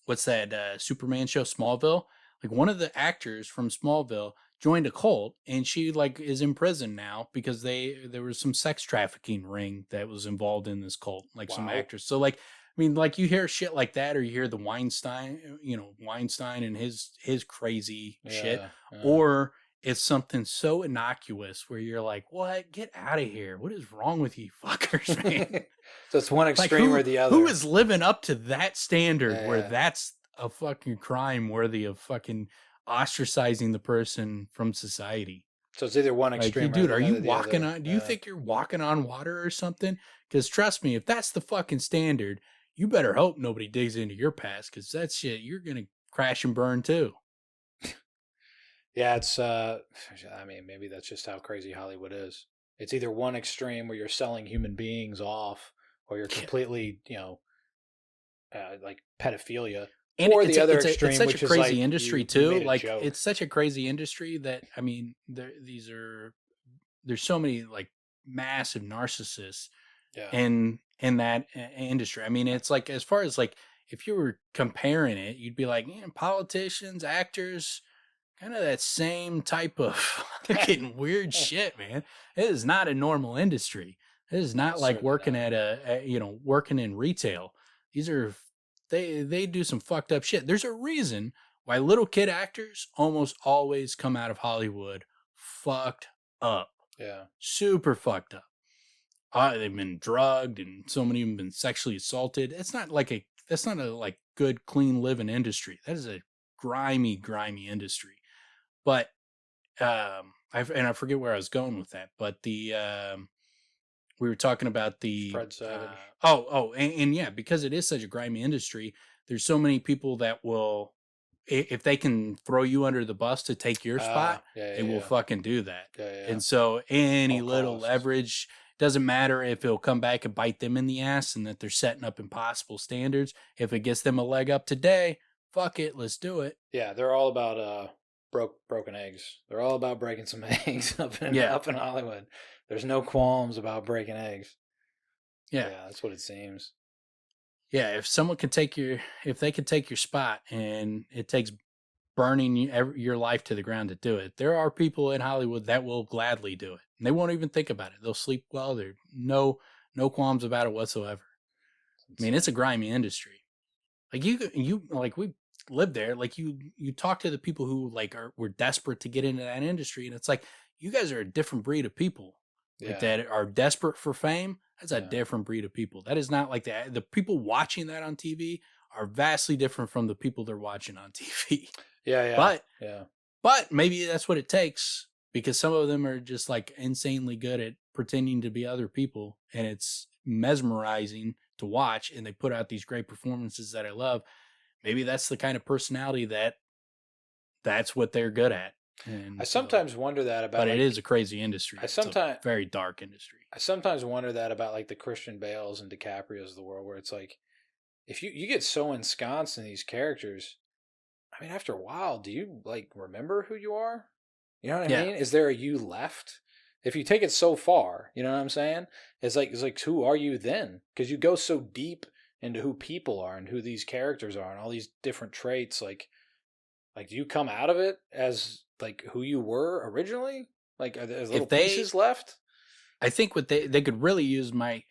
what's that Superman show Smallville? Like one of the actors from Smallville joined a cult and she like is in prison now because there was some sex trafficking ring that was involved in this cult, like some actors. So like, I mean, like you hear shit like that, or you hear the Weinstein and his crazy shit, or it's something so innocuous where you're like, what? Get out of here. What is wrong with you fuckers, man? So it's one extreme or the other. Who is living up to that standard where that's a fucking crime worthy of fucking ostracizing the person from society? So it's either one extreme. Dude, are you walking on? Do you think you're walking on water or something? Because trust me, if that's the fucking standard, you better hope nobody digs into your past, because that shit you're gonna crash and burn too. Yeah, it's. I mean, maybe that's just how crazy Hollywood is. It's either one extreme where you're selling human beings off, or you're completely, like pedophilia. And or the other extreme, it's such which a crazy is like industry too. Like joke. It's such a crazy industry that I mean, there's so many like massive narcissists in that industry. I mean, it's like as far as like if you were comparing it, you'd be like politicians, actors, kind of that same type of fucking weird shit, man. It is not a normal industry. It is not like working at working in retail. These are. They do some fucked up shit. There's a reason why little kid actors almost always come out of Hollywood fucked up. Yeah. Super fucked up. They've been drugged and so many of them have been sexually assaulted. That's not a good, clean living industry. That is a grimy industry. But I forget where I was going with that, but we were talking about the Fred Savage. And yeah, because it is such a grimy industry, there's so many people that will, if they can throw you under the bus to take your spot, they will fucking do that. And so any little leverage, doesn't matter if it'll come back and bite them in the ass and that they're setting up impossible standards. If it gets them a leg up today, fuck it, let's do it. Yeah, they're all about broken eggs. They're all about breaking some eggs up in Hollywood. There's no qualms about breaking eggs. Yeah, that's what it seems. Yeah, if someone can if they could take your spot, and it takes burning your life to the ground to do it, there are people in Hollywood that will gladly do it. And they won't even think about it. They'll sleep well. There's no qualms about it whatsoever. I mean, it's a grimy industry. Like you like we lived there. Like you talk to the people who like were desperate to get into that industry, and it's like you guys are a different breed of people. Like that are desperate for fame. That's a different breed of people. That is not like the people watching that on TV are vastly different from the people they're watching on TV. But maybe that's what it takes, because some of them are just like insanely good at pretending to be other people, and it's mesmerizing to watch, and they put out these great performances that I love. Maybe that's the kind of personality that's what they're good at. And I sometimes wonder that about, but it is a crazy industry. It's a very dark industry. I sometimes wonder that about like the Christian Bales and DiCaprios of the world, where it's like, if you get so ensconced in these characters, I mean, after a while, do you like remember who you are? You know what I mean? Is there a you left? If you take it so far, you know what I'm saying? It's like who are you then? Because you go so deep into who people are and who these characters are and all these different traits. Like do you come out of it as like who you were originally? Like, are there little pieces left? I think what they could really use my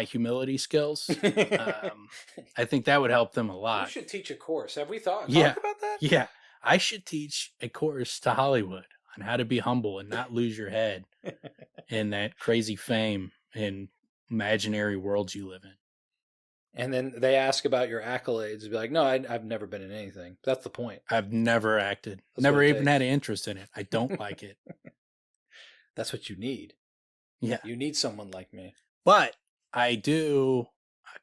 humility skills. I think that would help them a lot. You should teach a course. Have we talked about that? Yeah, I should teach a course to Hollywood on how to be humble and not lose your head in that crazy fame and imaginary worlds you live in. And then they ask about your accolades. Be like, no, I've never been in anything. That's the point. I've never acted. Never even had an interest in it. I don't like it. That's what you need. Yeah. You need someone like me. But I do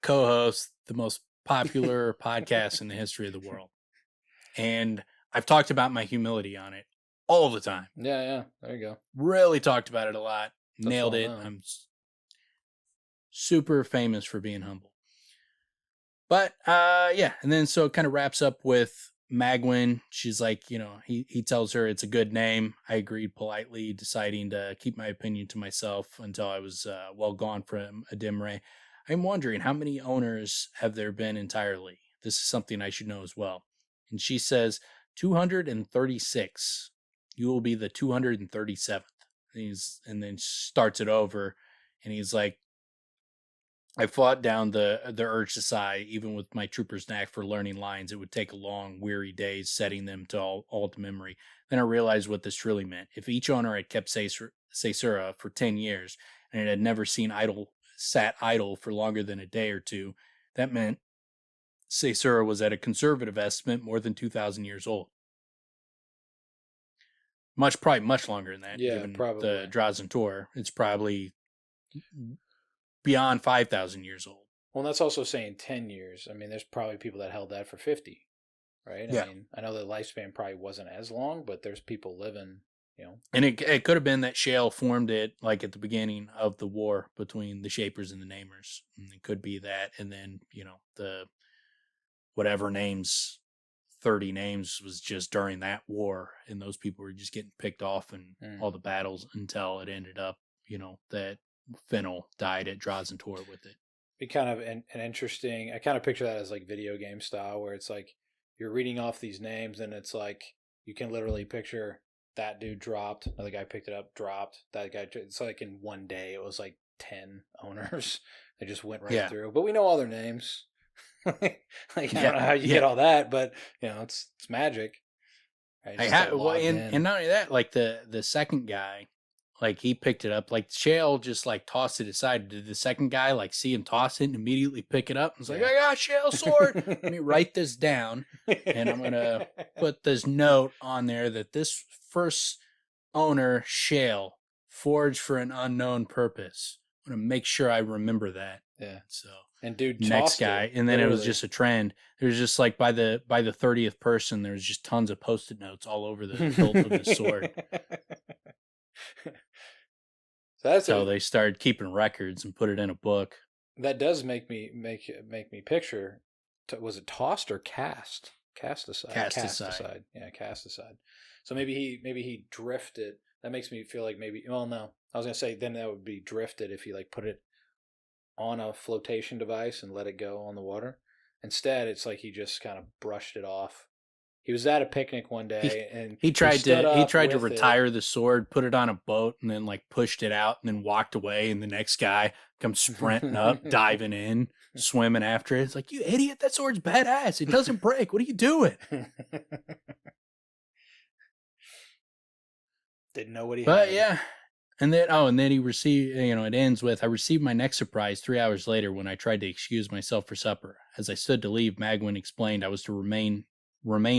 co-host the most popular podcast in the history of the world. And I've talked about my humility on it all the time. Yeah. There you go. Really talked about it a lot. Nailed it. I'm super famous for being humble. But, and then so it kind of wraps up with Magwyn. She's like, he tells her it's a good name. I agreed politely, deciding to keep my opinion to myself until I was well gone from a dim ray. I'm wondering, how many owners have there been entirely? This is something I should know as well. And she says, 236. You will be the 237th. And then starts it over, and he's like, I fought down the urge to sigh. Even with my trooper's knack for learning lines, it would take long, weary days setting them to all to memory. Then I realized what this truly meant. If each owner had kept Caesura for 10 years, and it had never sat idle for longer than a day or two, that meant Caesura was, at a conservative estimate, more than 2,000 years old. Probably much longer than that. Yeah, given probably. The Drazen Tour, it's probably beyond 5,000 years old. Well, that's also saying 10 years. I mean, there's probably people that held that for 50, right? Yeah. I mean, I know the lifespan probably wasn't as long, but there's people living, And it could have been that Shale formed it like at the beginning of the war between the Shapers and the Namers. And it could be that. And then, the whatever names, 30 names, was just during that war. And those people were just getting picked off in all the battles until it ended up, that Fennel died at Drazen Tour with it. Be kind of an interesting, I kind of picture that as like video game style, where it's like you're reading off these names and it's like you can literally picture that dude dropped, another guy picked it up, dropped, that guy. It's like in one day it was like 10 owners. They just went right through, but we know all their names. I don't know how you get all that, but it's magic. Right? And not only that, like the second guy, like he picked it up, like Shale just like tossed it aside. Did the second guy like see him toss it and immediately pick it up? And was like, I got Shale's sword. Let me write this down, and I'm gonna put this note on there that this first owner, Shale, forged for an unknown purpose. I'm gonna make sure I remember that. Yeah. So And dude, next guy, and then it was just a trend. There was just like by the 30th person, there was just tons of Post-it notes all over the hilt of his sword. So they started keeping records and put it in a book. That does make me picture. Was it tossed or cast? Cast aside. Cast aside. Yeah, cast aside. So maybe he drifted. That makes me feel like maybe. Well, no, I was gonna say then that would be drifted if he like put it on a flotation device and let it go on the water. Instead, it's like he just kind of brushed it off. He was at a picnic one day and he tried to retire the sword, put it on a boat, and then like pushed it out and then walked away. And the next guy comes sprinting up, diving in, swimming after it. It's like, you idiot! That sword's badass. It doesn't break. What are you doing? Didn't know what he had. But yeah. And then he received, it ends with, I received my next surprise 3 hours later when I tried to excuse myself for supper. As I stood to leave, Magwyn explained I was to remain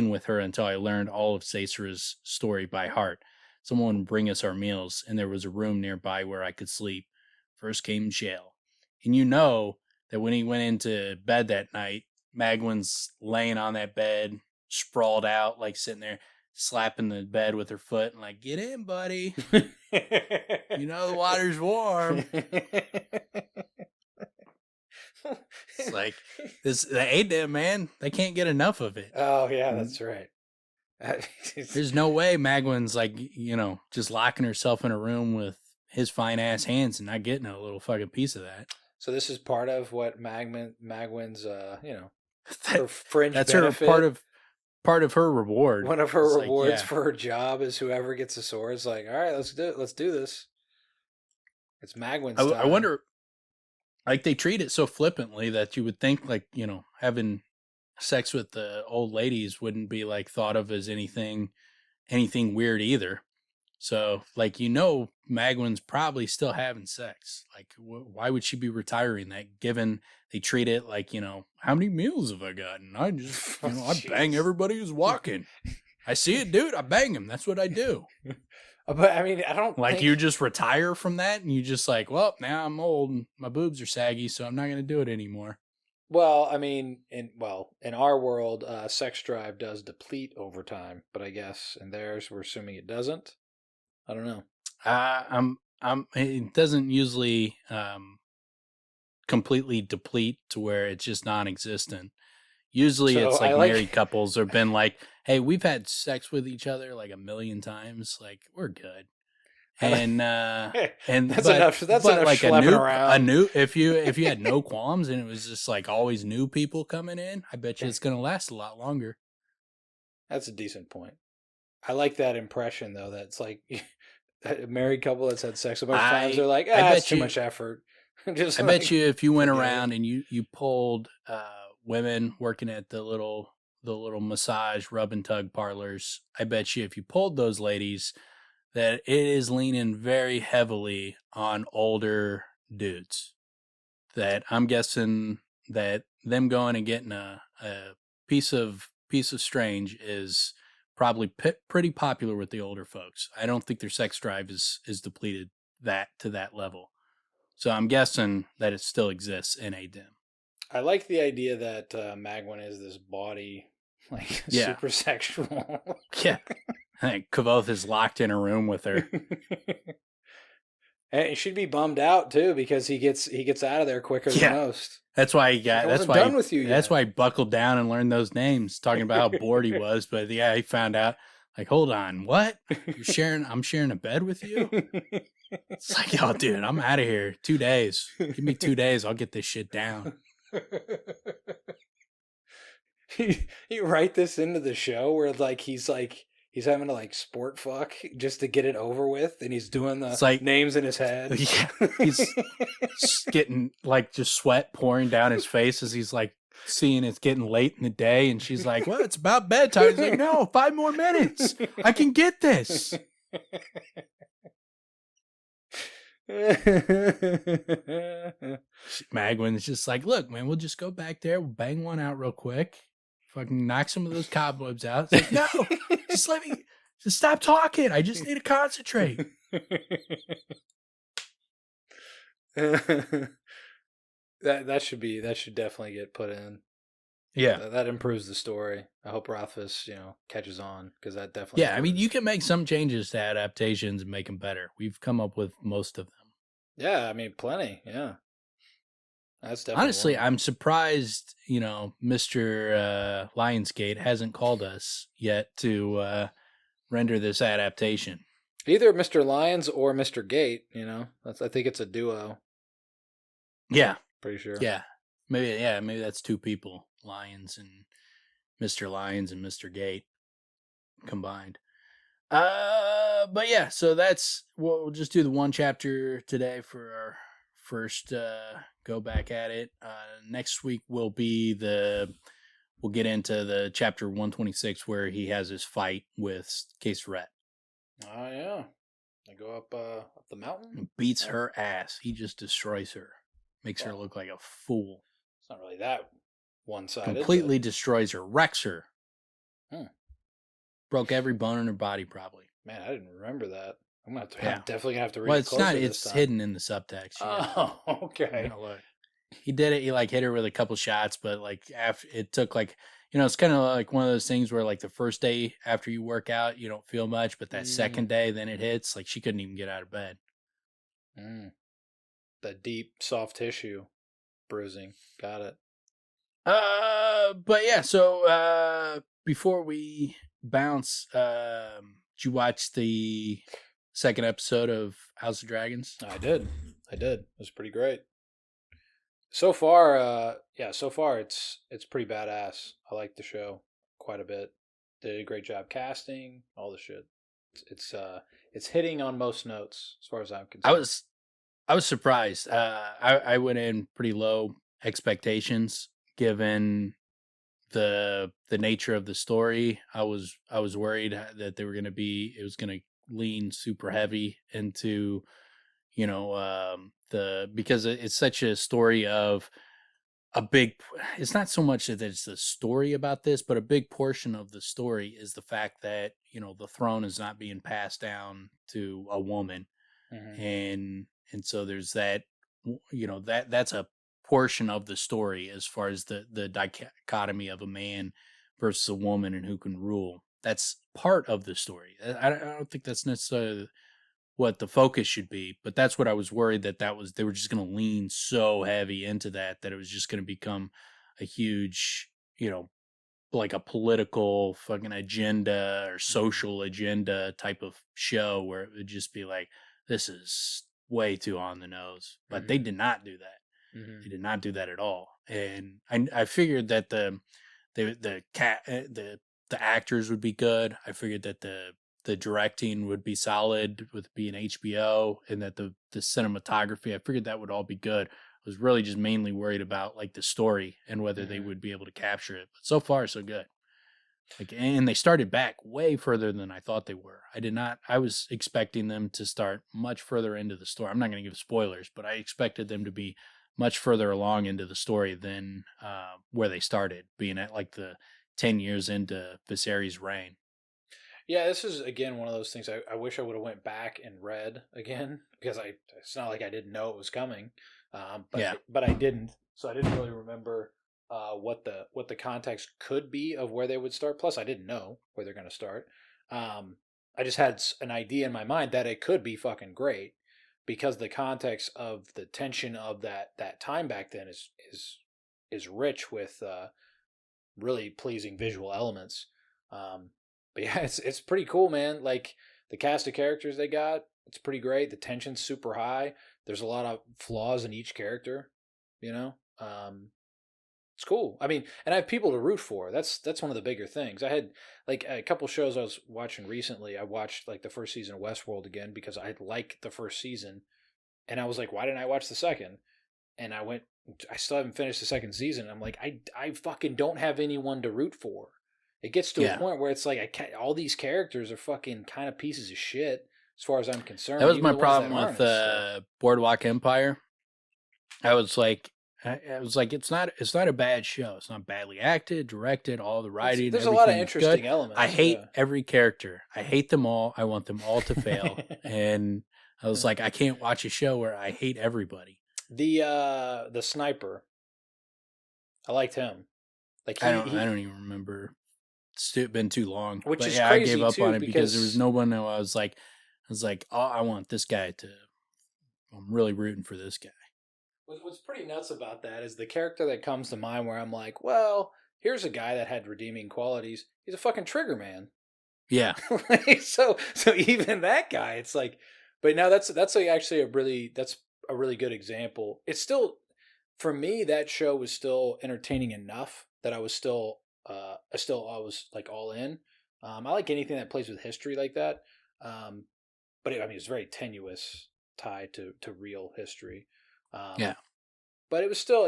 with her until I learned all of Caesar's story by heart. Someone would bring us our meals, and there was a room nearby where I could sleep. First came jail. And you know that when he went into bed that night, Magwyn's laying on that bed, sprawled out, like sitting there, slapping the bed with her foot and like, get in, buddy. You know the water's warm. It's like the Adam, man, they can't get enough of it. Oh yeah, that's right. There's no way Magwyn's like, just locking herself in a room with his fine ass hands and not getting a little fucking piece of that. So this is part of what Magwyn's her fringe that's benefit. Her part of her reward. One of her rewards for her job is whoever gets a sword is like, all right, let's do this. It's Magwyn's time. I wonder, like, they treat it so flippantly that you would think, like, having sex with the old ladies wouldn't be like thought of as anything weird either. So, like, Magwyn's probably still having sex. Like, why would she be retiring that, given they treat it like, how many meals have I gotten? I just, I bang everybody who's walking. I see it, dude. I bang him. That's what I do. But, I mean, I don't like, you just retire from that and you just like, well, now I'm old and my boobs are saggy, so I'm not going to do it anymore. Well, I mean, in our world, sex drive does deplete over time, but I guess in theirs, we're assuming it doesn't. I don't know. It doesn't usually completely deplete to where it's just non-existent. Usually it's like married couples have been like, hey, we've had sex with each other like 1 million times. Like, we're good. And that's enough. That's enough like a new if you had no qualms and it was just like always new people coming in, I bet you it's going to last a lot longer. That's a decent point. I like that impression though. That's like a married couple that's had sex a bunch of times. They're like, that's too much effort. I bet you if you went around and you pulled women working at the little massage rub and tug parlors, I bet you if you pulled those ladies, that it is leaning very heavily on older dudes. That I'm guessing that them going and getting a piece of strange is probably pretty popular with the older folks. I don't think their sex drive is depleted to that level. So I'm guessing that it still exists in Adam. I like the idea that Magwyn is this body, like super sexual. Yeah. I think Kvothe is locked in a room with her. And she'd be bummed out too because he gets out of there quicker than most. That's why he got. That's why he buckled down and learned those names, talking about how bored he was. But yeah, he found out. Like, hold on, what? I'm sharing a bed with you? It's like, oh, dude, I'm out of here. 2 days. Give me 2 days. I'll get this shit down. You write this into the show where he's having to like sport fuck just to get it over with, and he's doing the names in his head. Yeah, he's getting like just sweat pouring down his face as he's like seeing it's getting late in the day, and she's like, "Well, it's about bedtime." He's like, "No, 5 more minutes. I can get this." Magwyn's just like, "Look, man, we'll just go back there. We'll bang one out real quick. Fucking knock some of those cobwebs out." It's like, no, just stop talking. I just need to concentrate. That should definitely get put in. Yeah. That improves the story. I hope Rothfuss, catches on, because that definitely Yeah, I mean, you improves. can make some changes to adaptations and make them better. We've come up with most of them. Yeah, I mean, plenty. Yeah, that's definitely one Honestly, of them. I'm surprised, Mr. Lionsgate hasn't called us yet to render this adaptation. Either Mr. Lyons or Mr. Gate. I think it's a duo. Yeah, Pretty sure. yeah. Maybe that's two people, Lions and Mr. Lions and Mr. Gate combined. But yeah, so we'll just do the one chapter today for our first go back at it. Next week we'll get into the chapter 126 where he has his fight with Ret. Oh yeah, they go up the mountain. Beats her ass. He just destroys her, makes her look like a fool. It's not really that one-sided. Completely destroys her, wrecks her. Hmm. Broke every bone in her body, probably. Man, I didn't remember that. I'm definitely gonna have to read. Well, it closer it's this time. hidden in the subtext. Oh, okay. Look. He did it. He hit her with a couple shots, but after it took it's kind of like one of those things where the first day after you work out, you don't feel much, but that second day, then it hits. She couldn't even get out of bed. The deep soft tissue bruising. Got it. But yeah. So before we bounce, did you watch the second episode of House of Dragons? I did. It was pretty great. So far, it's pretty badass. I like the show quite a bit. They did a great job casting, all the shit. It's hitting on most notes as far as I'm concerned. I was surprised. I went in pretty low expectations given the nature of the story. I was worried that it was going to lean super heavy into because it's such a story of it's not so much that it's the story about this, but a big portion of the story is the fact that the throne is not being passed down to a woman. And so there's that that's a portion of the story as far as the dichotomy of a man versus a woman and who can rule. That's part of the story. I don't think that's necessarily what the focus should be, but that's what I was worried they were just going to lean so heavy into that it was just going to become a huge, like a political fucking agenda or social agenda type of show where it would just be like, this is way too on the nose. But they did not do that. They did not do that at all. And I figured that the actors would be good. I figured that the directing would be solid with being HBO, and that the cinematography, I figured that would all be good. I was really just mainly worried about the story and whether they would be able to capture it. But so far, so good. And they started back way further than I thought they were. I was expecting them to start much further into the story. I'm not going to give spoilers, but I expected them to be much further along into the story than where they started, being at the 10 years into Viserys' reign. Yeah, this is again one of those things I wish I would have went back and read again, because it's not like I didn't know it was coming, but I didn't, so I didn't really remember what the context could be of where they would start. Plus, I didn't know where they're going to start. I just had an idea in my mind that it could be fucking great, because the context of the tension of that time back then is rich with really pleasing visual elements. But yeah, it's pretty cool, man. The cast of characters they got, it's pretty great. The tension's super high. There's a lot of flaws in each character, it's cool. I mean, and I have people to root for. That's one of the bigger things. I had a couple shows I was watching recently. I watched the first season of Westworld again because I liked the first season, and I was like, why didn't I watch the second? And I still haven't finished the second season. I'm like, I fucking don't have anyone to root for. It gets to a point where it's like all these characters are fucking kind of pieces of shit as far as I'm concerned. That was my problem with Boardwalk Empire. I was like, it's not a bad show. It's not badly acted, directed, all the writing. There's a lot of interesting elements. I hate every character. I hate them all. I want them all to fail. And I was like, I can't watch a show where I hate everybody. The sniper, I liked him. Like I he don't even remember. It's been too long. which But is yeah, I gave crazy up on too it because there was because no one who I was like, oh, I want this guy to. I'm really rooting for this guy. what's pretty nuts about that is the character that comes to mind where I'm like, well, here's a guy that had redeeming qualities. He's a fucking trigger man. Yeah, So even that guy, it's like, but now that's like actually that's a really good example. It's still for me that show was still entertaining enough that I was still I was like all in. I like anything that plays with history like that. But I mean it's very tenuous tied to real history. yeah. But it was still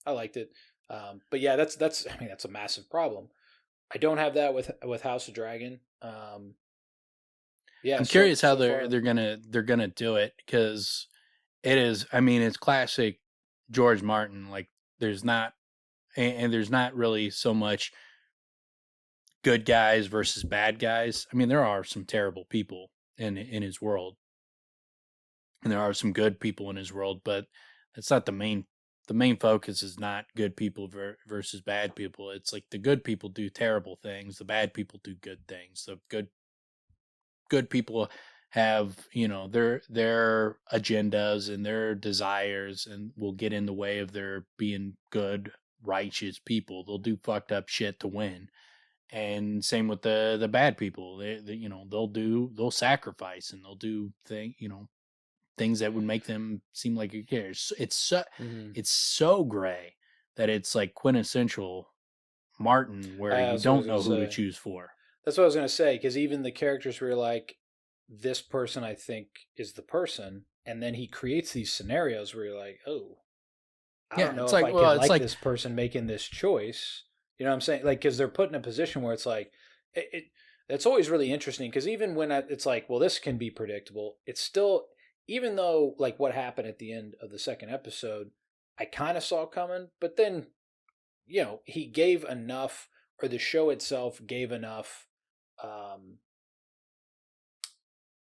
I liked it. But yeah, that's I mean that's a massive problem. I don't have that with House of Dragon. Yeah, I'm curious how so far, they're gonna do it because it is. I mean, it's classic George Martin. Like there's not and there's not really so much good guys versus bad guys. I mean, there are some terrible people in his world, and there are some good people in his world, but that's not the main. The main focus is not good people versus bad people. It's like the good people do terrible things, the bad people do good things. The good people have their agendas and their desires and will get in the way of their being good righteous people. They'll do fucked up shit to win. And same with the bad people. They'll sacrifice and they'll do things that would make them seem like a care. It's so gray that it's like quintessential Martin, where you that's what I was don't gonna know who to say. choose for. That's what I was gonna say because even the characters were like, this person I think is the person, and then he creates these scenarios where you're like, oh, I Yeah, don't know it's if like I could it's like like this person making this choice. You know what I'm saying? Like, because they're put in a position where it's like, it it's always really interesting because even when it's like, well, this can be predictable, it's still, even though like what happened at the end of the second episode, I kind of saw coming, but then, he gave enough, or the show itself um,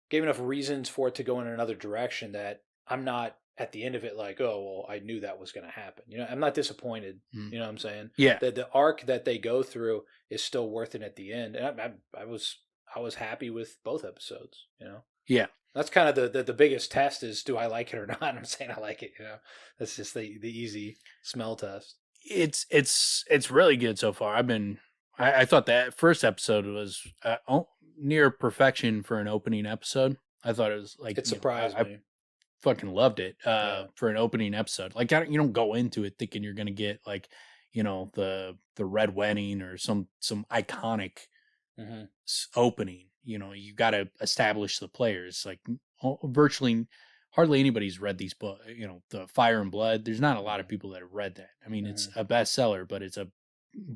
gave enough reasons for it to go in another direction that I'm not at the end of it like, oh, well, I knew that was going to happen. I'm not disappointed. mm, You know what I'm saying? yeah. The arc that they go through is still worth it at the end, and I was happy with both episodes. Yeah, That's kind of the biggest test is do I like it or not? I'm saying I like it. That's just the easy smell test. it's really good so far. I thought that first episode was near perfection for an opening episode. I thought it was like It surprised I me. fucking loved it Yeah. for an opening episode. Like you don't go into it thinking you're gonna get like the red wedding or some iconic Hmm. opening. You got to establish the players. Like virtually hardly anybody's read these books. The Fire and Blood. There's not a lot of people that have read that. I mean, it's Hmm. a bestseller, but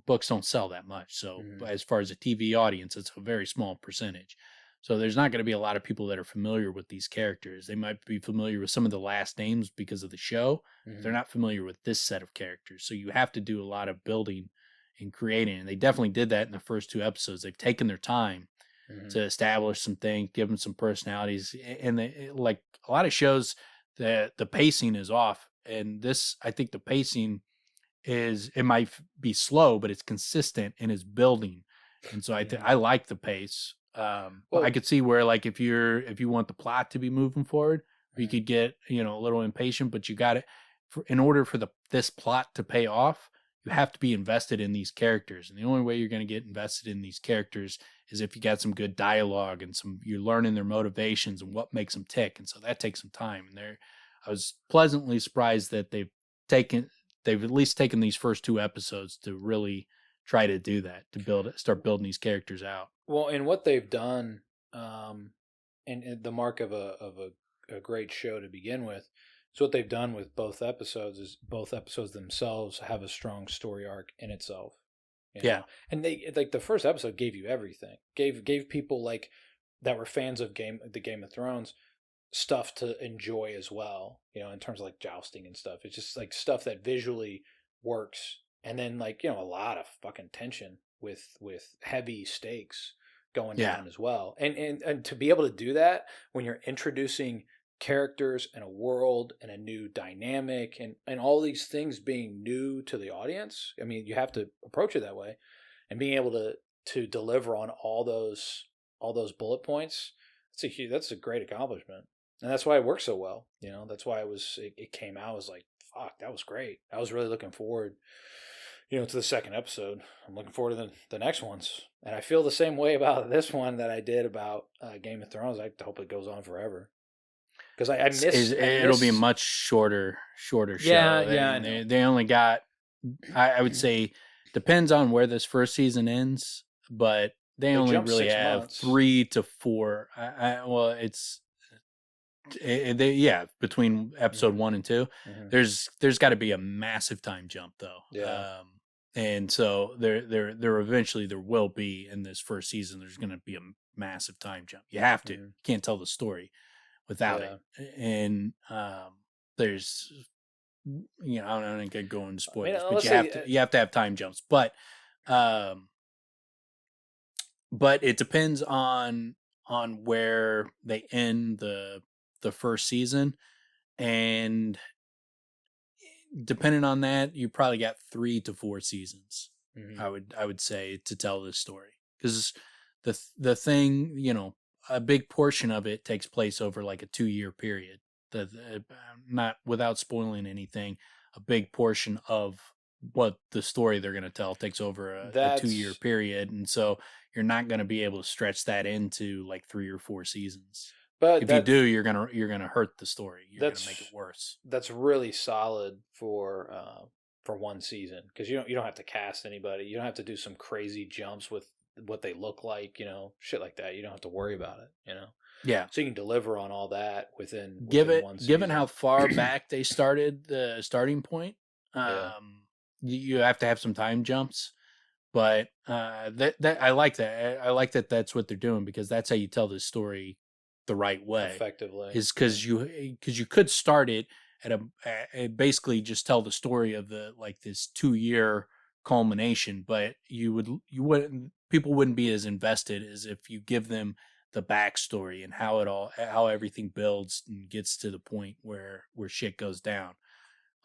books don't sell that much. So Hmm. as far as a TV audience, it's a very small percentage. So there's not going to be a lot of people that are familiar with these characters. They might be familiar with some of the last names because of the show. But they're Hmm. not familiar with this set of characters. So you have to do a lot of building and creating. And they definitely did that in the first two episodes. They've taken their time Hmm. to establish some things, give them some personalities, and like a lot of shows, the pacing is off. And this, I think, the pacing it might be slow, but it's consistent and is building. And so Hmm. I like the pace. But I Well. could see where like if you want the plot to be moving forward, you Mhm. could get a little impatient, but you got it in order for this plot to pay off. You have to be invested in these characters, and the only way you're going to get invested in these characters is if you got some good dialogue and you're learning their motivations and what makes them tick. And so that takes some time. And I was pleasantly surprised that taken they've at least taken these first two episodes to really try to do that, to start building these characters out. Well, and what they've done, um, and the mark of a great show to begin with, is what they've done with both episodes is both episodes themselves have a strong story arc in itself. Yeah. And they like the first episode gave you everything. Gave people like that were fans of the Game of Thrones stuff to enjoy as well, in terms of like jousting and stuff. It's just like stuff that visually works. And then like, a lot of fucking tension with heavy stakes going Yeah. down as well. And to be able to do that when you're introducing characters and a world and a new dynamic and all these things being new to the audience. I mean, you have to approach it that way, and being able to deliver on all those bullet points. That's a great accomplishment, and that's why it works so well. You know, that's why it came out. I was like, fuck, that was great. I was really looking forward, to the second episode. I'm looking forward to the next ones, and I feel the same way about this one that I did about Game of Thrones. I hope it goes on forever because it'll be a much shorter show. Yeah. They only got, I would say, depends on where this first season ends, but they only really have months. 3 to 4. Between episode 1 and 2, there's got to be a massive time jump though. Yeah. And so there eventually there will be in this first season. There's going to be a massive time jump. You have to. You can't tell the story without it. And there's, I don't think I go into spoilers, but you have to have time jumps. But it depends on where they end the first season, and depending on that, you probably got 3 to 4 seasons. I would say, to tell this story, because the thing, a big portion of it takes place over like a 2-year period. Not without spoiling anything, a big portion of what the story they're going to tell takes over a 2-year period, and so you're not going to be able to stretch that into like 3 or 4 seasons. But if you do, you're gonna hurt the story. You're gonna make it worse. That's really solid for one season, because you don't have to cast anybody. You don't have to do some crazy jumps with what they look like, shit like that. You don't have to worry about it, Yeah. So you can deliver on all that within one season. Given how far back they started the starting point, you have to have some time jumps. But that I like that. I like that that's what they're doing, because that's how you tell this story the right way, effectively, is because you could start it at basically just tell the story of this 2-year culmination, but people wouldn't be as invested as if you give them the backstory and how everything builds and gets to the point where shit goes down.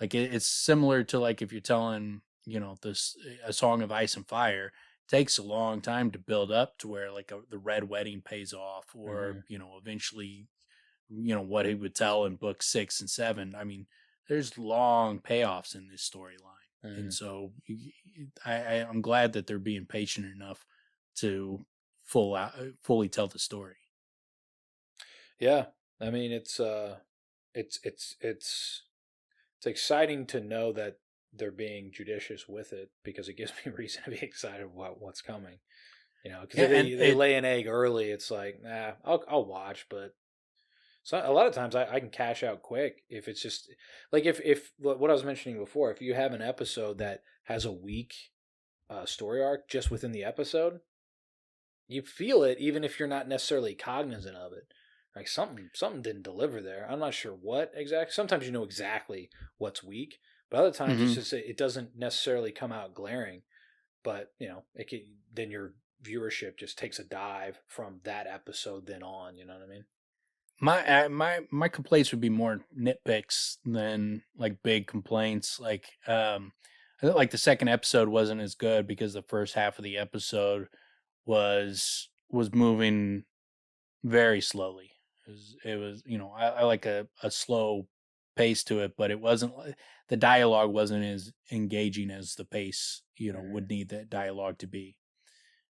Like it's similar to like if you're telling a Song of Ice and Fire. Takes a long time to build up to where like the Red Wedding pays off, or eventually what he would tell in book 6 and 7. I mean, there's long payoffs in this storyline, and so I'm glad that they're being patient enough to fully tell the story. Yeah, I mean it's exciting to know that they're being judicious with it, because it gives me reason to be excited about what's coming. Because if they lay an egg early, it's like, nah, I'll watch, but a lot of times I can cash out quick if it's just like if what I was mentioning before, if you have an episode that has a weak story arc just within the episode, you feel it even if you're not necessarily cognizant of it. Like something didn't deliver there. I'm not sure what exactly. Sometimes you know exactly what's weak. But other times it's just it doesn't necessarily come out glaring, but then your viewership just takes a dive from that episode then on. You know what I mean? My complaints would be more nitpicks than like big complaints. Like I think like the second episode wasn't as good because the first half of the episode was moving very slowly. It was I like a slow pace to it, but it wasn't, the dialogue wasn't as engaging as the pace would need that dialogue to be.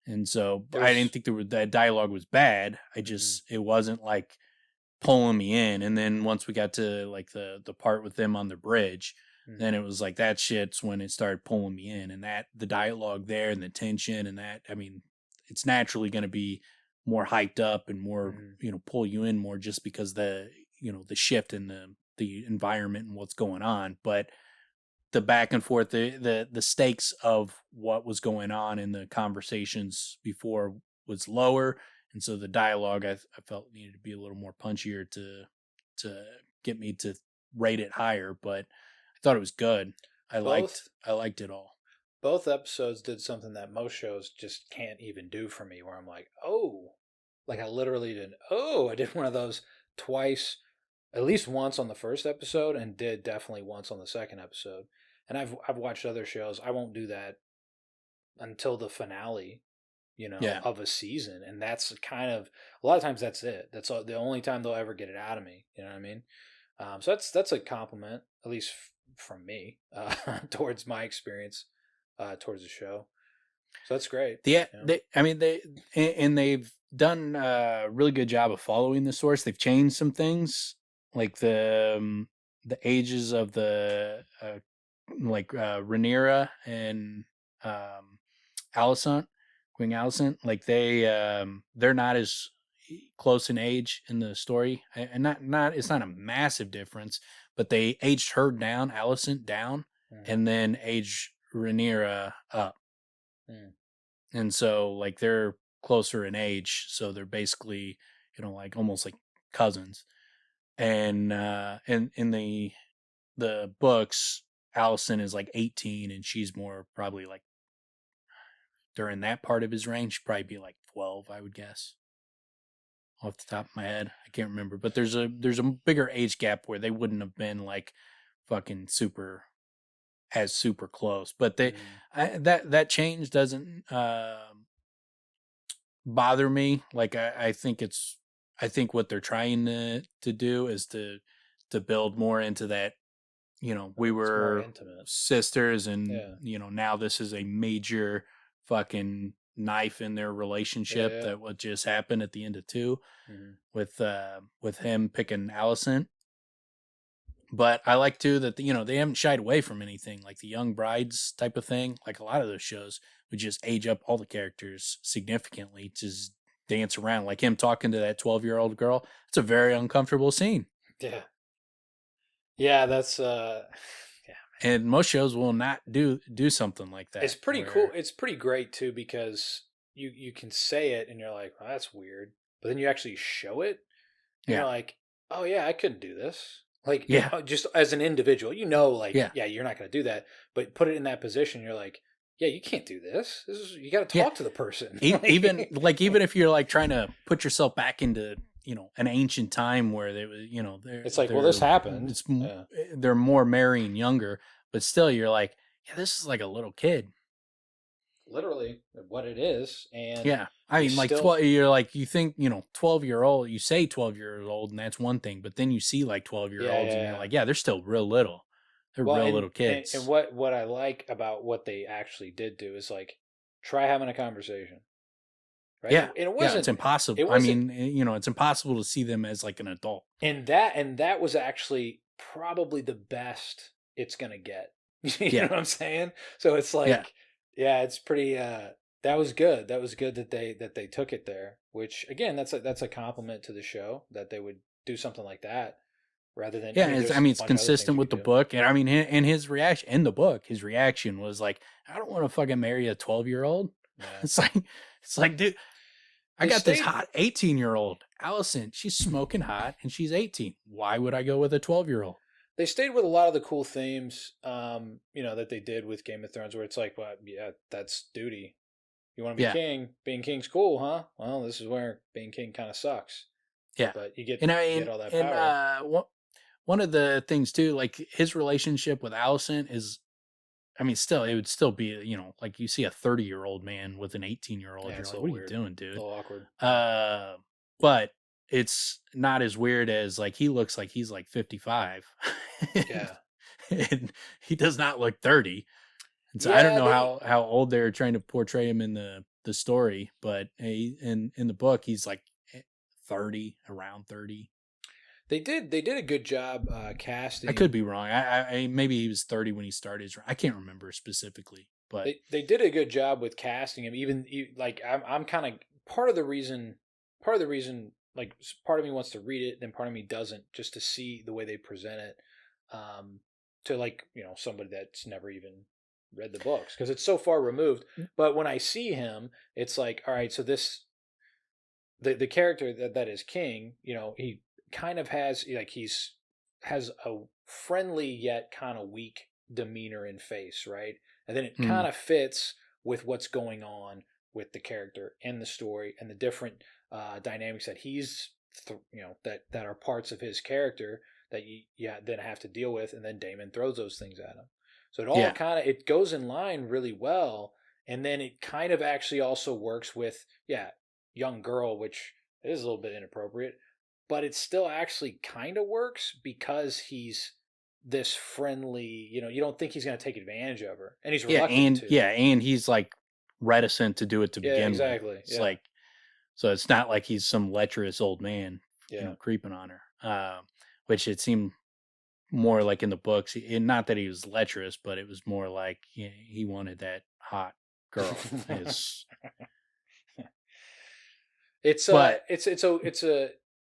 And so I didn't think that dialogue was bad. I just it wasn't like pulling me in. And then once we got to like the part with them on the bridge, then it was like that shit's when it started pulling me in. And that the dialogue there and the tension and that, I mean, it's naturally going to be more hyped up and more pull you in more, just because the the shift in the environment and what's going on. But the back and forth, the stakes of what was going on in the conversations before was lower, and so the dialogue I felt needed to be a little more punchier to get me to rate it higher. But I thought it was good. I liked it all. Both episodes did something that most shows just can't even do for me, where I'm like, oh, like I literally did. Oh, I did one of those twice at least once on the first episode, and did definitely once on the second episode. And I've watched other shows. I won't do that until the finale, Yeah. of a season, and that's kind of a lot of times that's it. That's the only time they'll ever get it out of me. You know what I mean? So that's a compliment, at least from me, towards my experience, towards the show. So that's great. Yeah, You know? they've done a really good job of following the source. They've changed some things, like the ages of the Rhaenyra and um, Alicent, Queen Alicent. Like they're not as close in age in the story, and not it's not a massive difference, but they aged her down, Alicent down, and then aged Rhaenyra up. Mm. And so like they're closer in age, so they're basically like almost like cousins. And in the books, Allison is like 18 and she's more probably like during that part of his range, she'd probably be like 12, I would guess, off the top of my head. I can't remember, but there's a bigger age gap where they wouldn't have been like fucking super close. But that change doesn't bother me. Like I think what they're trying to do is to build more into that. We were sisters, and now this is a major fucking knife in their relationship that what just happened at the end of 2 with him picking Allison. But I like too that they haven't shied away from anything, like the young brides type of thing. Like a lot of those shows would just age up all the characters significantly, just dance around. Like him talking to that 12-year-old girl. It's a very uncomfortable scene. Yeah. Yeah, that's yeah. And most shows will not do something like that. It's pretty cool. It's pretty great too, because you can say it and you're like, well, that's weird. But then you actually show it and you're like, oh yeah, I couldn't do this. Like, just as an individual, like, yeah, you're not going to do that. But put it in that position, you're like, yeah, you can't do this. You got to talk to the person. even if you're like trying to put yourself back into an ancient time where they was it's like, well, this happened. They're more marrying younger, but still you're like, yeah, this is like a little kid. Literally what it is. And yeah, I mean, like 12, you're like, you think 12-year-old, you say 12-year-old, and that's one thing, but then you see like 12-year-olds and you're like, yeah, they're still real little. They're real little kids. And what I like about what they actually did do is like, try having a conversation. Right? Yeah, and it wasn't. It's impossible. I mean, it's impossible to see them as like an adult. And that was actually probably the best it's gonna get. You know what I'm saying? So it's like, it's pretty. That was good. That was good that they took it there. Which again, that's a compliment to the show that they would do something like that rather than. It's consistent with the book, and I mean, and his reaction in the book, his reaction was like, I don't want to fucking marry a 12-year-old. Yeah. It's like, dude. I got this hot 18-year-old, Allison. She's smoking hot, and she's 18. Why would I go with a 12-year-old? They stayed with a lot of the cool themes, that they did with Game of Thrones, where it's like, well, yeah, that's duty. You want to be king? Being king's cool, huh? Well, this is where being king kind of sucks. Yeah, but you get all that power. And one of the things too, like his relationship with Allison is. I mean, still, it would still be, like you see a 30-year-old man with an 18-year-old. You're like, what are you doing, dude? A little awkward. But it's not as weird as like he looks like he's like 55. Yeah. And he does not look 30. And so I don't know how old they're trying to portray him in the story, but in the book, he's like 30, around 30. They did a good job casting. I could be wrong. I maybe he was 30 when he started. I can't remember specifically, but they did a good job with casting him. Even like I'm kind of part of the reason. Like part of me wants to read it, then part of me doesn't, just to see the way they present it. To like somebody that's never even read the books because it's so far removed. But when I see him, it's like, all right, so this the character that is King. He kind of has has a friendly yet kind of weak demeanor and face, right? And then it kind of fits with what's going on with the character and the story and the different dynamics that he's that are parts of his character that you then have to deal with, and then Damon throws those things at him. So it all Yeah. kind of it goes in line really well, and then it kind of actually also works with young girl, which is a little bit inappropriate, but it still actually kind of works because he's this friendly. You don't think he's going to take advantage of her, and he's reluctant to. And he's like reticent to do it to Yeah, begin with. exactly. It's like, so it's not like he's some lecherous old man, Yeah. creeping on her. Which it seemed more like in the books, not that he was lecherous, but it was more like he wanted that hot girl. But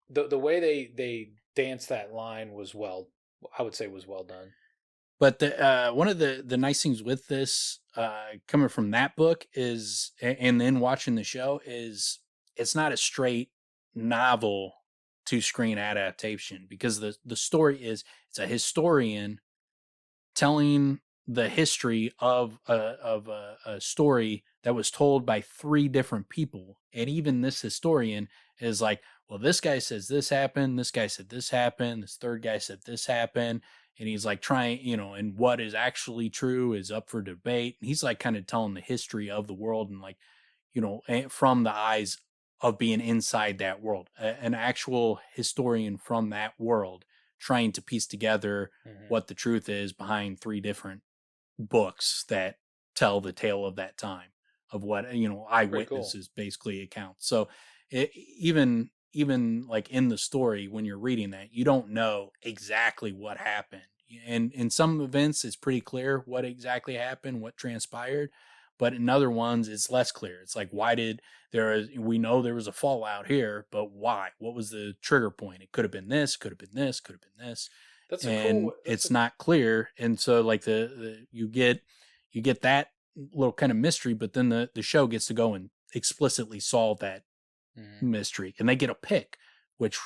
The way they danced that line was I would say was well done. But the one of the nice things with this, coming from that book is, and then watching the show, is it's not a straight novel to screen adaptation, because the story is, it's a historian telling the history of a story that was told by 3 different people, and even this historian is like, well, this guy says this happened, this guy said this happened, this third guy said this happened, and he's like trying, and what is actually true is up for debate. And he's like kind of telling the history of the world, and like, from the eyes of being inside that world, an actual historian from that world, trying to piece together what the truth is behind 3 different books that tell the tale of that time, of what, eyewitnesses basically account. So even like in the story, when you're reading that, you don't know exactly what happened. And in some events, it's pretty clear what exactly happened, what transpired. But in other ones, it's less clear. It's like, we know there was a fallout here, but why? What was the trigger point? It could have been this, could have been this, could have been this. It's not clear. And so like you get that little kind of mystery, but then the show gets to go and explicitly solve that mystery, and they get a pick which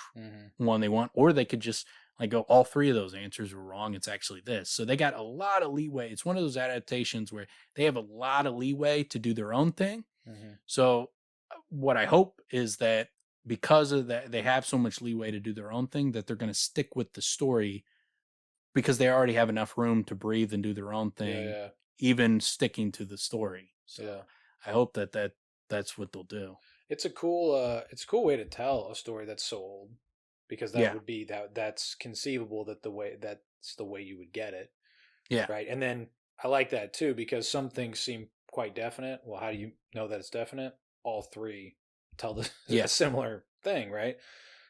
one they want, or they could just like go, all 3 of those answers were wrong, it's actually this. So they got a lot of leeway. It's one of those adaptations where they have a lot of leeway to do their own thing. So what I hope is that because of that, they have so much leeway to do their own thing, that they're going to stick with the story, because they already have enough room to breathe and do their own thing, even sticking to the story. So I hope that's what they'll do. It's a cool way to tell a story that's so old, because that would be that's conceivable that's the way you would get it. Yeah. Right. And then I like that too, because some things seem quite definite. Well, how do you know that it's definite? All 3 tell a similar thing, right?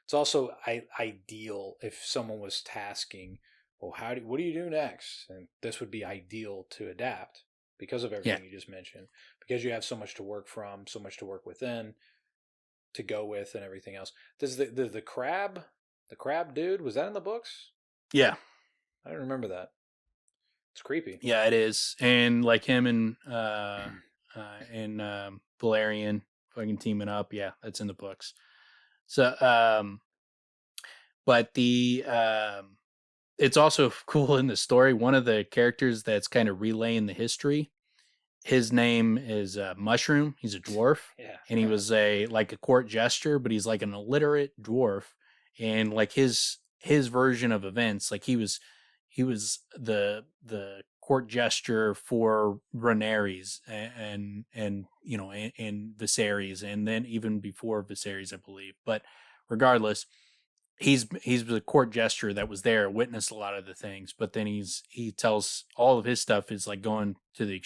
It's also ideal if someone was tasking, well, what do you do next? And this would be ideal to adapt because of everything you just mentioned, because you have so much to work from, so much to work within, to go with, and everything else. Does the crab dude, was that in the books? Yeah. I don't remember that. It's creepy. Yeah, it is. And like him and Valerian fucking teaming up, that's in the books. So but it's also cool in the story, one of the characters that's kind of relaying the history, his name is Mushroom. He's a dwarf. And he was a court jester, but he's like an illiterate dwarf. And like his version of events, like he was the court jester for Rhaenyra's and Viserys, and then even before Viserys, I believe. But regardless, he's the court jester that was there, witnessed a lot of the things, but then he tells all of his stuff is like going to the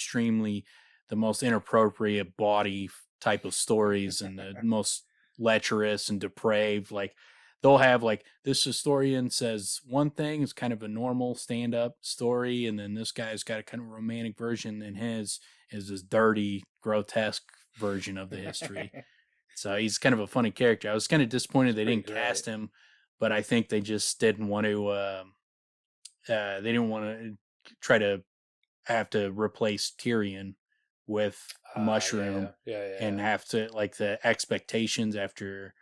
most inappropriate bawdy type of stories, and the most lecherous and depraved. Like they'll have like, this historian says one thing is kind of a normal stand-up story, and then this guy's got a kind of romantic version, and his is this dirty, grotesque version of the history. So he's kind of a funny character. I was kind of disappointed they didn't cast him, but I think they just didn't want to. They didn't want to try to have to replace Tyrion with Mushroom, and have to, like, the expectations after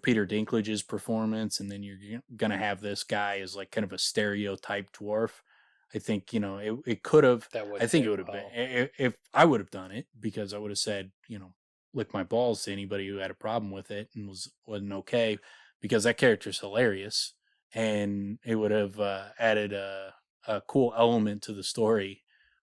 Peter Dinklage's performance, and then you're gonna have this guy as like kind of a stereotype dwarf. I think it could have. I think it would have been, if I would have done it, because I would have said, lick my balls to anybody who had a problem with it and wasn't okay. because that character's hilarious, and it would have added a cool element to the story.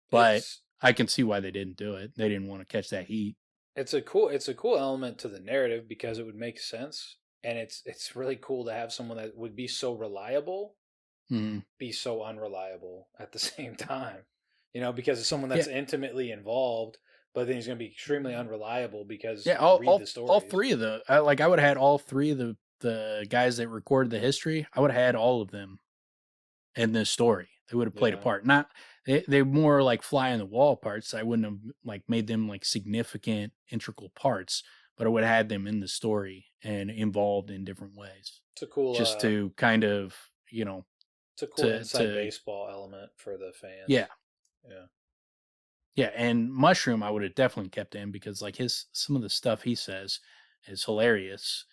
But It's I can see why they didn't do it. They didn't want to catch that heat. it's a cool element to the narrative because it would make sense, and it's really cool to have someone that would be so reliable Mhm. be so unreliable at the same time. You know, because it's someone Yeah, that's intimately involved, but then he's going to be extremely unreliable because yeah. you read the All stories. three of like I would have had all three of the guys that recorded the history. I would have had all of them in this story. They would have played a Yeah. part. Not they're more like fly on the wall parts. I wouldn't have like made them like significant integral parts, but I would have had them in the story and involved in different ways, just to kind of it's a cool inside to baseball element for the fans. yeah. Yeah. Yeah, and Mushroom I would have definitely kept in because like his some of the stuff he says is hilarious,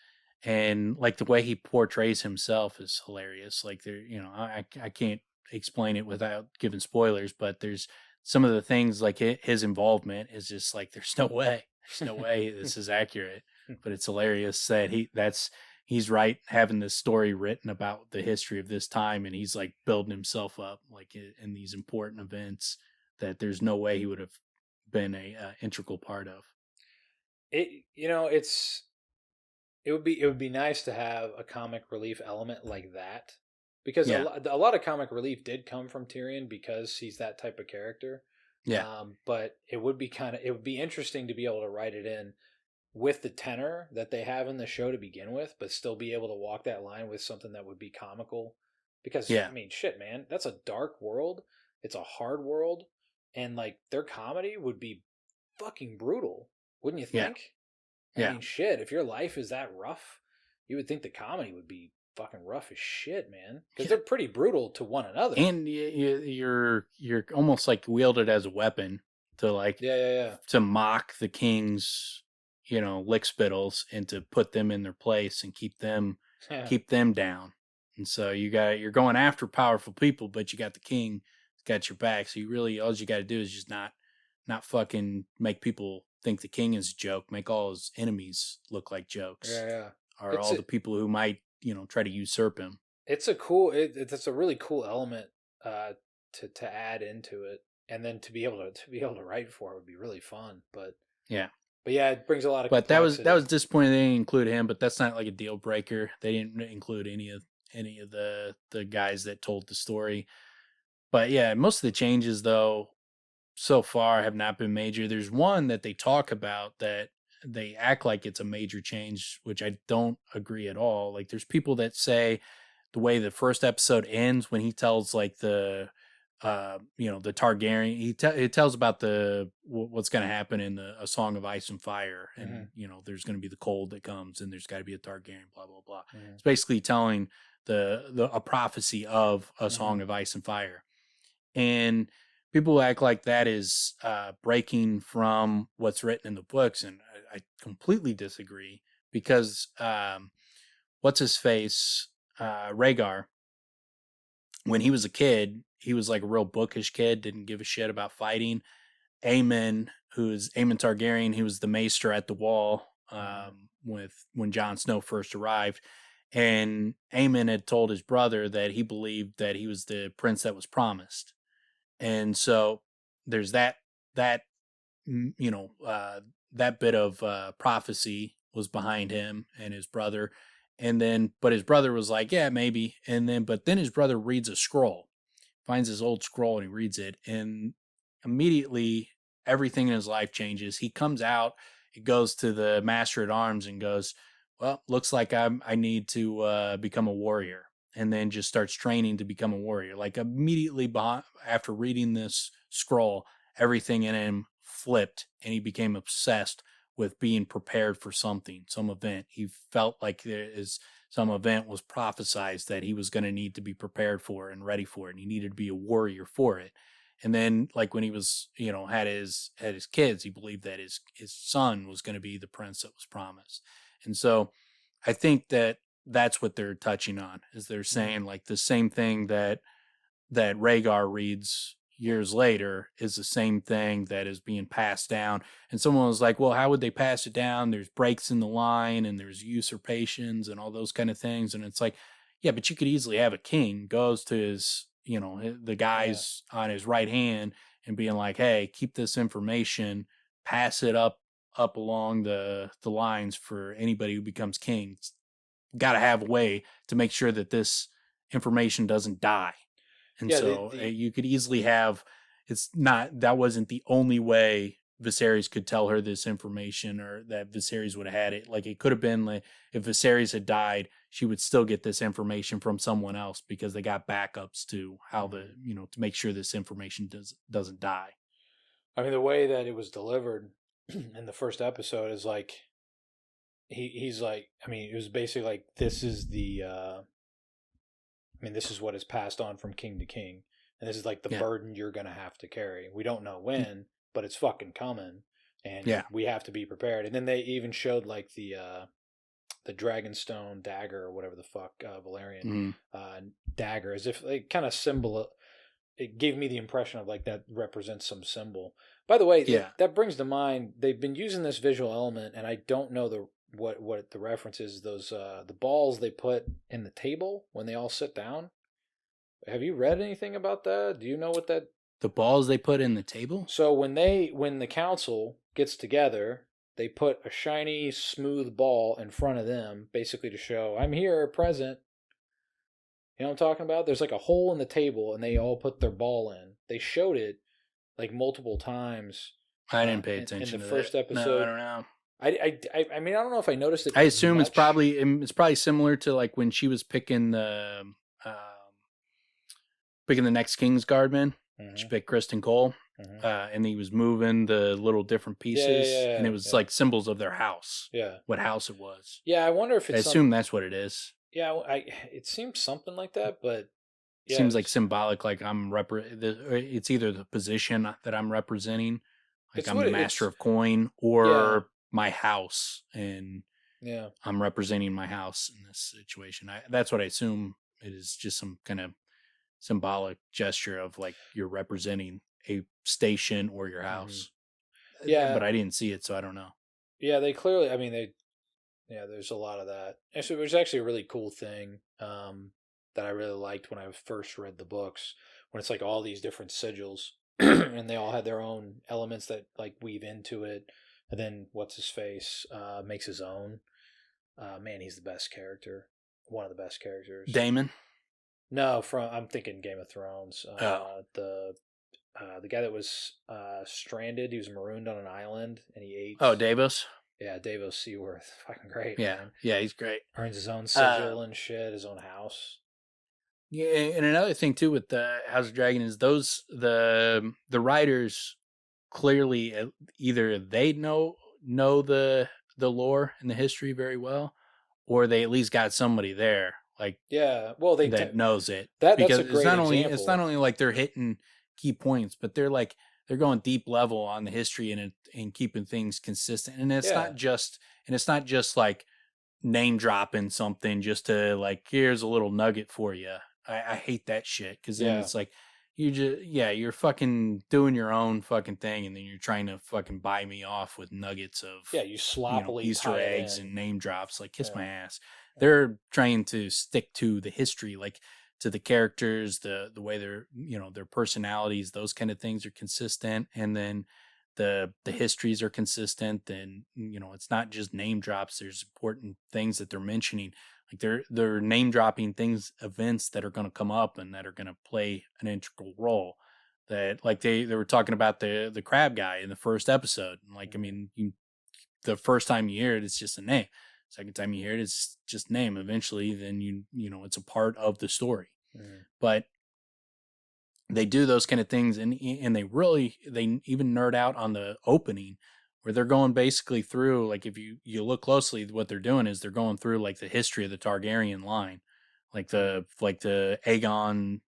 and like the way he portrays himself is hilarious. Like there, I can't explain it without giving spoilers, but there's some of the things like his involvement is just like there's no way this is accurate, but it's hilarious that he's right having this story written about the history of this time, and he's like building himself up like in these important events that there's no way he would have been a integral part of. It you know, it would be nice to have a comic relief element like that because Yeah, a lot of comic relief did come from Tyrion because he's that type of character. yeah, But it would be interesting to be able to write it in with the tenor that they have in the show to begin with, but still be able to walk that line with something that would be comical. Because yeah, I mean, shit, man, that's a dark world. It's a hard world, and like their comedy would be fucking brutal, wouldn't you yeah, think? I yeah, mean, shit, if your life is that rough, you would think the comedy would be fucking rough as shit, man. Because yeah. they're pretty brutal to one another. And you're almost like wielded as a weapon to like Yeah, yeah, to mock the king's lick spittles and to put them in their place and yeah. keep them down. And so you're going after powerful people, but you got the king got your back. So you really all you got to do is just not fucking make people think the king is a joke. Make all his enemies look like jokes, Yeah, yeah. or It's all a, the people who might try to usurp him. it's a really cool element uh to add into it, and then to be able to write for it would be really fun. Yeah. But yeah, it brings a lot of But that complexity. was disappointing. They didn't include him, but that's not like a deal breaker. They didn't include any of the guys that told the story. But yeah, most of the changes though so far have not been major. There's one that they talk about that they act like it's a major change, which I don't agree at all. Like there's people that say the way the first episode ends when he tells like the Targaryen it tells about what's going to happen in A Song of Ice and Fire, and Hmm. there's going to be the cold that comes and there's got to be a Targaryen, blah blah blah. Hmm. It's basically telling the a prophecy of A Song Hmm. of Ice and Fire, and people act like that is breaking from what's written in the books, and I completely disagree because what's his face Rhaegar, when he was a kid, he was like a real bookish kid, didn't give a shit about fighting. Aemon, who's Aemon Targaryen, he was the maester at the wall Hmm. with when Jon Snow first arrived. And Aemon had told his brother that he believed that he was the prince that was promised. And so there's that mm, you know that bit of prophecy was behind him and his brother, and then but his brother was like yeah maybe, and then but then his brother reads a scroll, finds his old scroll and he reads it, and immediately everything in his life changes. He comes out, he goes to the master at arms and goes, well, looks like I need to become a warrior, and then just starts training to become a warrior. Like immediately after reading this scroll, everything in him flipped and he became obsessed with being prepared for something, some event. He felt like there is some event was prophesized that he was going to need to be prepared for and ready for it, and he needed to be a warrior for it. And then like when he was had his kids, he believed that his son was going to be the prince that was promised. And so I think that that's what they're touching on, is they're Hmm. saying like the same thing that Rhaegar reads, years later is the same thing that is being passed down. And someone was like, well, how would they pass it down? There's breaks in the line and there's usurpations and all those kind of things. And it's like, yeah, but you could easily have a king goes to his, the guys on his right hand and being like, hey, keep this information, pass it up along the lines for anybody who becomes king. Got to have a way to make sure that this information doesn't die. And so you could easily have, that wasn't the only way Viserys could tell her this information, or that Viserys would have had it. Like, it could have been like, if Viserys had died, she would still get this information from someone else because they got backups to how to make sure this information doesn't die. I mean, the way that it was delivered in the first episode is like, he's like, I mean, it was basically like, this is this is what is passed on from king to king. And this is like the burden you're going to have to carry. We don't know when, but it's fucking coming. And we have to be prepared. And then they even showed like the Dragonstone dagger or whatever the fuck, Valerian dagger, as if like kind of symbol. It gave me the impression of like that represents some symbol. By the way, that brings to mind, they've been using this visual element, and I don't know what the reference is. Those the balls they put in the table when they all sit down. Have you read anything about that? Do you know what that? The balls they put in the table? So when the council gets together, they put a shiny, smooth ball in front of them, basically to show, I'm here, present. You know what I'm talking about? There's like a hole in the table, and they all put their ball in. They showed it like multiple times. I didn't pay attention in the to first that. episode. No, I don't know. I mean, I don't know if I noticed it. I assume it's probably similar to like when she was picking the next King's Guardman. She picked Kristen Cole, and he was moving the little different pieces, and it was like symbols of their house. Yeah, what house it was. Yeah, I wonder if it's. I assume that's what it is. Yeah, it seems something like that, but it seems like symbolic. Like it's either the position that I'm representing, like I'm the master of coin, or my house, and I'm representing my house in this situation. That's what I assume it is, just some kind of symbolic gesture of like you're representing a station or your house. Yeah, but I didn't see it, so I don't know. Yeah, they clearly. I mean, there's a lot of that. Actually, it was actually a really cool thing that I really liked when I first read the books, when it's like all these different sigils, and they all had their own elements that like weave into it, and then what's his face makes his own. Man, he's the best character. One of the best characters. Daemon? No, I'm thinking Game of Thrones. The guy that was stranded, he was marooned on an island, and he ate. Oh, Davos? Yeah, Davos Seaworth. Fucking great, man. Yeah, he's great. Earns his own sigil and shit, his own house. Yeah, and another thing, too, with the House of Dragon is the writers clearly either they know the lore and the history very well, or they at least got somebody there. Like, that knows it. That's a great example. It's not only like they're hitting key points, but they're going deep level on the history and keeping things consistent. And it's not just like name dropping something just to like, here's a little nugget for you. I hate that shit, because then it's like you're fucking doing your own fucking thing, and then you're trying to fucking buy me off with nuggets of you sloppily Easter eggs and name drops. Like, kiss my ass. They're trying to stick to the history, like to the characters, the way they're their personalities, those kind of things are consistent, and then the histories are consistent, and it's not just name drops. There's important things that they're mentioning. Like they're name dropping events that are going to come up and that are going to play an integral role. That like they were talking about the crab guy in the first episode. Like, I mean, the first time you hear it, it's just a name. Second time you hear it, it's just name. Eventually, then it's a part of the story. But they do those kind of things, and they even nerd out on the opening, where they're going basically through, like, if you look closely, what they're doing is they're going through like the history of the Targaryen line, like the Aegon's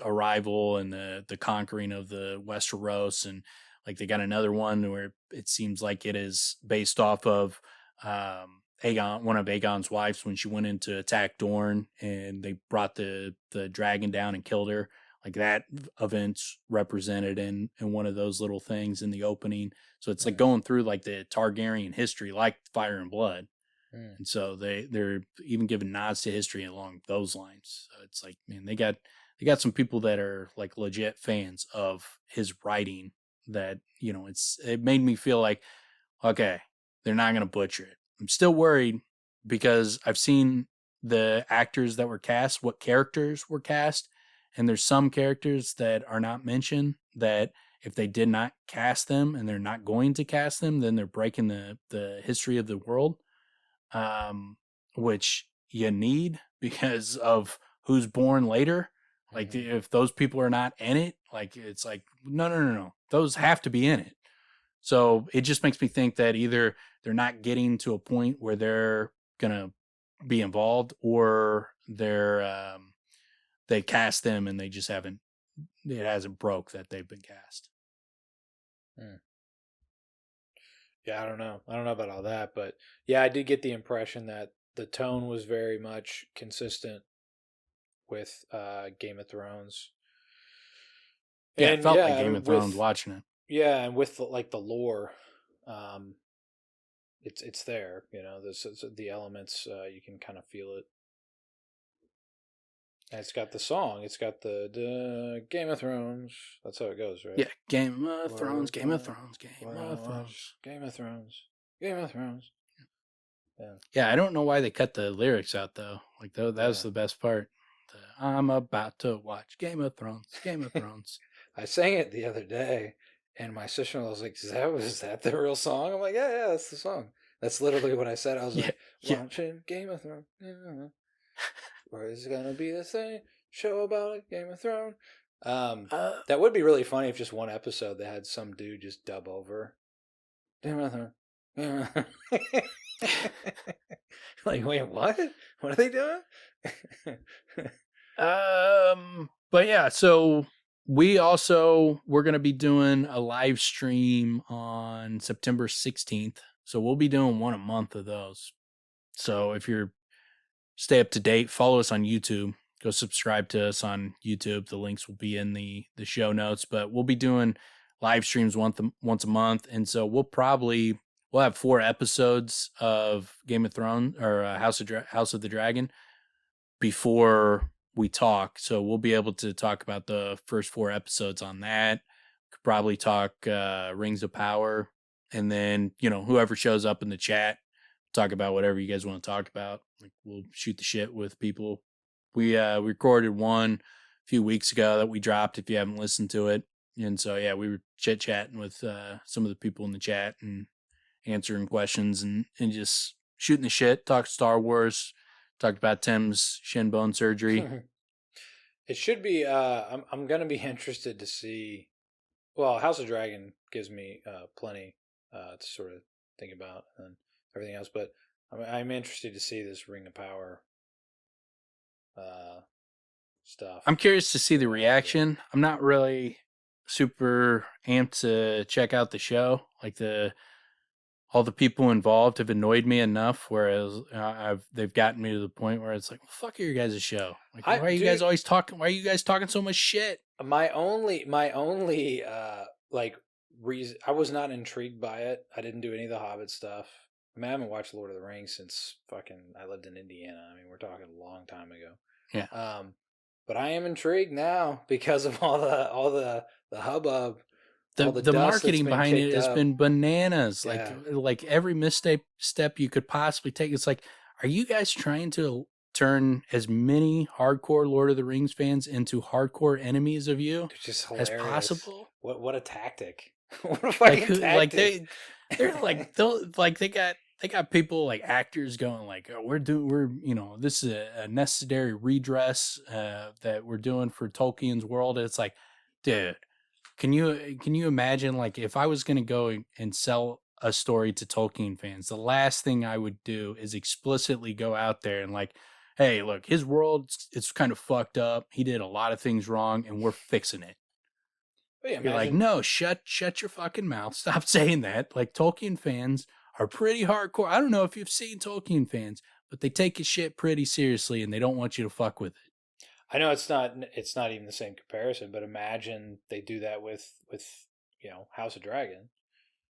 arrival and the conquering of the Westeros, and like they got another one where it seems like it is based off of Aegon, one of Aegon's wives, when she went in to attack Dorne, and they brought the dragon down and killed her. like that event's represented in one of those little things in the opening. So it's like going through like the Targaryen history, like Fire and Blood. And so they're even giving nods to history along those lines. So it's like, man, they got some people that are like legit fans of his writing. That, you know, it made me feel like, okay, they're not gonna butcher it. I'm still worried because I've seen the actors that were cast, what characters were cast, and there's some characters that are not mentioned that if they did not cast them and they're not going to cast them, then they're breaking the history of the world. Which you need because of who's born later. Like if those people are not in it, like it's like no, those have to be in it. So it just makes me think that either they're not getting to a point where they're gonna be involved, or they cast them and they just haven't. It hasn't broke that they've been cast. Yeah, I don't know about all that, but yeah, I did get the impression that the tone was very much consistent with Game of Thrones. Yeah, and it felt like Game of Thrones watching it. Yeah, and with the lore, it's there. You know, the elements, you can kind of feel it. And it's got the song. It's got the Game of Thrones. That's how it goes, right? Yeah, Game of Thrones, Game of Thrones, Game of Thrones. Game of Thrones, Game of Thrones. Yeah, I don't know why they cut the lyrics out, though. Like, that was the best part. I'm about to watch Game of Thrones, Game of Thrones. I sang it the other day, and my sister was like, is that the real song? I'm like, yeah, that's the song. That's literally what I said. I was like, watching Game of Thrones. Where is it gonna be this thing show about it, Game of Thrones? That would be really funny if just one episode they had some dude just dub over Game of Thrones. Like, wait, what? What are they doing? But yeah, so we're gonna be doing a live stream on September 16th. So we'll be doing one a month of those. So if you're stay up to date, follow us on YouTube. Go subscribe to us on YouTube. The links will be in the show notes. But we'll be doing live streams once a month, and so we'll have 4 episodes of Game of Thrones or House of the Dragon before we talk. So we'll be able to talk about the first 4 episodes on that. Could probably talk Rings of Power, and then whoever shows up in the chat, talk about whatever you guys want to talk about. Like, we'll shoot the shit with people. We recorded one a few weeks ago that we dropped if you haven't listened to it. And so yeah, we were chit-chatting with some of the people in the chat and answering questions and just shooting the shit, talk Star Wars, talked about Tim's shin bone surgery. It should be I'm gonna be interested to see. Well, House of Dragon gives me plenty to sort of think about and everything else, but I'm interested to see this Ring of Power stuff. I'm curious to see the reaction. I'm not really super amped to check out the show. Like, all the people involved have annoyed me enough, whereas they've gotten me to the point where it's like, well, fuck your guys' show. Like, why are you guys always talking? Why are you guys talking so much shit? My only like reason, I was not intrigued by it. I didn't do any of the Hobbit stuff. I mean, I haven't watched Lord of the Rings since I lived in Indiana. I mean, we're talking a long time ago. Yeah. But I am intrigued now because of all the hubbub. The marketing behind it has been bananas. Yeah. Like every misstep you could possibly take. It's like, are you guys trying to turn as many hardcore Lord of the Rings fans into hardcore enemies of you as possible? What a tactic! What a fucking tactic! They got people like actors going like, oh, this is a necessary redress that we're doing for Tolkien's world. And it's like, dude, can you imagine, like, if I was gonna go and sell a story to Tolkien fans, the last thing I would do is explicitly go out there and like, hey, look, his world, it's kind of fucked up. He did a lot of things wrong, and we're fixing it. Yeah, you're like, no, shut your fucking mouth. Stop saying that. Like, Tolkien fans are pretty hardcore. I don't know if you've seen Tolkien fans, but they take his shit pretty seriously, and they don't want you to fuck with it. I know it's not even the same comparison, but imagine they do that with House of Dragon.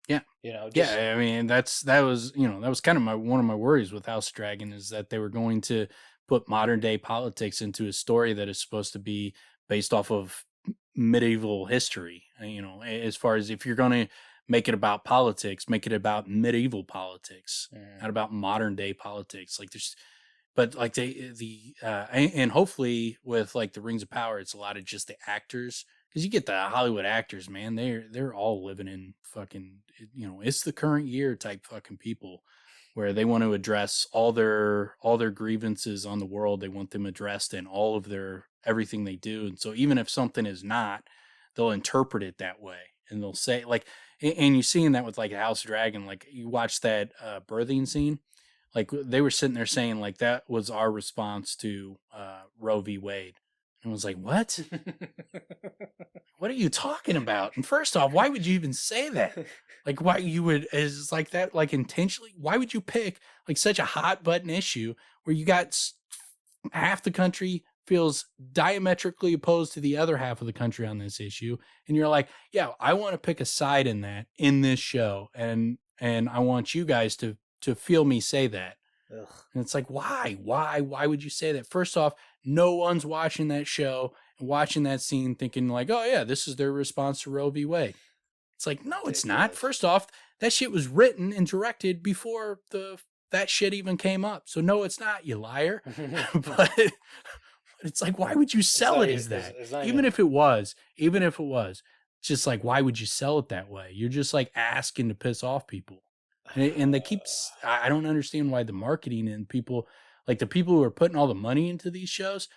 Yeah. Just Yeah, I mean that was kind of one of my worries with House Dragon is that they were going to put modern day politics into a story that is supposed to be based off of medieval history. As far as if you're going to make it about politics, make it about medieval politics, not about modern day politics. Like there's, but like and hopefully with like the Rings of Power, it's a lot of just the actors. Because you get the Hollywood actors, man, they're all living in fucking, it's the current year type fucking people, where they want to address all their grievances on the world. They want them addressed in all of their everything they do. And so even if something is not, they'll interpret it that way, and they'll say like, and you're seeing that with like House of Dragon. Like you watch that birthing scene, like they were sitting there saying like that was our response to Roe v. Wade. And I was like, what? What are you talking about? And first off, why would you even say that? Like, why you would, is like that, like intentionally? Why would you pick like such a hot button issue where you got half the country feels diametrically opposed to the other half of the country on this issue? And you're like, yeah, I want to pick a side in that in this show. And I want you guys to feel me say that. Ugh. And it's like, why would you say that? First off, no one's watching that show and watching that scene thinking like, oh yeah, this is their response to Roe v. Wade. It's like, no, it's not. First off, that shit was written and directed before that shit even came up. So no, it's not, you liar. But it's like, why would you sell it as that? Even if it was, just like, why would you sell it that way? You're just like asking to piss off people. And they keep, I don't understand why the marketing and people, like the people who are putting all the money into these shows,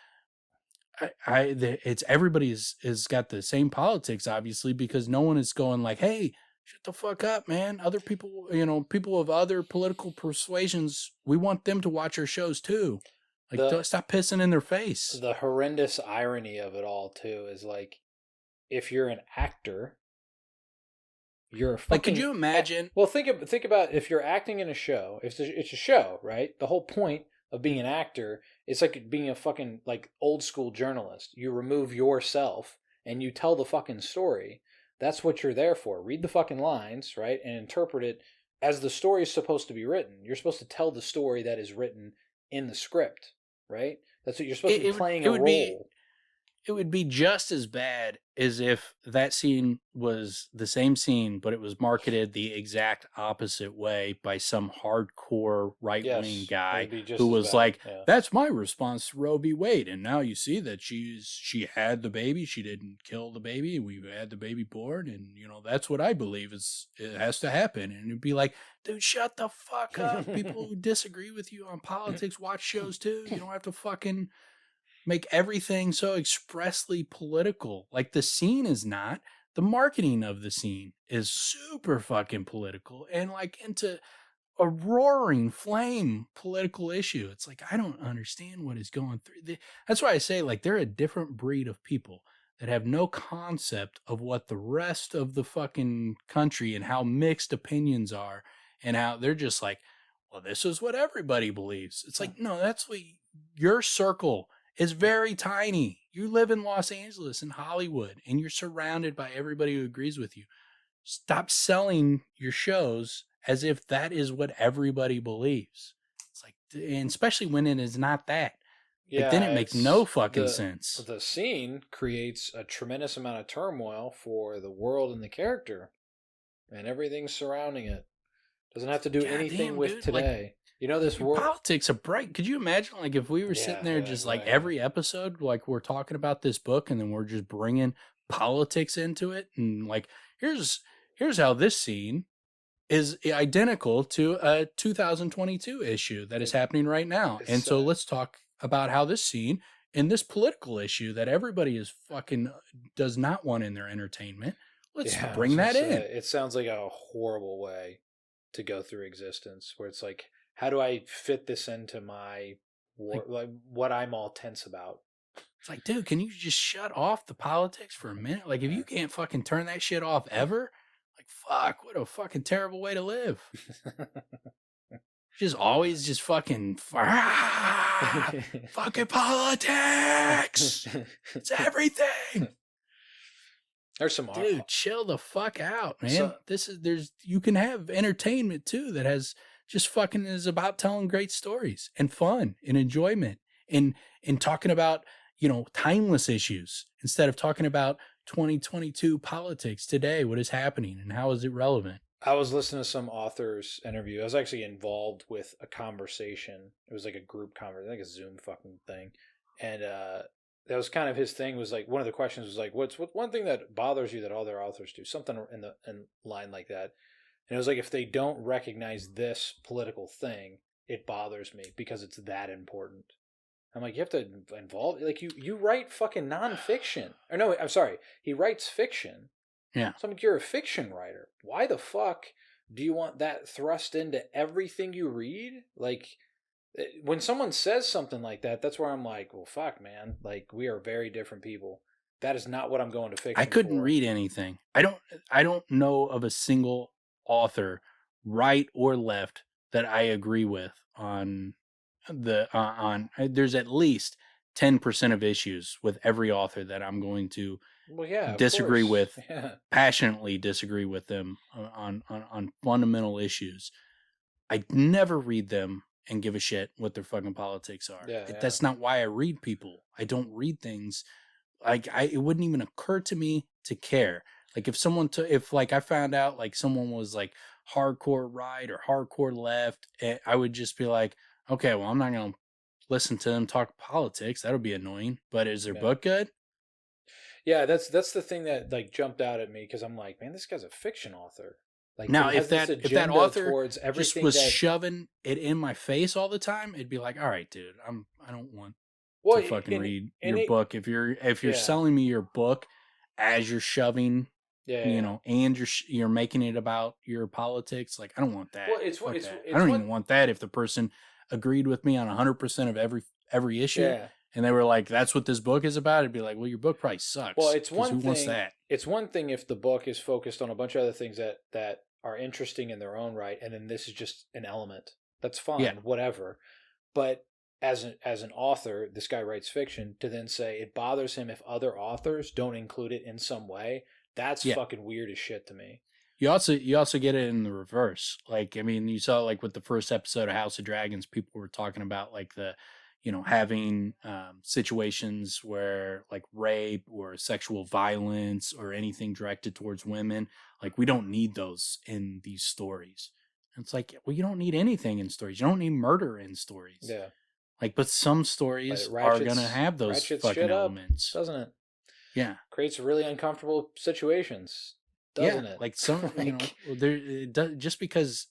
it's everybody has got the same politics, obviously, because no one is going like, hey, shut the fuck up, man. Other people, people of other political persuasions, we want them to watch our shows too. Like, stop pissing in their face. The horrendous irony of it all too is like, if you're an actor, you're a fucking, like, could you imagine? Well, think about if you're acting in a show. If it's a show, right? The whole point of being an actor, it's like being a fucking like old school journalist. You remove yourself and you tell the fucking story. That's what you're there for. Read the fucking lines, right? And interpret it as the story is supposed to be written. You're supposed to tell the story that is written in the script, right? That's what you're supposed to be playing a role. It would be just as bad as if that scene was the same scene, but it was marketed the exact opposite way by some hardcore right-wing guy who was like, that's my response to Roe v. Wade. And now you see that she had the baby. She didn't kill the baby. We've had the baby born. And, that's what I believe it has to happen. And it'd be like, dude, shut the fuck up. People who disagree with you on politics watch shows too. You don't have to fucking make everything so expressly political. Like the scene is not. The marketing of the scene is super fucking political and like into a roaring flame political issue. It's like, I don't understand what is going through. That's why I say like they're a different breed of people that have no concept of what the rest of the fucking country and how mixed opinions are and how they're just like, well, this is what everybody believes. It's like, no, that's what your circle is very tiny. You live in Los Angeles and Hollywood, and you're surrounded by everybody who agrees with you. Stop selling your shows as if that is what everybody believes. It's like, and especially when it is not that. Yeah, like, then it makes no fucking sense. The scene creates a tremendous amount of turmoil for the world and the character, and everything surrounding it. Doesn't have to do anything with today. Like, this world politics are bright. Could you imagine, like, if we were sitting there just like every episode, like we're talking about this book, and then we're just bringing politics into it, and like, here's how this scene is identical to a 2022 issue that is happening right now, and so let's talk about how this scene and this political issue that everybody is fucking does not want in their entertainment. Let's bring that in. It sounds like a horrible way to go through existence, where it's like, how do I fit this into my like what I'm all tense about? It's like, dude, can you just shut off the politics for a minute? Like, if you can't fucking turn that shit off ever, like, fuck, what a fucking terrible way to live. Just always just fucking Fucking politics. It's everything. There's some dude. Chill the fuck out, man. So, you can have entertainment too that has just fucking is about telling great stories and fun and enjoyment and talking about timeless issues instead of talking about 2022 politics today. What is happening and how is it relevant? I was listening to some author's interview. I was actually involved with a conversation. It was like a group conversation, like a Zoom fucking thing. And that was kind of his thing. Was like one of the questions was like, what's one thing that bothers you that other authors do? Something in line like that. And it was like, if they don't recognize this political thing, it bothers me because it's that important. I'm like, you have to involve, like, you write fucking nonfiction. Or no, I'm sorry, he writes fiction. Yeah. So I'm like, you're a fiction writer. Why the fuck do you want that thrust into everything you read? Like, when someone says something like that, that's where I'm like, well, fuck, man. Like, we are very different people. That is not what I'm going to fiction I couldn't for. read anything. I don't know of a single author, right or left, that I agree with on there's at least 10% of issues with every author that I'm going to disagree with, passionately disagree with them on fundamental issues. I never read them and give a shit what their fucking politics are. That's not why I read people. I don't read things like it wouldn't even occur to me to care. Like if I found out like someone was like hardcore right or hardcore left, I would just be like, okay, well, I'm not going to listen to them talk politics. That'll be annoying. But is their book good? Yeah, that's the thing that like jumped out at me because I'm like, man, this guy's a fiction author. Like now, if that author just was shoving it in my face all the time, it'd be like, all right, dude, I don't want to fucking read your book. If you're selling me your book as you're shoving, and you're making it about your politics, like I don't want that. Well, I don't even want that if the person agreed with me on 100% of every issue. Yeah. And they were like, that's what this book is about. It'd be like, well, your book probably sucks. Well, it's one thing. Who wants that? It's one thing if the book is focused on a bunch of other things that are interesting in their own right, and then this is just an element. That's fine, whatever. But as an author, this guy writes fiction, to then say it bothers him if other authors don't include it in some way. That's fucking weird as shit to me. You also get it in the reverse. Like, I mean, you saw like with the first episode of House of Dragons, people were talking about like the, having situations where like rape or sexual violence or anything directed towards women. Like, we don't need those in these stories. And it's like, well, you don't need anything in stories. You don't need murder in stories. Yeah. Like, but some stories are going to have those fucking elements. Doesn't it? Yeah. Creates really uncomfortable situations. Doesn't it? Like some, just because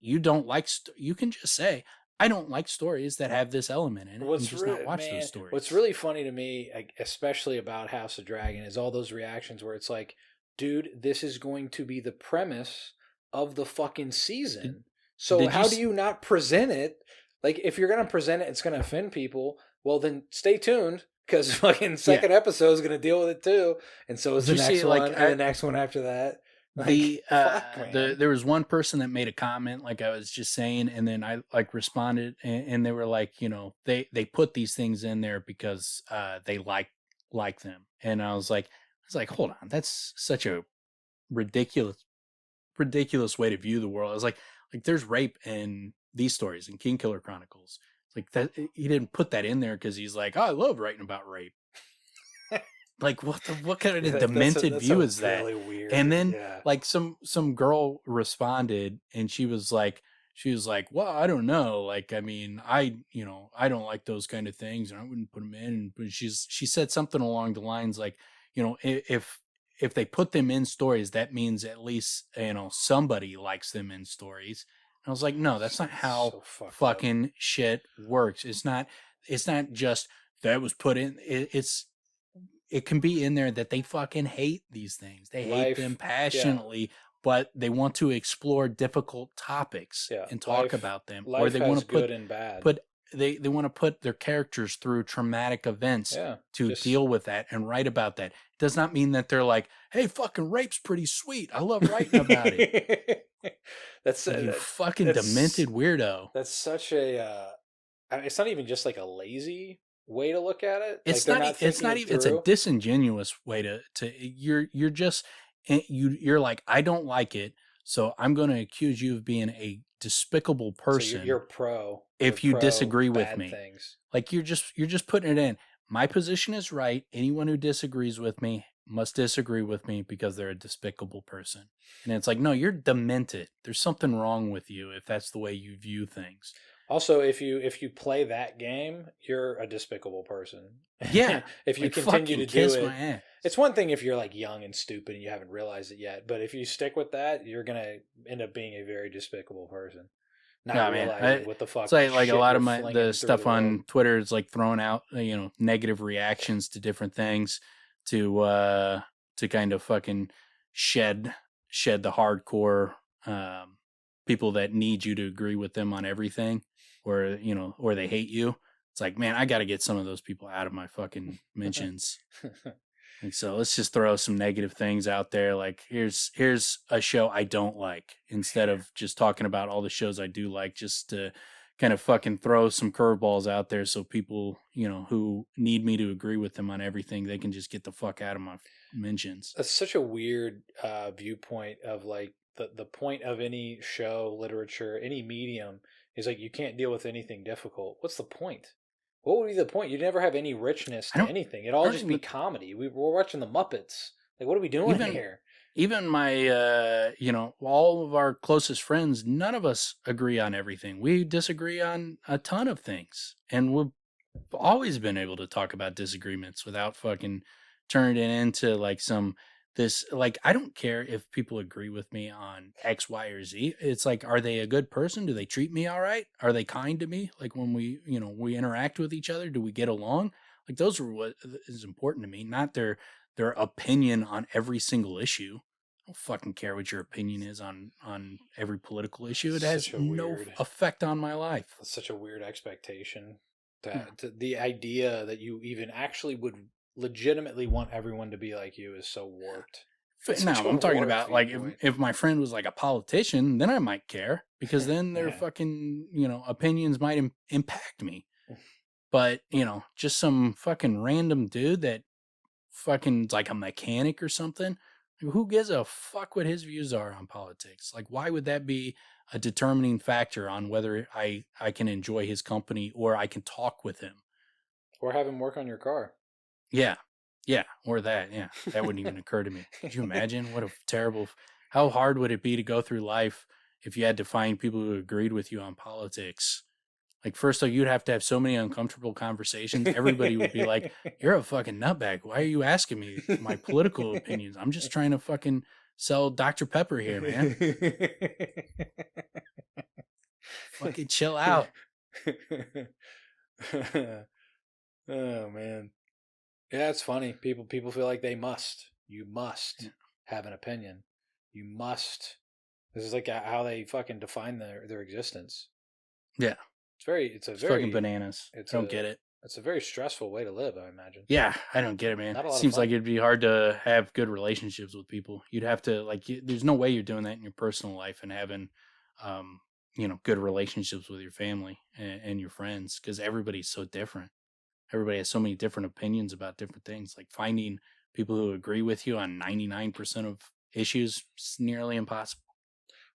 you don't like, you can just say, I don't like stories that have this element in it. And just not watch those stories. What's really funny to me, especially about House of Dragon, is all those reactions where it's like, dude, this is going to be the premise of the fucking season. So how do you not present it? Like, if you're going to present it, it's going to offend people. Well, then stay tuned. Because fucking second episode is going to deal with it too, and so is the next one, and the next one after that. Like, there was one person that made a comment, like I was just saying, and then I like responded, and they were like, they put these things in there because they like them, and I was like, hold on, that's such a ridiculous way to view the world. I was like there's rape in these stories in Kingkiller Chronicles. Like that, he didn't put that in there because he's like, oh, I love writing about rape. Like, what kind of demented view is that? Really weird. And then like some girl responded, and she was like, well, I don't know. Like, I mean, I don't like those kind of things, and I wouldn't put them in. But she said something along the lines like, if they put them in stories, that means at least somebody likes them in stories. I was like, no, that's not how fucking shit works. It's not just that was put in. It can be in there that they fucking hate these things. They hate them passionately, but they want to explore difficult topics and talk about them. Or they want to put good and bad. They want to put their characters through traumatic events to deal with that and write about that. It does not mean that they're like, hey, fucking rape's pretty sweet. I love writing about it. That's you fucking demented weirdo. That's such a it's not even just like a lazy way to look at it. Like It's they're not. not It's thinking not it even. It's a through. disingenuous way to. You're just. You're like, I don't like it, so I'm going to accuse you of being a despicable So person you're pro. You're if you pro disagree with bad me. things. Like you're just putting it in. My position is right. Anyone who disagrees with me must disagree with me because they're a despicable person. And it's like, no, you're demented. There's something wrong with you if that's the way you view things. Also, if you play that game, you're a despicable person. Yeah. If you Like continue fucking to do kiss it, my ass. it's one thing if you're like young and stupid and you haven't realized it yet. But if you stick with that, you're gonna end up being a very despicable person, not No, man. realizing what the It's fuck like a shit lot you're of flinging the through stuff the world. on Twitter is like throwing out, negative reactions to different things to kind of fucking shed the hardcore people that need you to agree with them on everything, or they hate you. It's like, man, I got to get some of those people out of my fucking mentions. Like, so let's just throw some negative things out there. Like here's a show I don't like, instead of just talking about all the shows I do like, just to kind of fucking throw some curveballs out there so people, who need me to agree with them on everything, they can just get the fuck out of my mentions. That's such a weird viewpoint of like the point of any show, literature, any medium is like you can't deal with anything difficult. What's the point? What would be the point? You never have any richness I to don't anything. It'd I all don't just be even comedy. We're watching the Muppets. Like, what are we doing even here? even my all of our closest friends, none of us agree on everything. We disagree on a ton of things, and we've always been able to talk about disagreements without fucking turning it into like some this like I don't care if people agree with me on X, Y, or Z. It's like, are they a good person? Do they treat me all right? Are they kind to me? Like when we interact with each other, do we get along? Like those are what is important to me, not their opinion on every single issue. I don't fucking care what your opinion is on every political issue. It has Such a no weird, effect on my life. such a weird expectation. Yeah. The idea that you even actually would legitimately want everyone to be like you is so warped. It's such Now a I'm talking warped about like viewpoint. if my friend was like a politician, then I might care because then their Yeah. fucking opinions might impact me. But just some fucking random dude that fucking like a mechanic or something. Who gives a fuck what his views are on politics? Like, why would that be a determining factor on whether I can enjoy his company or I can talk with him? Or have him work on your car. Yeah, or that. Yeah, that wouldn't even occur to me. Could you imagine what a terrible? How hard would it be to go through life if you had to find people who agreed with you on politics? Like, first off, you'd have to have so many uncomfortable conversations. Everybody would be like, "You're a fucking nutbag. Why are you asking me my political opinions? I'm just trying to fucking sell Dr. Pepper here, man. Fucking chill out." Oh man. Yeah, it's funny. People feel like they must. You must Yeah. have an opinion. You must. This is like how they fucking define their existence. Yeah, It's a it's very fucking bananas. I don't get it. It's a very stressful way to live, I imagine. Yeah, I don't get it, man. Not a It lot of seems like fun. it'd be hard to have good relationships with people. You'd have to there's no way you're doing that in your personal life and having, good relationships with your family and your friends, because everybody's so different. Everybody has so many different opinions about different things. Like finding people who agree with you on 99% of issues is nearly impossible.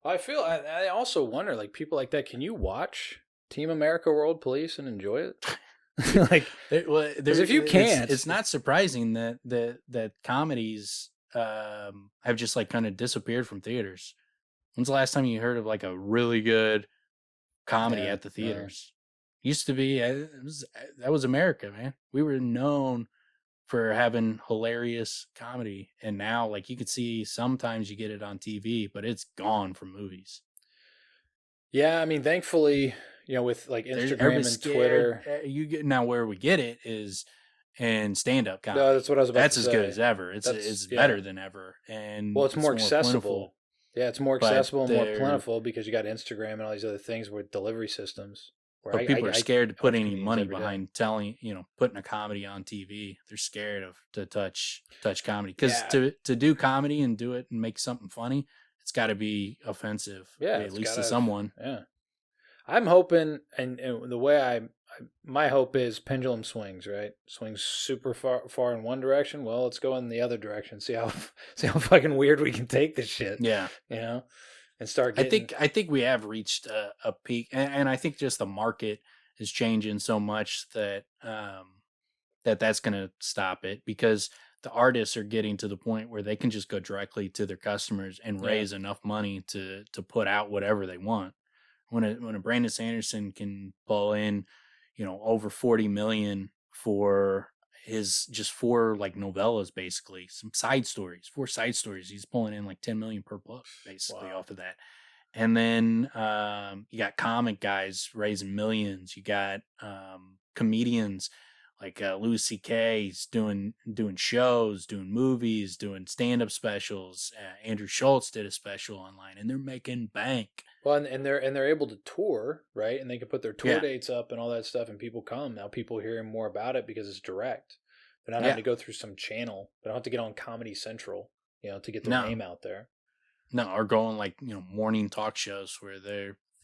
Well, I also wonder, like people like that, can you watch Team America World Police and enjoy it? Like, because if you can't, it's not surprising that comedies have just like kind of disappeared from theaters. When's the last time you heard of like a really good comedy at the theaters? Used to be that was America, man. We were known for having hilarious comedy, and now like you could see sometimes you get it on TV, but it's gone from movies. Yeah, I mean, thankfully, with like Instagram Everybody's and scared. Twitter. You get now where we get it is in stand-up comedy. No, that's what I was about That's to as say. good as ever. It's better Yeah. than ever, and Well, it's more accessible. plentiful. Yeah, it's more But accessible and more they're- plentiful because you got Instagram and all these other things with delivery systems. Where But people are scared to put watch any comedians money every day. behind putting a comedy on TV. They're scared to touch comedy because Yeah. to do comedy and do it and make something funny, it's got to be offensive, Yeah, at it's least to gotta- someone. Yeah, I'm hoping, and the way my hope is pendulum swings, right? Swings super far in one direction. Well, let's go in the other direction. See how fucking weird we can take this shit. Yeah. You know, and start I getting. think we have reached a peak, and I think just the market is changing so much that that's going to stop it, because the artists are getting to the point where they can just go directly to their customers and raise enough money to put out whatever they want. When a Brandon Sanderson can pull in, over 40 million for his just 4 like novellas, basically some side stories, 4 side stories, he's pulling in like 10 million per book basically off of that. And then you got comic guys raising millions. You got comedians like Louis C.K. He's doing shows, doing movies, doing stand-up specials. Andrew Schultz did a special online, and they're making bank. Well, and they're able to tour, right? And they can put their tour dates up and all that stuff, and people come. Now people are hearing more about it because it's direct. They're not having to go through some channel. They don't have to get on Comedy Central, to get their name out there. No, or going like, morning talk shows where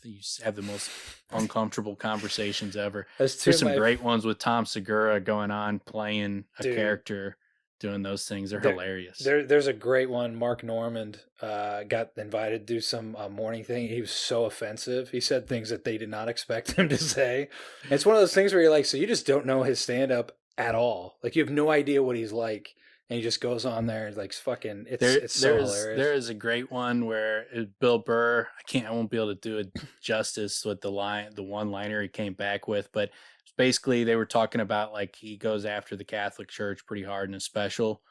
you have the most uncomfortable conversations ever. There's some great ones with Tom Segura going on, playing a character, doing those things. They're hilarious. There's a great one. Mark Normand got invited to do some morning thing. He was so offensive. He said things that they did not expect him to say. And it's one of those things where you're like, so you just don't know his stand-up at all. Like, you have no idea what he's like. And he just goes on there and like fucking. It's so hilarious. There is a great one where Bill Burr. I won't be able to do it justice with the one-liner he came back with, but basically they were talking about like he goes after the Catholic Church pretty hard in a special,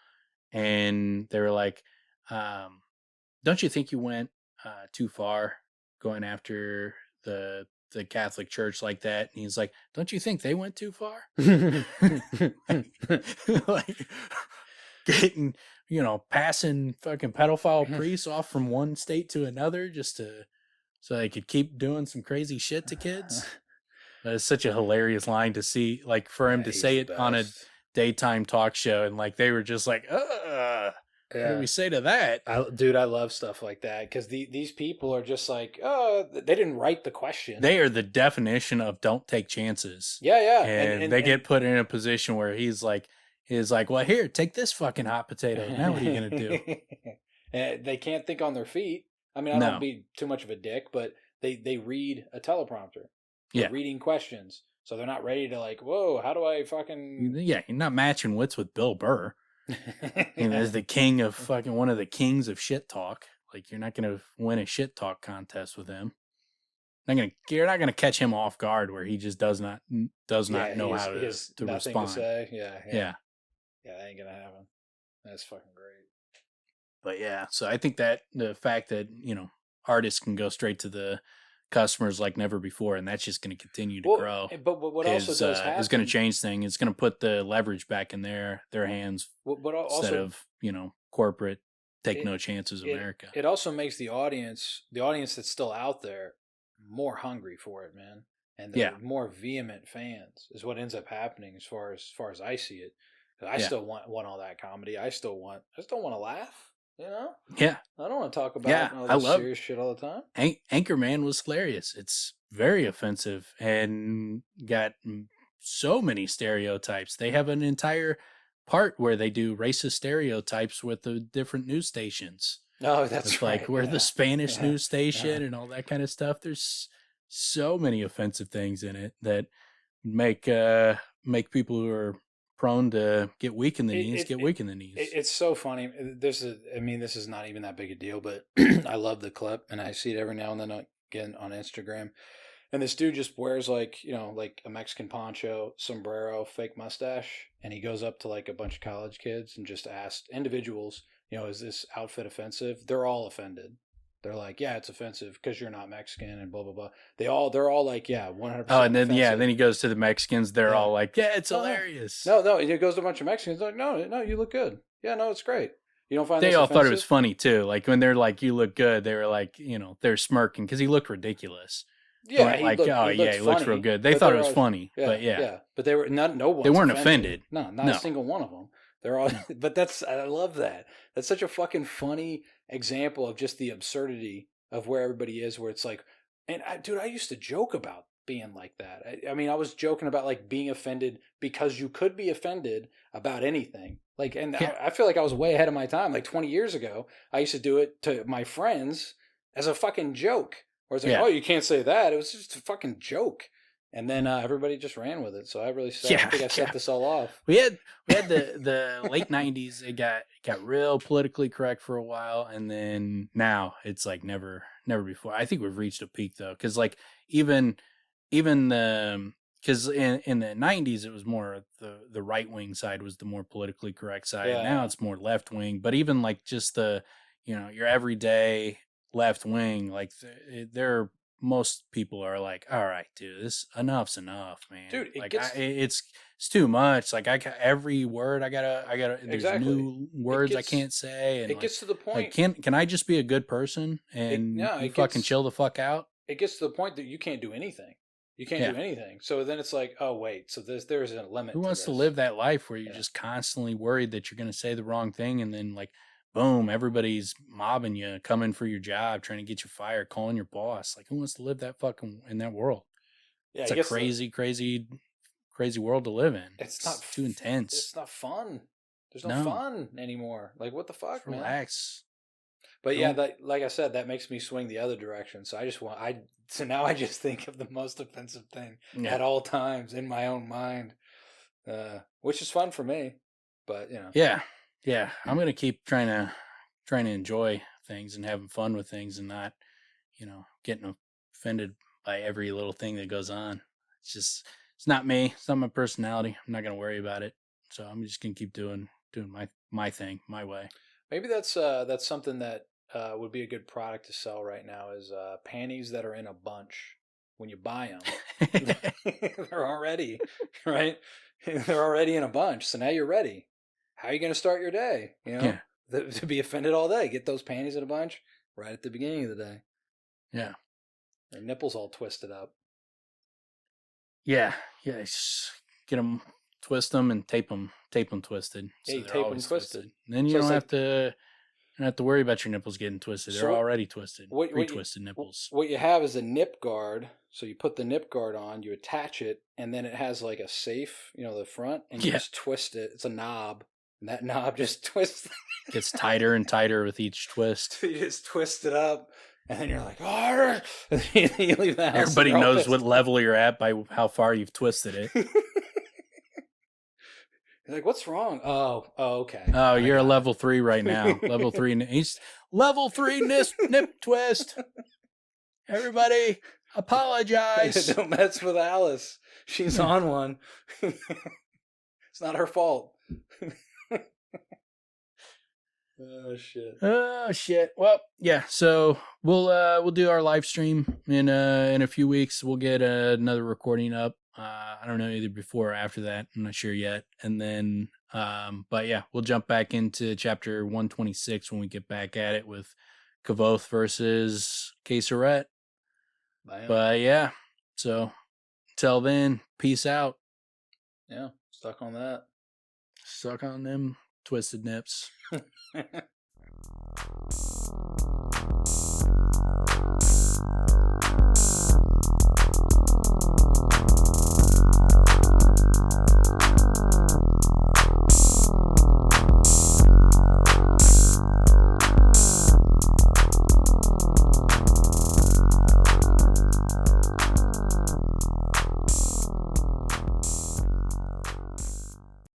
and they were like, "Don't you think you went too far going after the Catholic Church like that?" And he's like, "Don't you think they went too far?" Like, getting, passing fucking pedophile priests off from one state to another just so they could keep doing some crazy shit to kids. It's such a hilarious line to see, like, for him to say it on a daytime talk show, and like they were just like, what do we say to that? I love stuff like that, because these people are just like, they didn't write the question. They are the definition of don't take chances. Yeah. And they get put in a position where he's like, well, here, take this fucking hot potato. Now what are you going to do? They can't think on their feet. I mean, I don't be too much of a dick, but they read a teleprompter. They're reading questions. So they're not ready to like, whoa, how do I fucking... Yeah, you're not matching wits with Bill Burr. As the king of fucking, one of the kings of shit talk. Like, you're not going to win a shit talk contest with him. You're not gonna catch him off guard where he just does not know how to respond. To say. Yeah, that ain't gonna happen. That's fucking great. But yeah, so I think that the fact that artists can go straight to the customers like never before, and that's just going to continue to grow. But what also does happen is going to change things. It's going to put the leverage back in their hands instead of corporate take no chances America. It also makes the audience that's still out there more hungry for it, man, and they're more vehement fans. Is what ends up happening as far as I see it. I still want all that comedy. I still want to laugh. Yeah. I don't want to talk about all this serious shit all the time. Anchorman was hilarious. It's very offensive and got so many stereotypes. They have an entire part where they do racist stereotypes with the different news stations. Oh, that's right. Like we're the Spanish news station and all that kind of stuff. There's so many offensive things in it that make people who are prone to get weak in the knees. It's so funny. This is not even that big a deal, but I love the clip, and I see it every now and then again on Instagram. And this dude just wears like a Mexican poncho, sombrero, fake mustache, and he goes up to like a bunch of college kids and just asks individuals, is this outfit offensive? They're all offended. They're like, yeah, it's offensive because you're not Mexican and blah, blah, blah. They're all like, yeah, 100%. Oh, and then, offensive. Then he goes to the Mexicans. They're all like, yeah, it's hilarious. No, he goes to a bunch of Mexicans. Like, no, you look good. Yeah, no, it's great. You don't find they this all offensive? Thought it was funny too. Like when they're like, you look good. They were like, they're smirking because he looked ridiculous. Yeah, he looks real good. They thought it was funny, but but they were no one. They weren't offended. No, not a single one of them. They're all. But I love that. That's such a fucking funny example of just the absurdity of where everybody is. Where it's like, and I used to joke about being like that. I mean, I was joking about like being offended because you could be offended about anything. Like, and Yeah. I feel like I was way ahead of my time. Like 20 years ago, I used to do it to my friends as a fucking joke. Where it's like, Yeah. oh, you can't say that. It was just a fucking joke. And then everybody just ran with it. So I really set, I think I set this all off. We had the late 90s. It got real politically correct for a while, and then now it's like never before. I think we've reached a peak though, because like even the because in the 90s it was more the right wing side was the more politically correct side. Yeah. Now it's more left wing, but even like just the your everyday left wing, like they're most people are like, all right, dude, enough's enough, man. Dude, like it's too much. Like every word I gotta. There's Exactly. new words I can't say, and it gets to the point. Like, can I just be a good person and you fucking chill the fuck out? It gets to the point that you can't do anything. You can't do anything. So then it's like, oh wait, so there's a limit. Who wants to live that life where you're just constantly worried that you're gonna say the wrong thing, and then like, boom, everybody's mobbing you, coming for your job, trying to get you fired, calling your boss. Like, who wants to live that fucking in that world? Yeah, it's a crazy world to live in. It's not too intense. It's not fun. There's no fun anymore. Like, what the fuck, man? Relax. But yeah, that, like I said, that makes me swing the other direction. So so now I just think of the most offensive thing at all times in my own mind, which is fun for me. But yeah, I'm gonna keep trying to enjoy things and having fun with things and not, getting offended by every little thing that goes on. It's not me. It's not my personality. I'm not gonna worry about it. So I'm just gonna keep doing my thing, my way. Maybe that's something that would be a good product to sell right now is panties that are in a bunch. When you buy them, they're already right. They're already in a bunch. So now you're ready. How are you going to start your day? To be offended all day. Get those panties in a bunch right at the beginning of the day. Yeah. Their nipples all twisted up. Yeah. Just get them, twist them, and tape them twisted. Yeah, you tape them twisted. And then you don't have to worry about your nipples getting twisted. They're already twisted. Pre-twisted nipples. What you have is a nip guard. So you put the nip guard on, you attach it, and then it has like a safe, the front, and you just twist it. It's a knob, and that knob just twists. Gets tighter and tighter with each twist. You just twist it up, and then you're like, oh! You leave the house. Everybody knows what level you're at by how far you've twisted it. You're like, what's wrong? Oh, okay. Oh, you're a level 3 right now. Level 3. He's level 3 nip twist. Everybody, apologize. Don't mess with Alice. She's on one. It's not her fault. Oh shit. Well, yeah. So we'll do our live stream in a few weeks. We'll get another recording up. I don't know, either before or after that. I'm not sure yet. And then, but yeah, we'll jump back into chapter 126 when we get back at it with Kvothe versus Kvothe. But yeah, so until then, peace out. Yeah, stuck on that. Suck on them twisted nips.